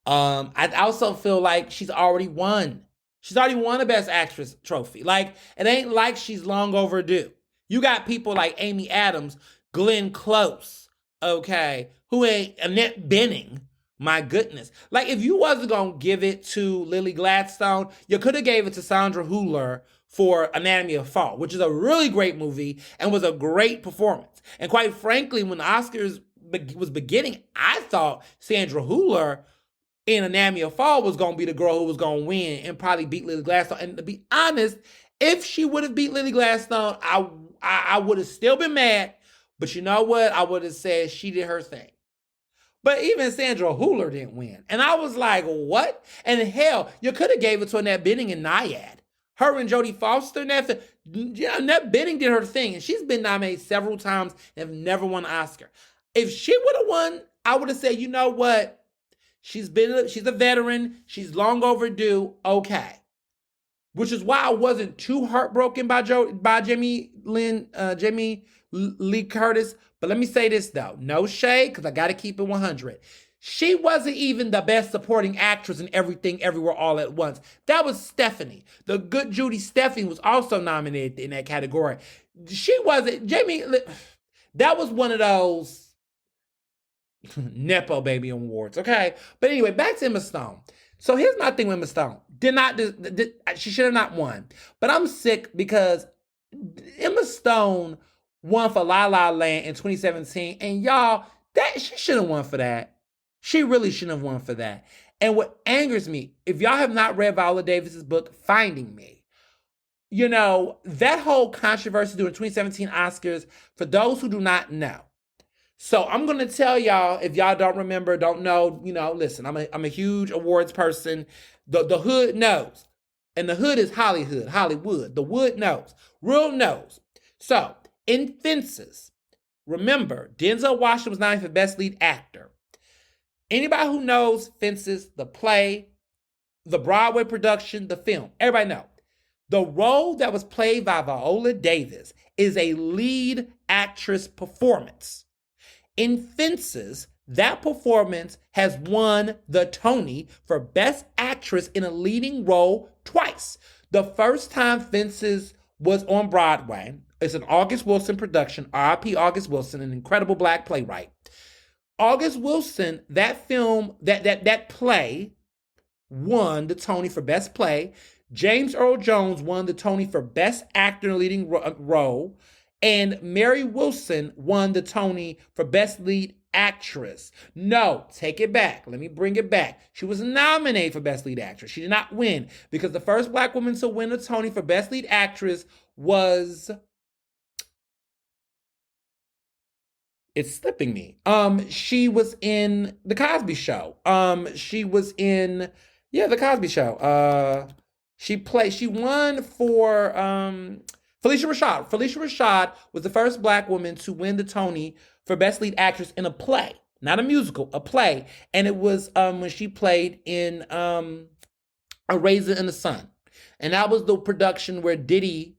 [SPEAKER 1] I also feel like she's already won. She's already won a Best Actress trophy. Like, it ain't like she's long overdue. You got people like Amy Adams, Glenn Close, okay, who ain't Annette Bening. My goodness. Like, if you wasn't going to give it to Lily Gladstone, you could have gave it to Sandra Hüller for Anatomy of Fall, which is a really great movie and was a great performance. And quite frankly, when the Oscars was beginning, I thought Sandra Hüller in Anatomy of Fall was going to be the girl who was going to win and probably beat Lily Gladstone. And to be honest, if she would have beat Lily Gladstone, I would have still been mad. But you know what? I would have said she did her thing. But even Sandra Hüller didn't win. And I was like, what? And hell, you could have gave it to Annette Bening and Nyad. Her and Jodie Foster. Annette Bening did her thing. And she's been nominated several times and have never won an Oscar. If she would have won, I would have said, you know what? She's a veteran. She's long overdue. Okay. Which is why I wasn't too heartbroken by Jamie Lee Curtis. But let me say this, though. No shade, because I got to keep it 100. She wasn't even the best supporting actress in Everything, Everywhere, All at Once. That was Stephanie. The good Judy Stephanie was also nominated in that category. She wasn't. That was one of those Nepo baby awards, okay? But anyway, back to Emma Stone. So here's my thing with Emma Stone. She should have not won. But I'm sick because Emma Stone won for La La Land in 2017. And y'all, she shouldn't have won for that. She really shouldn't have won for that. And what angers me, if y'all have not read Viola Davis's book, Finding Me, that whole controversy during 2017 Oscars, for those who do not know. So I'm going to tell y'all, if y'all don't remember, don't know, listen, I'm a huge awards person. The hood knows. And the hood is Hollywood. The wood knows. Real knows. So, in Fences, remember, Denzel Washington was nominated for Best Lead Actor. Anybody who knows Fences, the play, the Broadway production, the film, everybody know. The role that was played by Viola Davis is a lead actress performance. In Fences, that performance has won the Tony for Best Actress in a Leading Role twice. The first time Fences was on Broadway, it's an August Wilson production, R.I.P. August Wilson, an incredible Black playwright. August Wilson, that film, that play won the Tony for Best Play. James Earl Jones won the Tony for Best Actor in a Leading Role. And Mary Wilson won the Tony for Best Lead Actress. No, take it back. Let me bring it back. She was nominated for Best Lead Actress. She did not win because the first black woman to win a Tony for Best Lead Actress was... It's slipping me. She was in The Cosby Show. She was in, The Cosby Show. She won for Felicia Rashad. Felicia Rashad was the first black woman to win the Tony for Best Lead Actress in a play, not a musical, a play. And it was when she played in A Raisin in the Sun. And that was the production where Diddy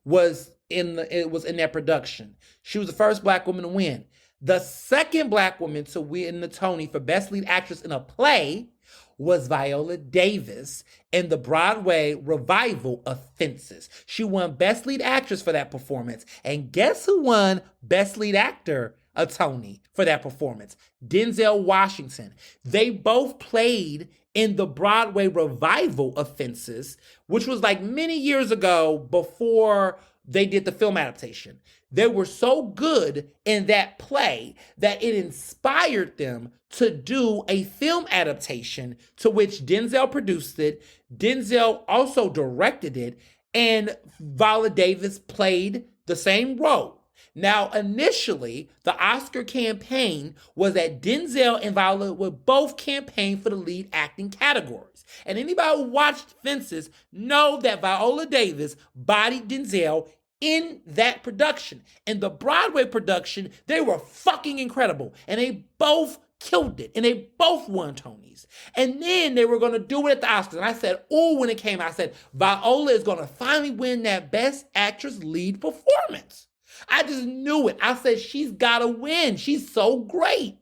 [SPEAKER 1] was in that production. She was the first black woman to win. The second black woman to win the Tony for Best Lead Actress in a Play was Viola Davis in the Broadway revival of Fences. She won Best Lead Actress for that performance. And guess who won Best Lead Actor, a Tony, for that performance? Denzel Washington. They both played in the Broadway revival of Fences, which was like many years ago before they did the film adaptation. They were so good in that play that it inspired them to do a film adaptation, to which Denzel produced it. Denzel also directed it, and Viola Davis played the same role. Now, initially, the Oscar campaign was that Denzel and Viola would both campaign for the lead acting categories. And anybody who watched Fences know that Viola Davis bodied Denzel in that production. In the Broadway production, they were fucking incredible. And they both killed it. And they both won Tonys. And then they were going to do it at the Oscars. And I said, when it came, I said, Viola is going to finally win that Best Actress Lead Performance. I just knew it. I said, she's got to win. She's so great.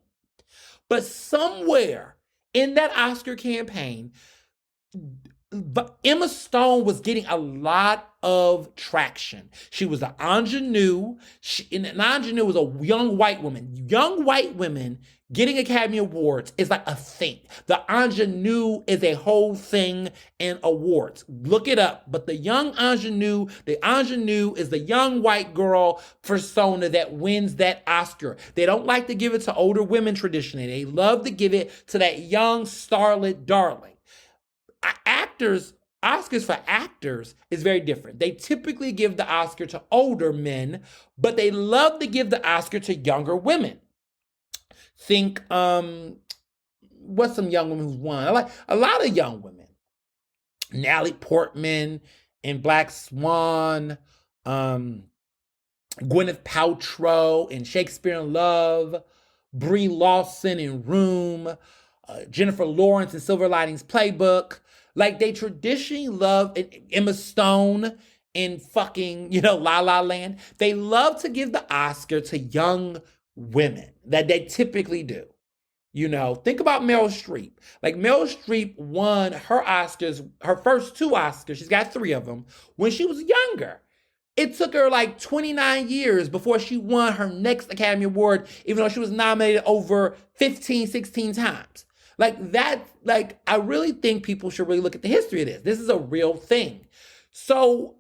[SPEAKER 1] But somewhere in that Oscar campaign, Emma Stone was getting a lot of traction. She was an ingenue. An ingenue was a young white woman. Young white women getting Academy Awards is like a thing. The ingenue is a whole thing in awards. Look it up. But the ingenue is the young white girl persona that wins that Oscar. They don't like to give it to older women traditionally. They love to give it to that young starlet darling. Oscars for actors is very different. They typically give the Oscar to older men, but they love to give the Oscar to younger women. Think, what's some young women who've won? I like a lot of young women. Natalie Portman in Black Swan, Gwyneth Paltrow in Shakespeare in Love, Brie Larson in Room, Jennifer Lawrence in Silver Linings Playbook. Like, they traditionally love Emma Stone in fucking, La La Land. They love to give the Oscar to young women that they typically do. Think about Meryl Streep. Like, Meryl Streep won her Oscars, her first 2 Oscars, she's got 3 of them, when she was younger. It took her like 29 years before she won her next Academy Award, even though she was nominated over 15, 16 times. I really think people should really look at the history of this. This is a real thing. So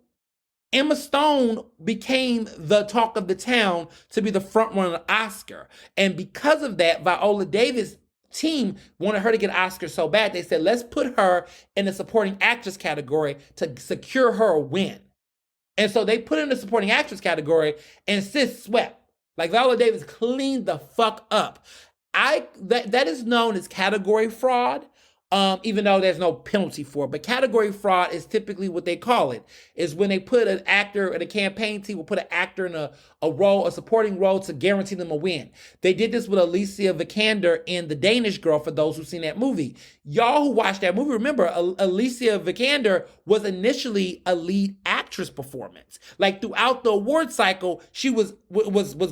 [SPEAKER 1] Emma Stone became the talk of the town to be the front runner of the Oscar. And because of that, Viola Davis' team wanted her to get an Oscar so bad, they said, let's put her in the supporting actress category to secure her a win. And so they put her in the supporting actress category, and sis swept. Like, Viola Davis cleaned the fuck up. That is known as category fraud, even though there's no penalty for it. But category fraud is typically what they call it, is when they put an actor, and a campaign team will put an actor in a supporting role to guarantee them a win. They did this with Alicia Vikander in The Danish Girl, for those who've seen that movie. Y'all who watched that movie, remember, Alicia Vikander was initially a lead actress performance. Like, throughout the award cycle, she was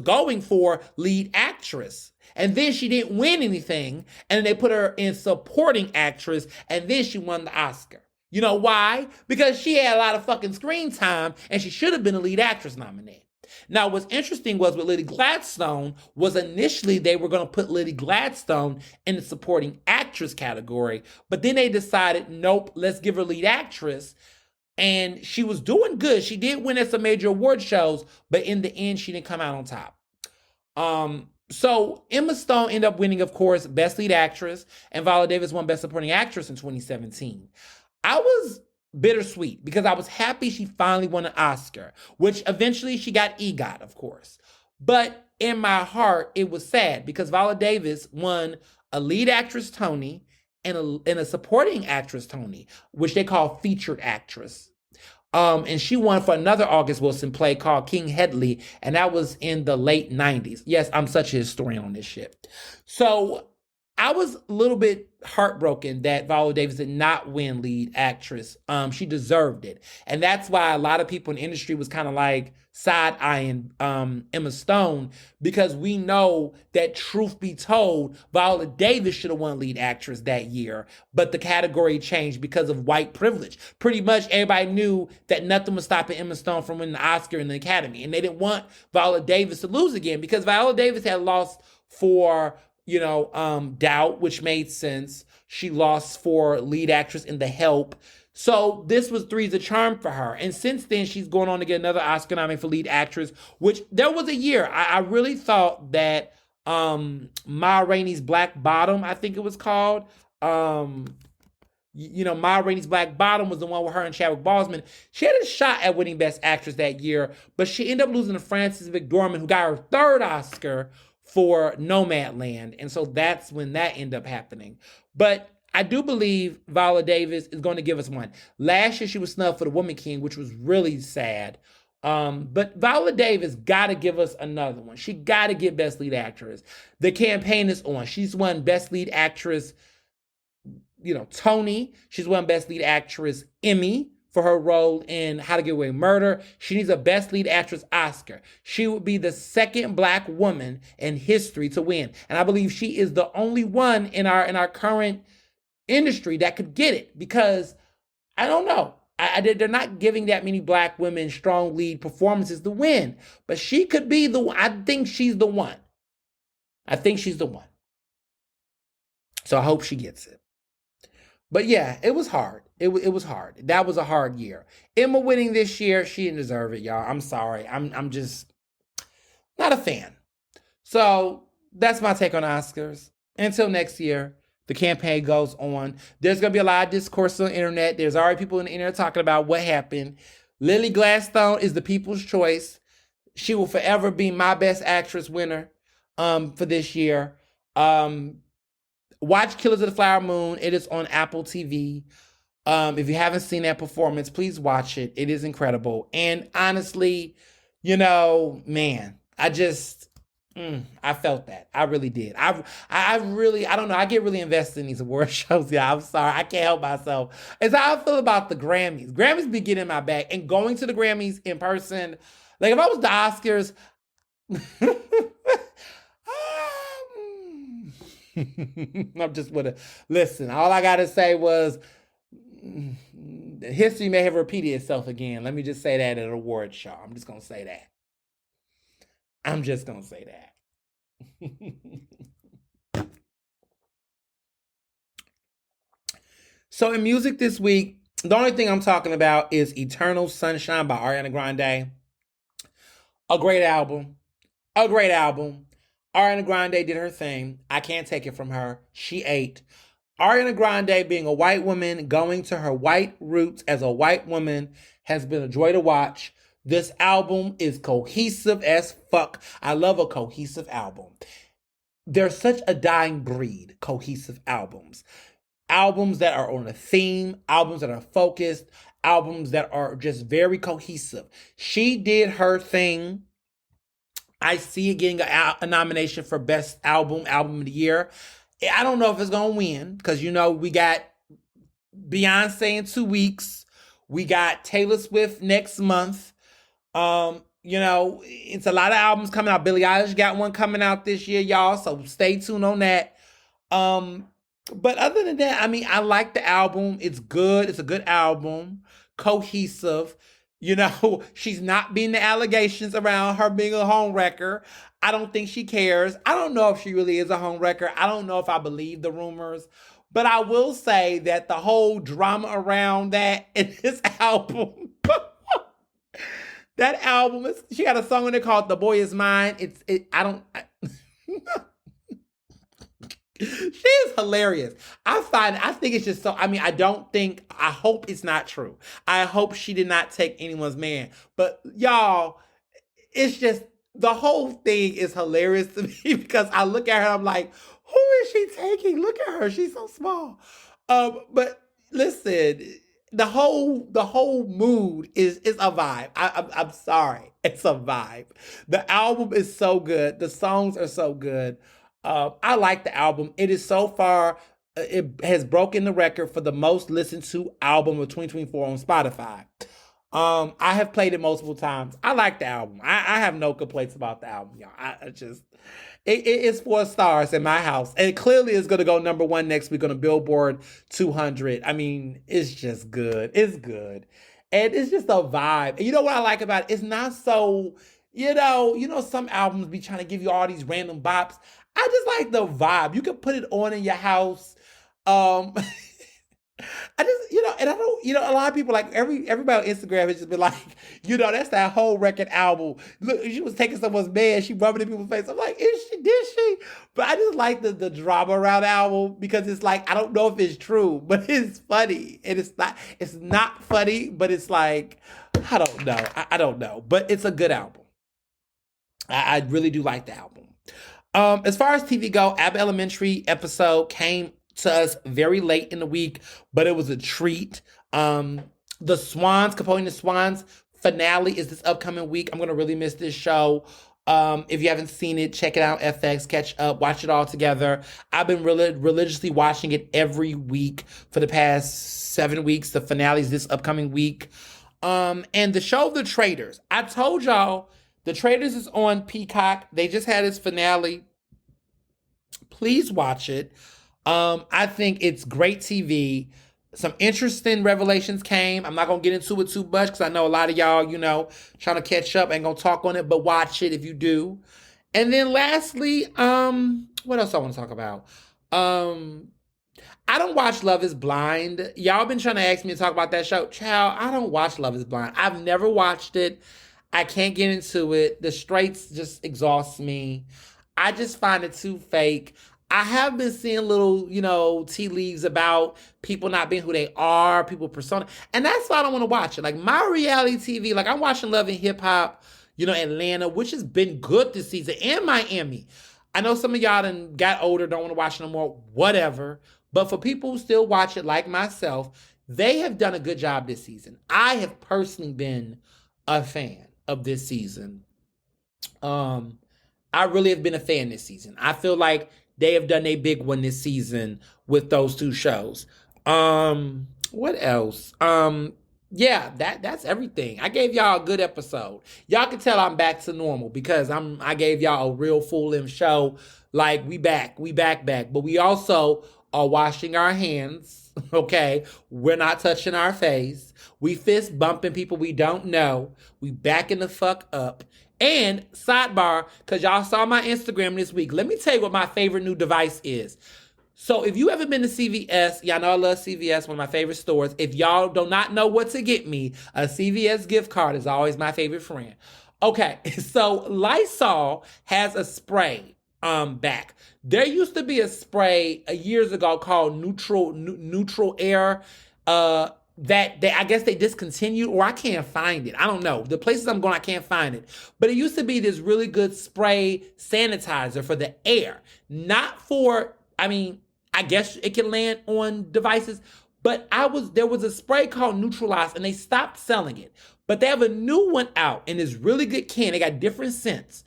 [SPEAKER 1] going for lead actress. And then she didn't win anything, and they put her in supporting actress, and then she won the Oscar. You know why? Because she had a lot of fucking screen time, and she should have been a lead actress nominee. Now, what's interesting was with Lily Gladstone was initially they were going to put Lily Gladstone in the supporting actress category, but then they decided, nope, let's give her lead actress. And she was doing good. She did win at some major award shows, but in the end, she didn't come out on top. So Emma Stone ended up winning, of course, Best Lead Actress, and Viola Davis won Best Supporting Actress in 2017. I was bittersweet because I was happy she finally won an Oscar, which eventually she got EGOT, of course. But in my heart, it was sad because Viola Davis won a lead actress Tony and a supporting actress Tony, which they call featured actress. And she won for another August Wilson play called King Hedley, and that was in the late 90s. Yes, I'm such a historian on this shit. So I was a little bit heartbroken that Viola Davis did not win lead actress. She deserved it. And that's why a lot of people in the industry was kind of like side-eyeing Emma Stone, because we know that, truth be told, Viola Davis should have won lead actress that year, but the category changed because of white privilege. Pretty much everybody knew that nothing was stopping Emma Stone from winning the Oscar in the Academy, and they didn't want Viola Davis to lose again because Viola Davis had lost for Doubt, which made sense. She lost for lead actress in The Help. So this was three's a charm for her. And since then, she's going on to get another Oscar nomination for lead actress, which there was a year. I really thought that Ma Rainey's Black Bottom, I think it was called. Ma Rainey's Black Bottom was the one with her and Chadwick Boseman. She had a shot at winning Best Actress that year, but she ended up losing to Frances McDormand, who got her third Oscar for Nomadland. And so that's when that ended up happening. But I do believe Viola Davis is going to give us one. Last year, she was snubbed for The Woman King, which was really sad. But Viola Davis got to give us another one. She got to get Best Lead Actress. The campaign is on. She's won Best Lead Actress, Tony. She's won Best Lead Actress Emmy for her role in How to Get Away with Murder. She needs a Best Lead Actress Oscar. She would be the second Black woman in history to win. And I believe she is the only one in our current industry that could get it, because I don't know. They're not giving that many Black women strong lead performances to win. But she could be the one. I think she's the one. So I hope she gets it. But yeah, it was hard. It was hard. That was a hard year. Emma winning this year, she didn't deserve it, y'all. I'm sorry. I'm just not a fan. So that's my take on Oscars. Until next year, the campaign goes on. There's going to be a lot of discourse on the internet. There's already people on the internet talking about what happened. Lily Gladstone is the people's choice. She will forever be my Best Actress winner for this year. Watch Killers of the Flower Moon. It is on Apple TV. If you haven't seen that performance, please watch it. It is incredible. And honestly, man, I felt that. I really did. I don't know. I get really invested in these award shows. Yeah, I'm sorry. I can't help myself. It's how I feel about the Grammys. Grammys be getting in my back. And going to the Grammys in person, like if I was the Oscars, I'm just gonna listen. All I gotta say was history may have repeated itself again. Let me just say that at an award show. I'm just gonna say that. So in music this week, the only thing I'm talking about is Eternal Sunshine by Ariana Grande. A great album. Ariana Grande did her thing. I can't take it from her. She ate. Ariana Grande, being a white woman, going to her white roots as a white woman, has been a joy to watch. This album is cohesive as fuck. I love a cohesive album. They're such a dying breed, cohesive albums. Albums that are on a theme, albums that are focused, albums that are just very cohesive. She did her thing. I see it getting a nomination for Best Album of the Year. I don't know if it's going to win because, we got Beyonce in 2 weeks. We got Taylor Swift next month. It's a lot of albums coming out. Billie Eilish got one coming out this year, y'all. So stay tuned on that. But other than that, I like the album. It's good. It's a good album. Cohesive. She's not being the allegations around her being a home wrecker. I don't think she cares. I don't know if she really is a home wrecker. I don't know if I believe the rumors. But I will say that the whole drama around that in this album, that album, she got a song in it called "The Boy Is Mine." She is hilarious. I think it's just so, I hope it's not true. I hope she did not take anyone's man. But y'all, it's just, the whole thing is hilarious to me because I look at her, I'm like, who is she taking? Look at her. She's so small. But listen, the whole mood is a vibe. I'm sorry. It's a vibe. The album is so good. The songs are so good. I like the album. It is so far, it has broken the record for the most listened to album of 2024 on Spotify. I have played it multiple times. I like the album. I have no complaints about the album, y'all. I just, it is 4 stars in my house. And it clearly is going to go number one next week on the Billboard 200. I mean, it's just good. It's good. And it's just a vibe. And you know what I like about it? It's not so, some albums be trying to give you all these random bops. I just like the vibe. You can put it on in your house. Um, I just, and I don't, a lot of people, like, everybody on Instagram has just been like, that's that whole record album. Look, she was taking someone's man, she rubbing it in people's face. I'm like, did she? But I just like the drama around the album because it's like, I don't know if it's true, but it's funny. And it's not funny, but it's like, I don't know. I don't know. But it's a good album. I really do like the album. As far as TV go, Abbott Elementary episode came to us very late in the week, but it was a treat. The Swans, Capone the Swans finale is this upcoming week. I'm gonna really miss this show. If you haven't seen it, check it out. FX, catch up, watch it all together. I've been religiously watching it every week for the past 7 weeks. The finale's this upcoming week. And the show The Traitors. I told y'all The Traitors is on Peacock. They just had its finale. Please watch it. I think it's great TV. Some interesting revelations came. I'm not going to get into it too much because I know a lot of y'all, trying to catch up. Ain't going to talk on it, but watch it if you do. And then lastly, what else I want to talk about? I don't watch Love is Blind. Y'all been trying to ask me to talk about that show. Child, I don't watch Love is Blind. I've never watched it. I can't get into it. The straights just exhaust me. I just find it too fake. I have been seeing little, tea leaves about people not being who they are, people persona. And that's why I don't want to watch it. Like my reality TV, like I'm watching Love and Hip Hop, Atlanta, which has been good this season, and Miami. I know some of y'all done got older, don't want to watch it no more, whatever. But for people who still watch it like myself, they have done a good job this season. I have personally been a fan of this season. I really have been a fan this season. I feel like they have done a big one this season with those two shows. What else? Yeah, that's everything. I gave y'all a good episode. Y'all can tell I'm back to normal because I gave y'all a real full-length show. Like we back. But we also are washing our hands. Okay, we're not touching our face. We fist bumping people we don't know. We backing the fuck up. And sidebar, because y'all saw my Instagram this week, let me tell you what my favorite new device is. So if you ever been to CVS, y'all know I love CVS, one of my favorite stores. If y'all do not know what to get me, a CVS gift card is always my favorite friend. Okay, so Lysol has a spray back. There used to be a spray years ago called Neutral Air. I guess they discontinued, or I can't find it. I don't know. The places I'm going, I can't find it. But it used to be this really good spray sanitizer for the air. Not for, I guess it can land on devices. But there was a spray called Neutralize, and they stopped selling it. But they have a new one out in this really good can. They got different scents.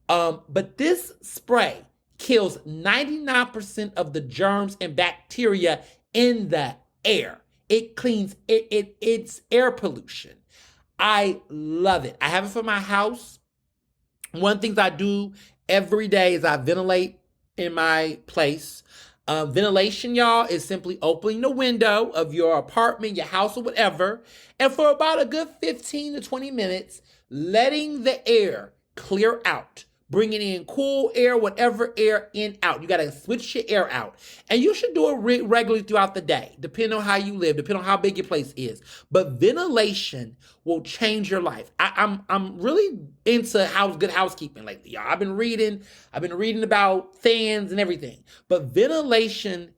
[SPEAKER 1] But this spray kills 99% of the germs and bacteria in the air. It cleans it's air pollution. I love it. I have it for my house. One of the things I do every day is I ventilate in my place. Ventilation, y'all, is simply opening the window of your apartment, your house, or whatever, and for about a good 15 to 20 minutes, letting the air clear out, bringing in cool air, whatever air in, out. You got to switch your air out. And you should do it regularly throughout the day, depending on how you live, depending on how big your place is. But ventilation will change your life. I'm really into good housekeeping lately, y'all. I've been reading about fans and everything. But ventilation,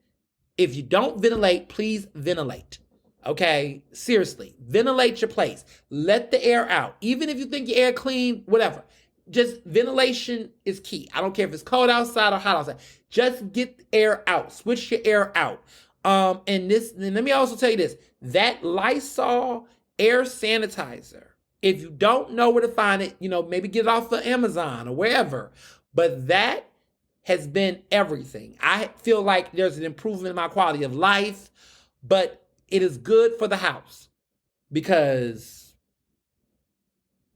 [SPEAKER 1] if you don't ventilate, please ventilate. Okay, seriously, ventilate your place. Let the air out. Even if you think your air clean, whatever. Just ventilation is key. I don't care if it's cold outside or hot outside. Just get the air out. Switch your air out. And let me also tell you this. That Lysol air sanitizer, if you don't know where to find it, maybe get it off of Amazon or wherever. But that has been everything. I feel like there's an improvement in my quality of life, but it is good for the house because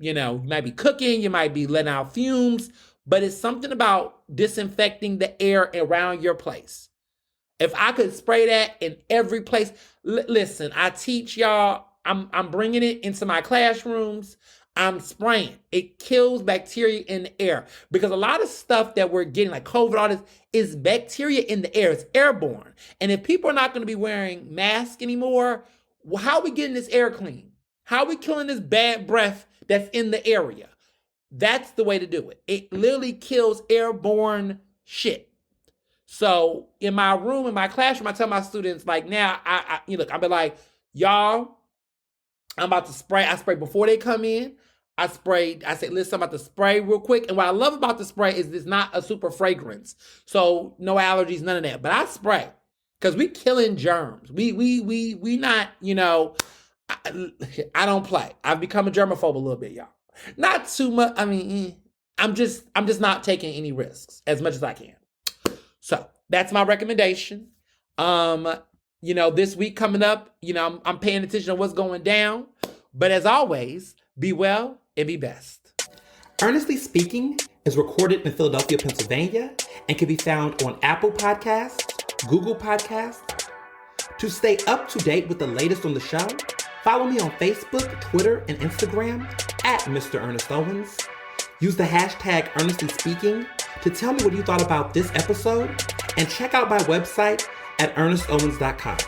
[SPEAKER 1] you might be cooking, you might be letting out fumes, but it's something about disinfecting the air around your place. If I could spray that in every place, listen, I teach y'all, I'm bringing it into my classrooms. I'm spraying. It kills bacteria in the air because a lot of stuff that we're getting, like COVID, all this, is bacteria in the air. It's airborne. And if people are not going to be wearing masks anymore, how are we getting this air clean? How are we killing this bad breath that's in the area? That's the way to do it. It literally kills airborne shit. So in my room, in my classroom, I tell my students, like, now, look, I'll be like, y'all, I'm about to spray. I spray before they come in. I say, listen, I'm about to spray real quick. And what I love about the spray is it's not a super fragrance. So no allergies, none of that. But I spray because we killing germs. We not, I don't play. I've become a germaphobe a little bit, y'all. Not too much. I mean, I'm just not taking any risks as much as I can. So that's my recommendation. This week coming up, I'm paying attention to what's going down. But as always, be well and be best. Ernestly Speaking is recorded in Philadelphia, Pennsylvania, and can be found on Apple Podcasts, Google Podcasts. To stay up to date with the latest on the show, follow me on Facebook, Twitter, and Instagram at Mr. Ernest Owens. Use the hashtag Ernestly Speaking to tell me what you thought about this episode, and check out my website at ernestowens.com.